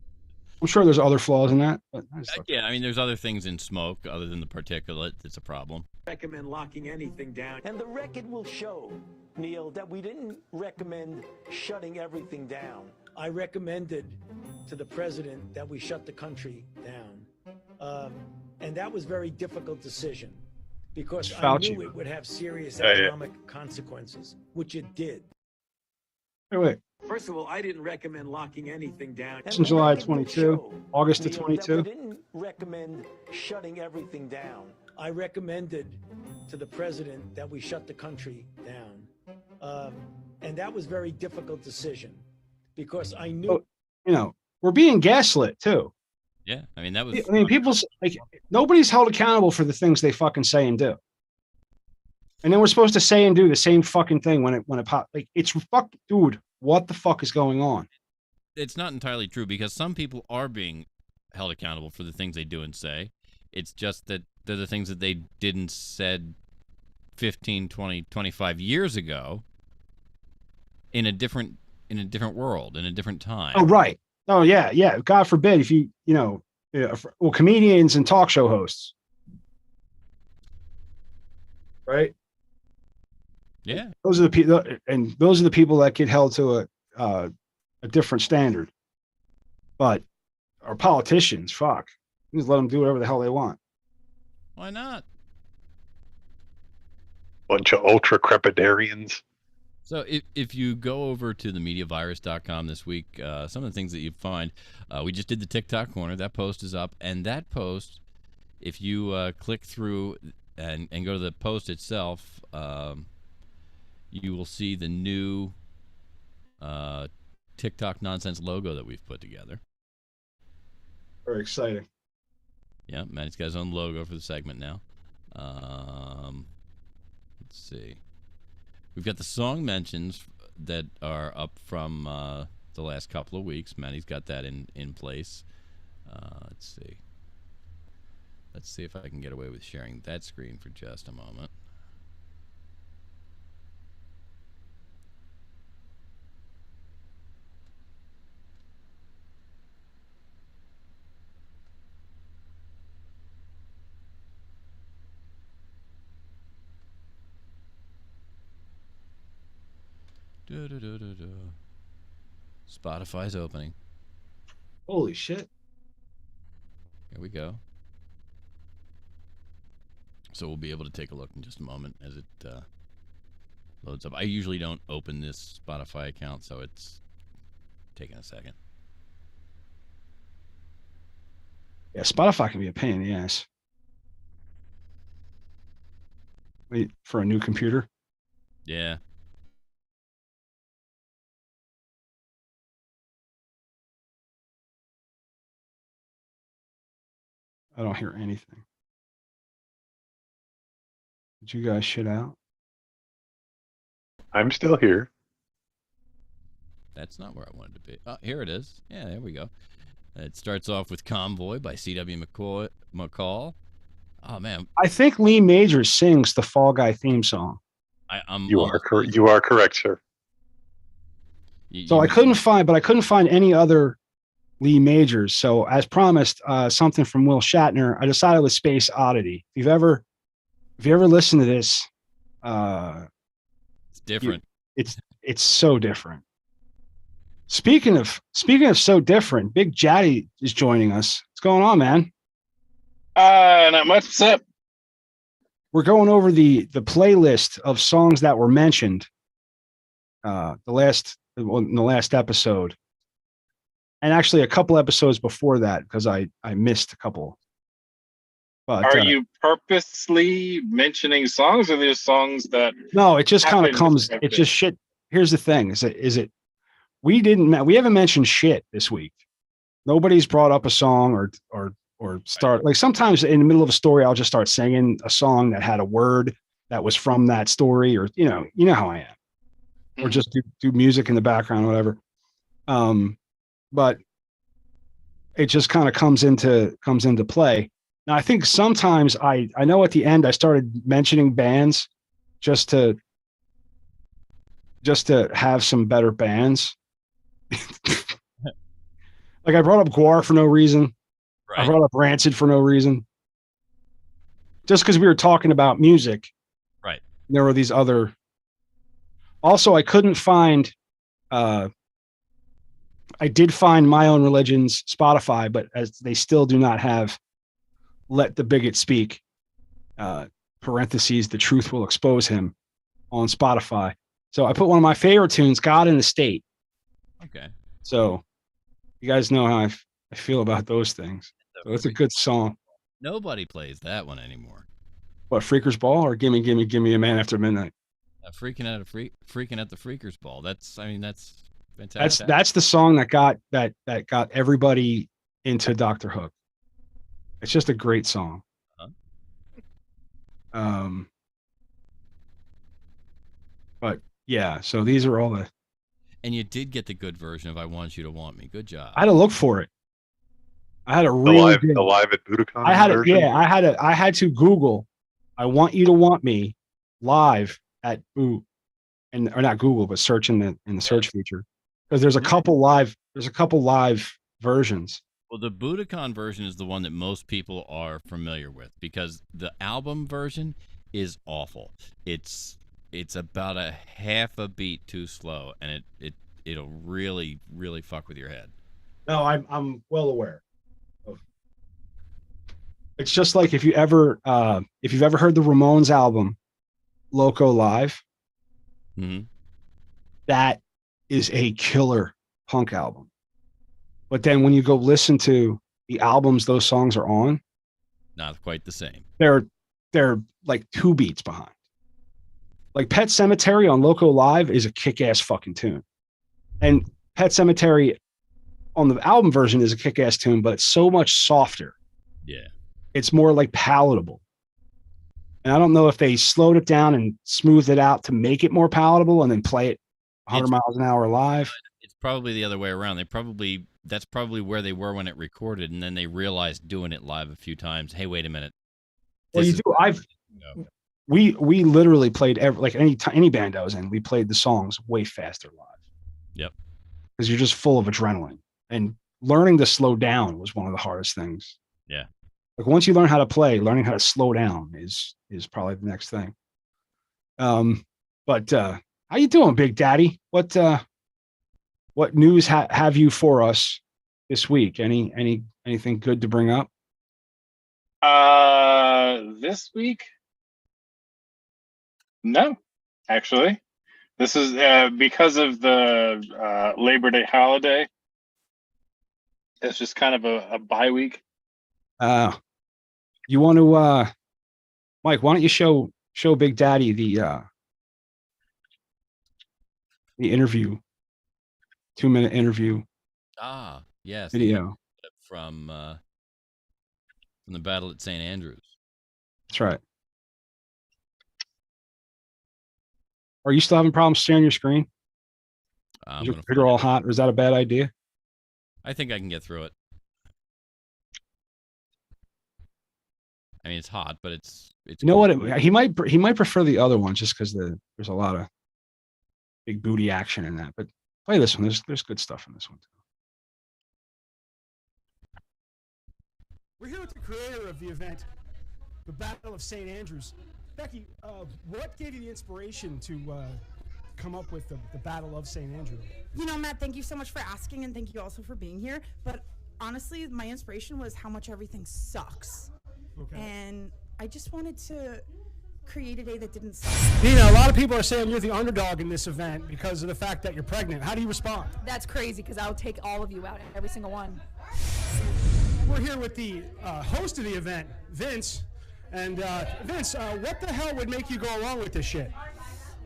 I'm sure there's other flaws in that. But Yeah, I mean, there's other things in smoke other than the particulate that's a problem. Recommend locking anything down. And the record will show, Neil, that we didn't recommend shutting everything down. I recommended to the president that we shut the country down. And that was a very difficult decision because I knew it would have serious economic consequences, which it did. Hey, wait. First of all, I didn't recommend locking anything down. It's in July 22, August of 22. We didn't recommend shutting everything down. I recommended to the president that we shut the country down. And that was a very difficult decision because I knew... You know, we're being gaslit too. Yeah, I mean, that was... I mean, people's like, nobody's held accountable for the things they fucking say and do. And then we're supposed to say and do the same fucking thing when it pops. Like, it's dude, what the fuck is going on? It's not entirely true because some people are being held accountable for the things they do and say. It's just that they're the things that they didn't said 15, 20, 25 years ago in a different world, in a different time. Oh, right. Oh yeah. God forbid if well, comedians and talk show hosts, right? Yeah, Those are the people, and those are the people that get held to a different standard. But our politicians, fuck, just let them do whatever the hell they want. Why not? Bunch of ultra crepidarians. So if you go over to the mediavirus.com this week, some of the things that you find, we just did the TikTok corner. That post is up. And that post, if you click through and go to the post itself, you will see the new TikTok nonsense logo that we've put together. Very exciting. Yeah, Manny's got his own logo for the segment now. Let's see. We've got the song mentions that are up from the last couple of weeks. Manny's got that in place. Let's see. Let's see if I can get away with sharing that screen for just a moment. Spotify's opening. Holy shit. Here we go. So we'll be able to take a look in just a moment as it loads up. I usually don't open this Spotify account, so it's taking a second. Yeah, Spotify can be a pain in the ass. Wait for a new computer. Yeah. I don't hear anything. Did you guys shit out? I'm still here. That's not where I wanted to be. Oh, here it is. Yeah, there we go. It starts off with Convoy by C.W. McCall. Oh, man. I think Lee Majors sings the Fall Guy theme song. You are correct, sir. So I couldn't find any other Lee Majors. So as promised, something from Will Shatner. I decided with Space Oddity. If you ever listened to this, it's different. It's so different. Speaking of so different, Big Jatty is joining us. What's going on, man? Not much. What's up? We're going over the playlist of songs that were mentioned in the last episode, and actually a couple episodes before that because I missed a couple. But are you purposely mentioning songs, or there's songs that? No, it just kind of comes. It just shit. Here's the thing: is it? We haven't mentioned shit this week. Nobody's brought up a song or start, like, sometimes in the middle of a story I'll just start singing a song that had a word that was from that story, or you know how I am, or just do music in the background, whatever. But it just kind of comes into play. Now I think sometimes I know at the end I started mentioning bands just to have some better bands. Like I brought up Guar for no reason. Right. I brought up Rancid for no reason. Just because we were talking about music. Right. There were these other. Also, I couldn't find. I did find My Own Religion's Spotify, but as they still do not have Let the Bigot Speak, parentheses, the truth will expose him, on Spotify. So I put one of my favorite tunes, God in the State. Okay. So you guys know how I feel about those things. So it's a good song. Nobody plays that one anymore. What, Freakers Ball or Gimme a Man After Midnight? Freaking at the Freakers Ball. That's fantastic. That's the song that got everybody into Dr. Hook. It's just a great song. But yeah, so these are all the. And you did get the good version of I Want You to Want Me. Good job. I had to look for it. I had a really the live at Budokan. I had to Google I Want You to Want Me live at Boo, or not Google, but search in the search feature. because there's a couple live versions. Well, the Budokan version is the one that most people are familiar with because the album version is awful. It's about a half a beat too slow, and it'll really fuck with your head. No, I'm well aware. It's just like if you've ever heard the Ramones album, Loco Live, that is a killer punk album. But then when you go listen to the albums those songs are on, not quite the same. They're like 2 beats behind. Like Pet Sematary on Loco Live is a kick-ass fucking tune. And Pet Sematary on the album version is a kick-ass tune, but it's so much softer. Yeah. It's more like palatable. And I don't know if they slowed it down and smoothed it out to make it more palatable and then play it 100 miles an hour live. It's probably the other way around. That's probably where they were when it recorded, and then they realized doing it live a few times, hey, wait a minute. Well, you do. We literally played any band I was in, we played the songs way faster live. Yep. Because you're just full of adrenaline, and learning to slow down was one of the hardest things. Yeah. Like once you learn how to play, learning how to slow down is probably the next thing. But how you doing, Big Daddy? What news have you for us this week? Anything good to bring up? This week? No, actually. This is because of the Labor Day holiday. It's just kind of a bye week. You want to, Mike? Why don't you show Big Daddy the interview, 2-minute interview? Yes, video from the battle at St. Andrews. That's right. Are you still having problems sharing your screen? Is your computer all hot, or is that a bad idea? I think I can get through it. I mean, it's hot, but it's. You know what? He might prefer the other one just because there's a lot of big booty action in that. But play this one. There's good stuff in this one too. We're here with the creator of the event, the Battle of St. Andrews. Becky, what gave you the inspiration to come up with the Battle of St. Andrews? You know, Matt, thank you so much for asking, and thank you also for being here. But honestly, my inspiration was how much everything sucks. Okay. And I just wanted to create a day that didn't suck. Nina, a lot of people are saying you're the underdog in this event because of the fact that you're pregnant. How do you respond? That's crazy, because I'll take all of you out, every single one. We're here with the host of the event, Vince. And Vince, what the hell would make you go along with this shit?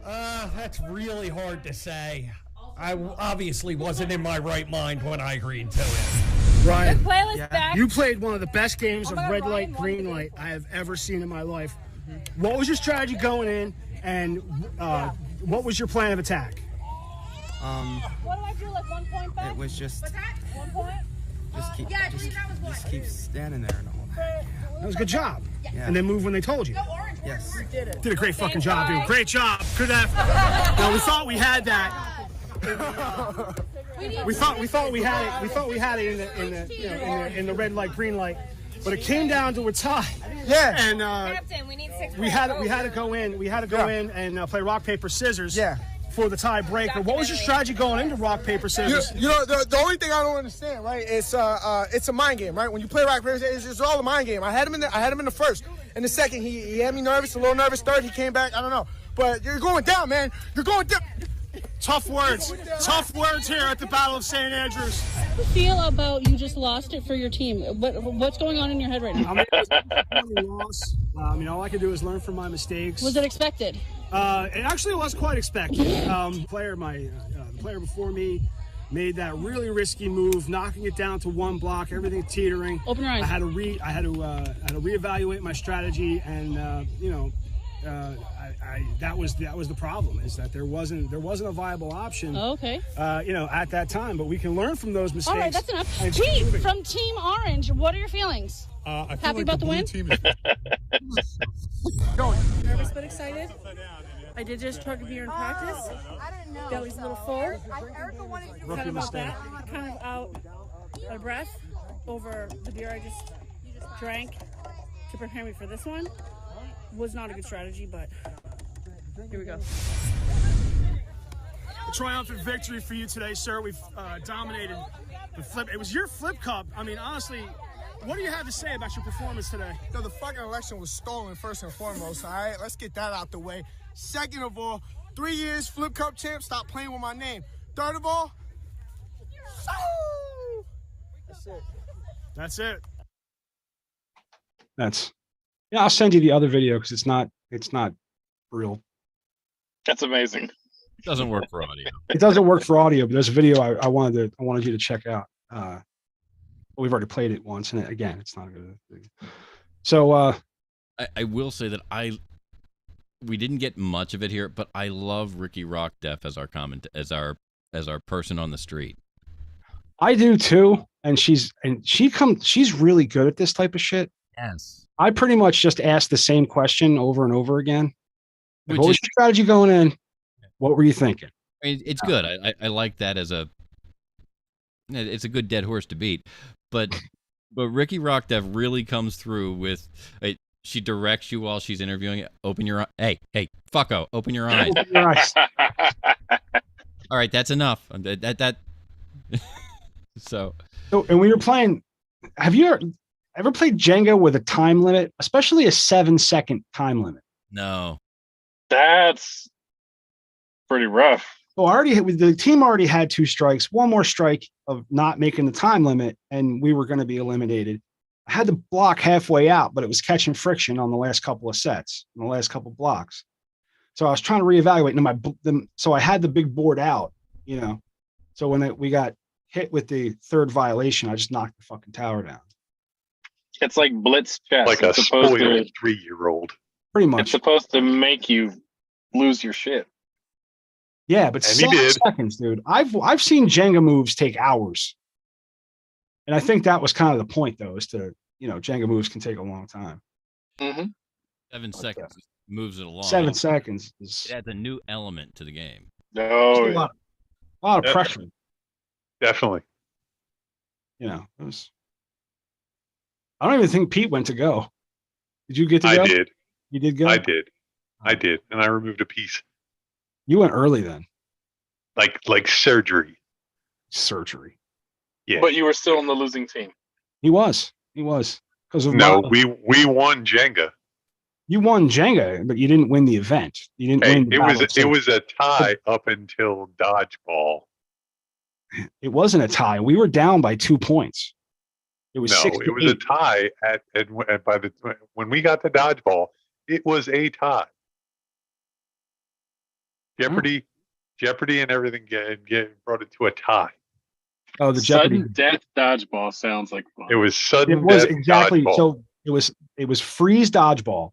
That's really hard to say. I obviously wasn't in my right mind when I agreed to it. Ryan, back. You played one of the best games of red light, green light I have ever seen in my life. What was your strategy going in, and what was your plan of attack? What do I do, like 1 point back? It was just... What's that? 1 point? Just keep standing there and all that. That was a good job. Yeah. And then move when they told you. Yes. Did a great fucking job, dude. Great job. Good effort. No, we thought we had that. We thought we had it. We thought we had it in the red light, green light. But it came down to a tie. Yeah. And Captain, we need 6 we had to go in. We had to go in and play rock paper scissors. Yeah. For the tiebreaker. What was your strategy going into rock paper scissors? You know, the only thing I don't understand, right? It's a mind game, right? When you play rock paper scissors, it's all a mind game. I had him in the first. In the second, he had me nervous, a little nervous. Third, he came back. I don't know, but you're going down, man. You're going down. Tough words. Tough words here at the Battle of St. Andrews. How do you feel about you just lost it for your team? What's going on in your head right now? I mean, it was a loss. All I can do is learn from my mistakes. Was it expected? It actually was quite expected. The player before me made that really risky move, knocking it down to one block, everything teetering. Open your eyes. I had to reevaluate my strategy, and that was the problem, is that there wasn't a viable option. Oh, okay. At that time, but we can learn from those mistakes. All right, that's enough. Pete from Team Orange, what are your feelings? Happy about the win? Nervous but excited? I did just tug a beer in practice. Belly's a little full. Kind of out of breath over the beer I just drank to prepare me for this one. Was not a good strategy, but here we go. A triumphant victory for you today, sir. We've dominated the flip. It was your flip cup. I mean, honestly, what do you have to say about your performance today? No, the fucking election was stolen first and foremost, all right? Let's get that out the way. Second of all, 3 years flip cup champ, stop playing with my name. Third of all, that's it. That's it. Yeah, I'll send you the other video because it's not real. That's amazing. It doesn't work for audio. It doesn't work for audio, but there's a video I wanted you to check out. We've already played it once, and again, it's not a good thing. So I will say that we didn't get much of it here, but I love Ricky Rockdeff as our person on the street. I do too, and she's really good at this type of shit. Yes. I pretty much just asked the same question over and over again. Like, what was your strategy going in? What were you thinking? I mean, it's good. I like that it's a good dead horse to beat. But Ricky Rockdeff really comes through with she directs you while she's interviewing. Open your hey fucko, open your eyes. Open your eyes. All right, that's enough. That So and we were playing. Have you ever played Jenga with a time limit, especially a 7-second time limit? No. That's pretty rough. So the team already had 2 strikes, one more strike of not making the time limit, and we were going to be eliminated. I had the block halfway out, but it was catching friction on the last couple of sets, on the last couple of blocks. So I was trying to reevaluate, and so I had the big board out, you know. So when we got hit with the 3rd violation, I just knocked the fucking tower down. It's like blitz chess. Like it's a spoiled 3-year-old. Pretty much. It's supposed to make you lose your shit. Yeah, but 7 seconds, dude. I've seen Jenga moves take hours. And I think that was kind of the point, though, is to, Jenga moves can take a long time. Mm-hmm. 7 seconds moves it along. 7 seconds is... It adds a new element to the game. No, a lot of pressure. Definitely. It was... I don't even think Pete went to go. Did you get to go? I did. You did go? I did. And I removed a piece. You went early then. Like surgery. Surgery. Yeah. But you were still on the losing team. He was. Because of we won Jenga. You won Jenga, but you didn't win the event. You didn't win. It was a tie up until dodgeball. It wasn't a tie. We were down by 2 points. It was it was a tie when we got to dodgeball. It was a tie. Jeopardy, and everything brought it to a tie. Oh, the Jeopardy. Sudden death dodgeball sounds like fun. It was sudden. It was death exactly dodgeball. so. It was freeze dodgeball.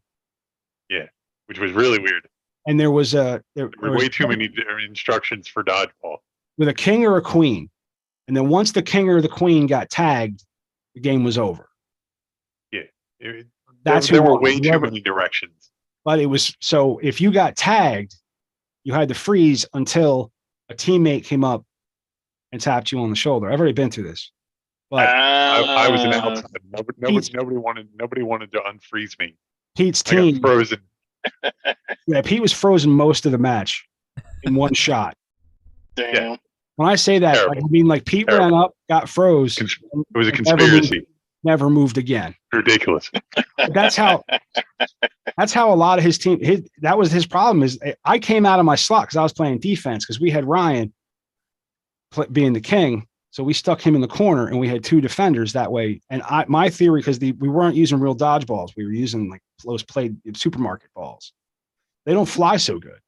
Yeah, which was really weird. And there was way too many instructions for dodgeball. With a king or a queen, and then once the king or the queen got tagged, the game was over. Yeah, there were way too many directions. But it was so if you got tagged, you had to freeze until a teammate came up and tapped you on the shoulder. I've already been through this. But I was an outside. Nobody wanted to unfreeze me. Pete's I got team frozen. Yeah, Pete was frozen most of the match in one shot. Damn. Yeah. When I say that, Pete ran up, got froze. It was a conspiracy. Never moved again. Ridiculous. That's how a lot of his team. That was his problem. Is I came out of my slot because I was playing defense because we had Ryan being the king, so we stuck him in the corner and we had 2 defenders that way. And my theory, because we weren't using real dodgeballs, we were using like those played supermarket balls. They don't fly so good,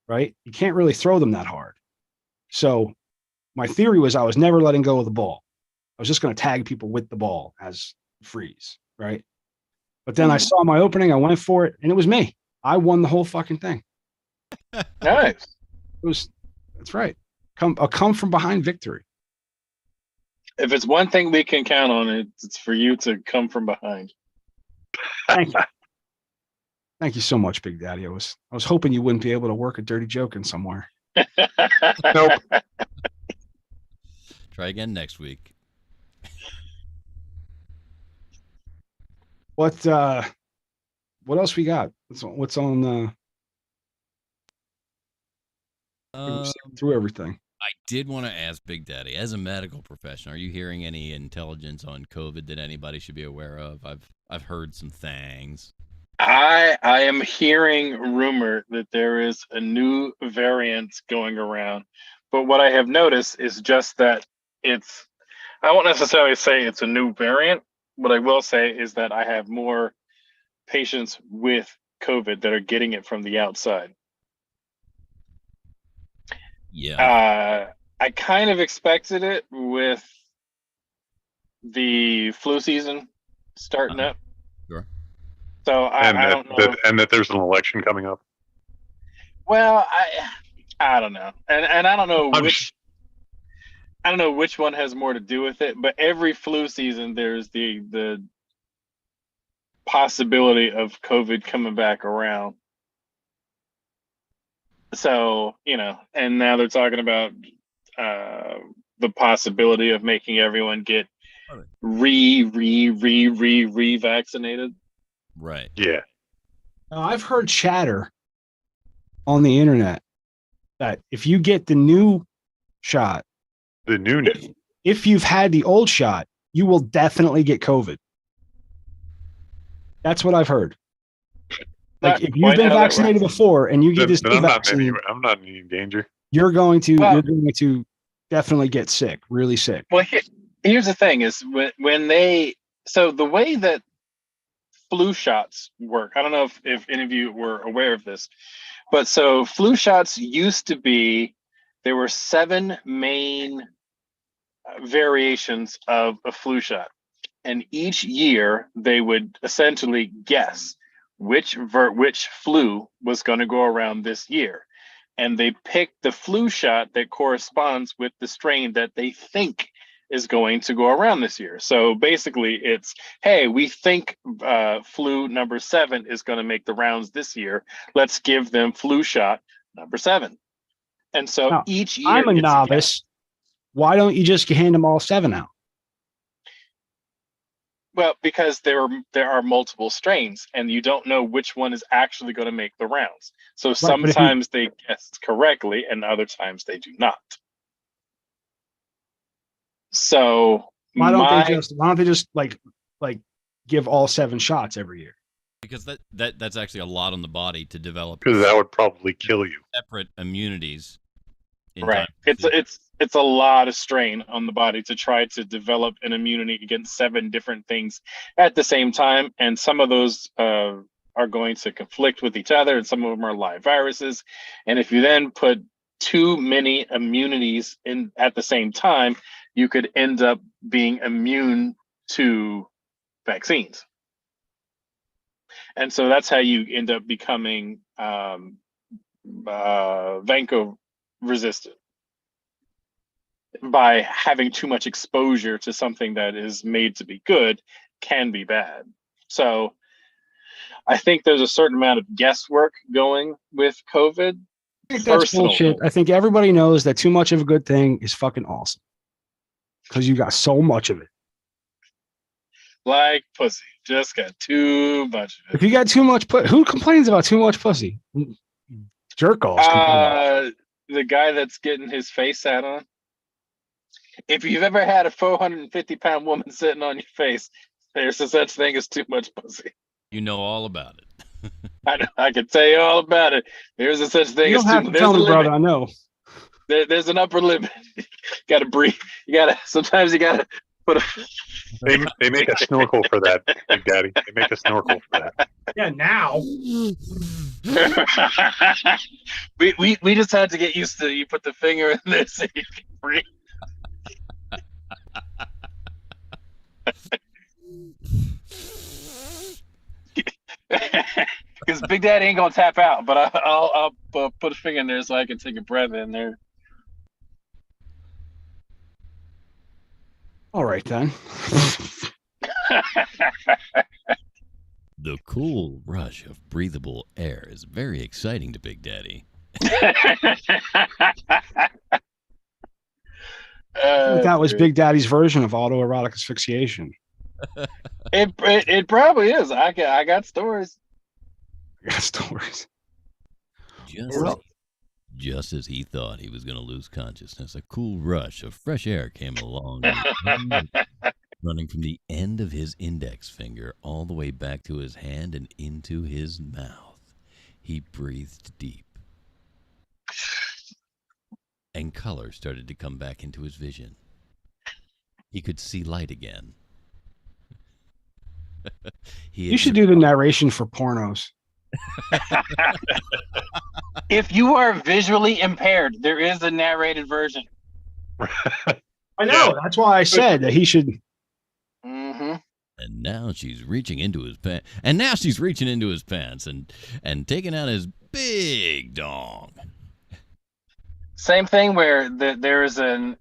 right? You can't really throw them that hard. So my theory was I was never letting go of the ball. I was just going to tag people with the ball as freeze, right? But then I saw my opening, I went for it, and it was me. I won the whole fucking thing. Nice. That's right. A come from behind victory. If it's one thing we can count on, it's for you to come from behind. Thank you. Thank you so much, Big Daddy. I was hoping you wouldn't be able to work a dirty joke in somewhere. Nope. Try again next week. What else we got? What's on through everything? I did want to ask Big Daddy, as a medical professional, are you hearing any intelligence on COVID that anybody should be aware of? I've heard some things. I am hearing rumor that there is a new variant going around, but what I have noticed is just that I won't necessarily say it's a new variant. What I will say is that I have more patients with COVID that are getting it from the outside. Yeah. I kind of expected it with the flu season starting up. Sure. So I don't know. And that there's an election coming up. Well, I don't know, and I don't know I don't know which one has more to do with it. But every flu season, there's the possibility of COVID coming back around. So and now they're talking about the possibility of making everyone get re-vaccinated. Right. Yeah. Now, I've heard chatter on the internet that if you get the new shot, if you've had the old shot, you will definitely get COVID. That's what I've heard. Like if you've been vaccinated before and you get this new vaccine, I'm not in any danger. you're going to definitely get sick, really sick. Well, here's the thing: is when the way that flu shots work. I don't know if any of you were aware of this, but so flu shots used to be, there were 7 main variations of a flu shot, and each year they would essentially guess which flu was going to go around this year, and they picked the flu shot that corresponds with the strain that they think is going to go around this year. So basically it's, hey, we think flu number 7 is going to make the rounds this year. Let's give them flu shot number 7. And so now, each year, I'm a novice. Why don't you just hand them all 7 out? Well, because there are multiple strains and you don't know which one is actually going to make the rounds. So sometimes they guess correctly and other times they do not. So why don't they just like give all 7 shots every year? Because that's actually a lot on the body to develop. Because that would probably kill you. Separate immunities. Right. It's a lot of strain on the body to try to develop an immunity against 7 different things at the same time, and some of those are going to conflict with each other, and some of them are live viruses. And if you then put too many immunities in at the same time, you could end up being immune to vaccines. And so that's how you end up becoming vanco resistant, by having too much exposure to something that is made to be good can be bad. So I think there's a certain amount of guesswork going with COVID. I think that's bullshit. I think everybody knows that too much of a good thing is fucking awesome because you got so much of it. Like pussy, just got too much of it. If you got too much, who complains about too much pussy? Jerk offs. The guy that's getting his face sat on. If you've ever had a 450-pound woman sitting on your face, there's a such thing as too much pussy. You know all about it. I can tell you all about it. There's a such thing as too much. You don't have to tell me, brother. I know. There's an upper limit. You got to breathe. Sometimes you got to put a. They make a snorkel for that, Big Daddy. They make a snorkel for that. Yeah, now. we just had to get used to, you put the finger in there so you can breathe. Because Big Daddy ain't gonna tap out, but I'll put a finger in there so I can take a breath in there. All right then. The cool rush of breathable air is very exciting to Big Daddy. That was Big Daddy's version of autoerotic asphyxiation. It probably is. I got stories. I got stories. Just as he thought he was going to lose consciousness, a cool rush of fresh air came along, running from the end of his index finger all the way back to his hand and into his mouth. He breathed deep. And color started to come back into his vision. He could see light again. You should do the narration for pornos. If you are visually impaired, there is a narrated version. I know. That's why I said that he should. Mm-hmm. And now she's reaching into his pants. And now she's reaching into his pants and taking out his big dong. Same thing where there is a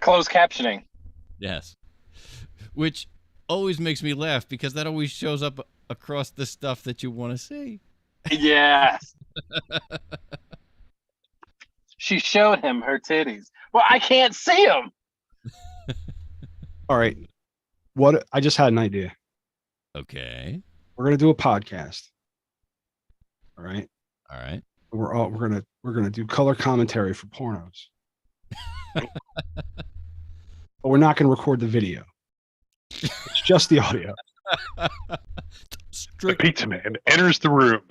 closed captioning. Yes. Which always makes me laugh because that always shows up across the stuff that you want to see. Yes. She showed him her titties. Well, I can't see them. All right. What? I just had an idea. Okay. We're gonna do a podcast. All right. All right. We're gonna do color commentary for pornos. But we're not gonna record the video. It's just the audio. The pizza man enters the room.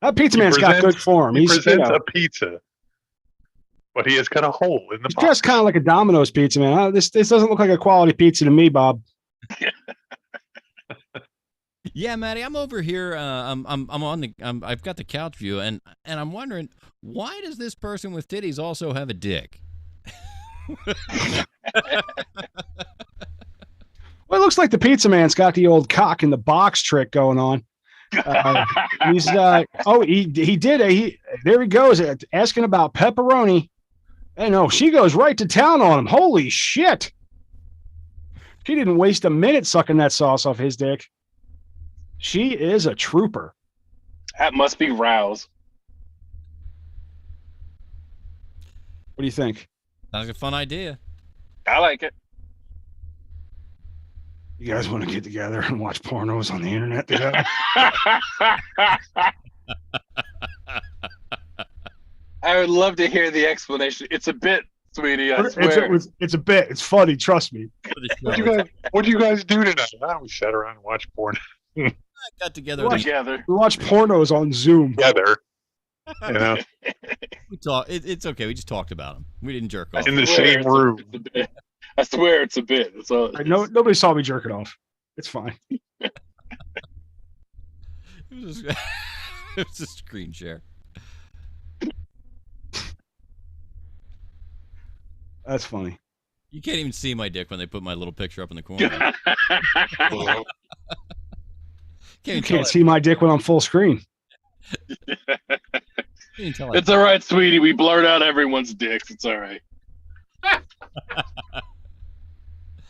That pizza man's got good form. He presents a pizza, but he has got a hole in the box. Just kind of like a Domino's pizza man. This doesn't look like a quality pizza to me, Bob. Yeah, Maddie, I'm over here. I've got the couch view, and I'm wondering, why does this person with titties also have a dick? Well, it looks like the pizza man's got the old cock in the box trick going on. He's he did there he goes asking about pepperoni. And no, she goes right to town on him. Holy shit! She didn't waste a minute sucking that sauce off his dick. She is a trooper. That must be Rouse. What do you think? Sounds like a fun idea. I like it. You guys want to get together and watch pornos on the internet together? I would love to hear the explanation. It's a bit, sweetie. I swear. It's a bit. It's funny. Trust me. What do you guys do tonight? We sat around and watched porn. Got together. We watch pornos on Zoom together. You know, we talk. It's okay. We just talked about them. We didn't jerk off in the same room. I swear it's a bit. It's all. Nobody saw me jerking off. It's fine. It was a screen share. That's funny. You can't even see my dick when they put my little picture up in the corner. You can't see my dick when I'm full screen. It's all right, sweetie. We blurred out everyone's dicks. It's all right.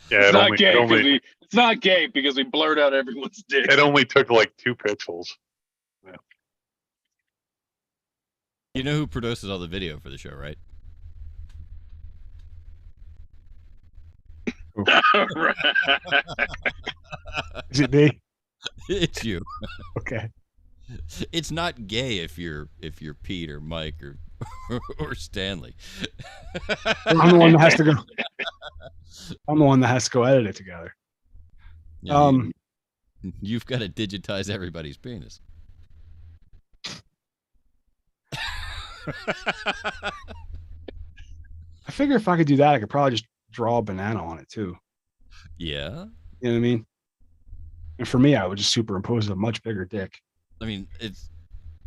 Yeah, it's not gay because we blurred out everyone's dick. It only took like 2 pixels. Yeah. You know who produces all the video for the show, right? Is it me? It's you. Okay. It's not gay if you're Pete or Mike or Stanley. I'm the one that has to go. I'm the one that has to go edit it together. Yeah, you've got to digitize everybody's penis. I figure if I could do that, I could probably just draw a banana on it too. Yeah. You know what I mean? And for me, I would just superimpose a much bigger dick. I mean,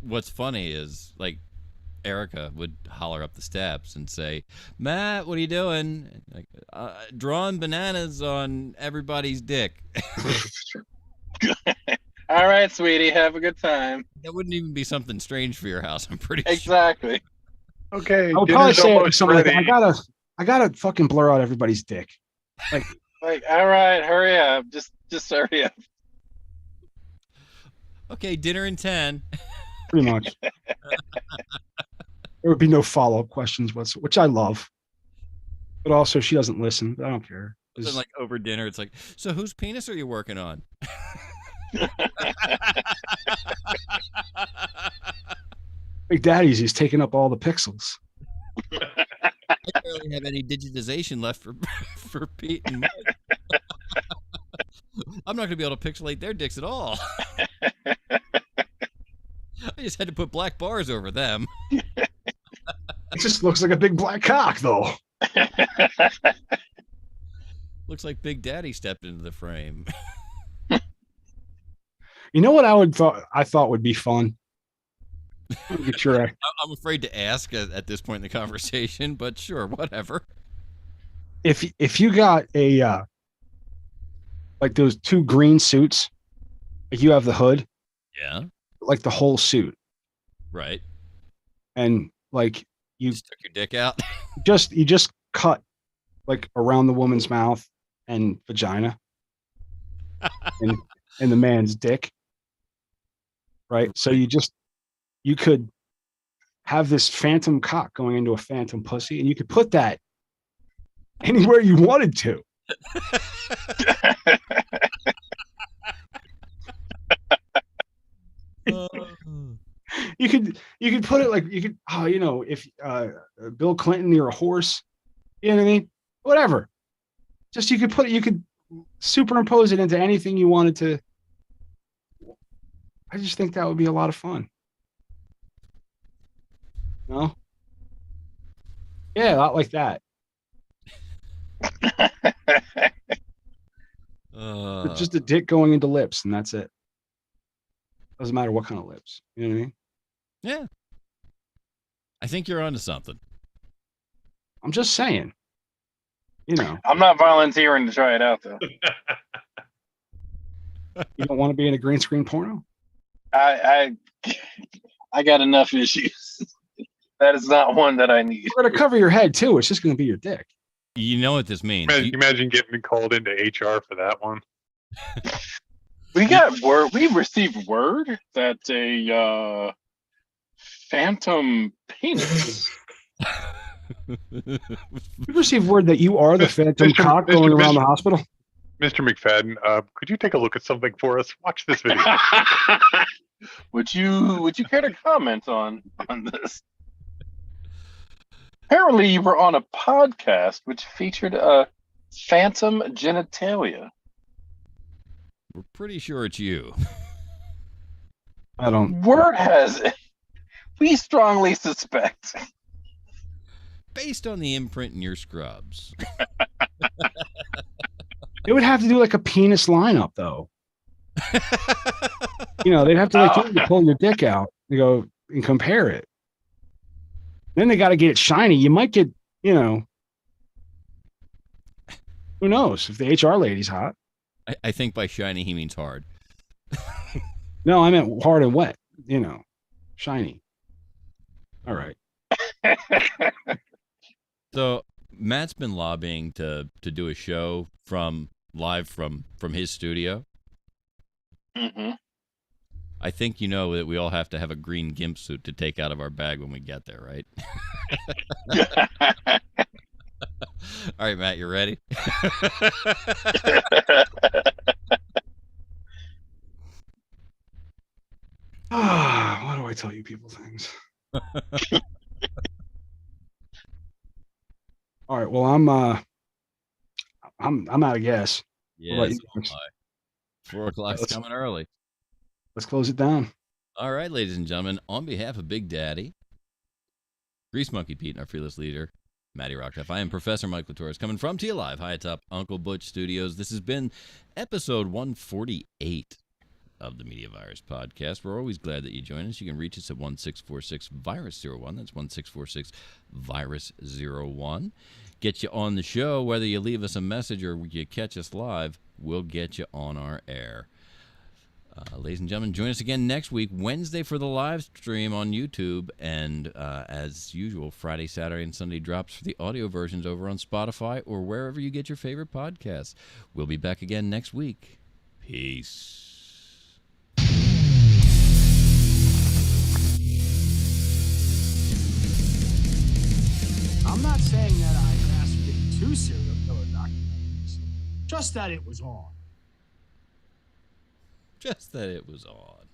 what's funny is like Erica would holler up the steps and say, "Matt, what are you doing?" Like, drawing bananas on everybody's dick. All right, sweetie, have a good time. That wouldn't even be something strange for your house, I'm pretty sure. Exactly. Okay. I would probably say something like, I gotta fucking blur out everybody's dick. Like, Like, all right, hurry up. Just hurry up. Okay, dinner in 10. Pretty much. There would be no follow-up questions whatsoever, which I love. But also, she doesn't listen. But I don't care. But then, like, over dinner, it's like, so whose penis are you working on? Big Daddy's, he's taking up all the pixels. I barely have any digitization left for Pete and Mike. I'm not going to be able to pixelate their dicks at all. I just had to put black bars over them. It just looks like a big black cock, though. Looks like Big Daddy stepped into the frame. You know what I thought would be fun? Sure. I'm afraid to ask at this point in the conversation, but sure, whatever. If you got a like those two green suits, like you have the hood, yeah, like the whole suit, right? And like you just took your dick out. you just cut like around the woman's mouth and vagina, and the man's dick, right? So you could have this phantom cock going into a phantom pussy, and you could put that anywhere you wanted to. You could put it like you could, if Bill Clinton, you're a horse, you know what I mean? Whatever. Just you could superimpose it into anything you wanted to. I just think that would be a lot of fun. No? Yeah, a lot like that. Just a dick going into lips, and that's it. Doesn't matter what kind of lips. You know what I mean? Yeah. I think you're onto something. I'm just saying. You know. I'm not volunteering to try it out, though. You don't want to be in a green screen porno? I got enough issues. That is not one that I need. We're going to cover your head, too. It's just going to be your dick. You know what this means. Imagine getting called into HR for that one. We got word. We received word that a phantom penis. You received word that you are the phantom cock going around the hospital? Mr. McFadden, could you take a look at something for us? Watch this video. Would you care to comment on this? Apparently, you were on a podcast which featured a phantom genitalia. We're pretty sure it's you. I don't. Word has it. We strongly suspect. Based on the imprint in your scrubs. It would have to do like a penis lineup, though. They'd have to pull your dick out and go and compare it. Then they got to get it shiny. You might get, who knows if the HR lady's hot. I think by shiny he means hard. No, I meant hard and wet. Shiny. All right. So Matt's been lobbying to do a show live from his studio. Mm-hmm. I think you know that we all have to have a green gimp suit to take out of our bag when we get there, right? All right, Matt, you ready? Why do I tell you people things? All right. Well, I'm out of gas. Yeah, 4 o'clock's coming early. Let's close it down. All right, ladies and gentlemen, on behalf of Big Daddy, Grease Monkey Pete, and our fearless leader, Matty Rocktuff, I am Professor Mike LaTorres, coming from to you live, high atop Uncle Butch Studios. This has been episode 148 of the Media Virus Podcast. We're always glad that you join us. You can reach us at 1646-VIRUS-01. That's 1646-VIRUS-01. Get you on the show, whether you leave us a message or you catch us live, we'll get you on our air. Ladies and gentlemen, join us again next week, Wednesday, for the live stream on YouTube. And as usual, Friday, Saturday, and Sunday drops for the audio versions over on Spotify or wherever you get your favorite podcasts. We'll be back again next week. Peace. I'm not saying that I asked for getting 2 serial killer documentaries, just that it was on. Just that it was on.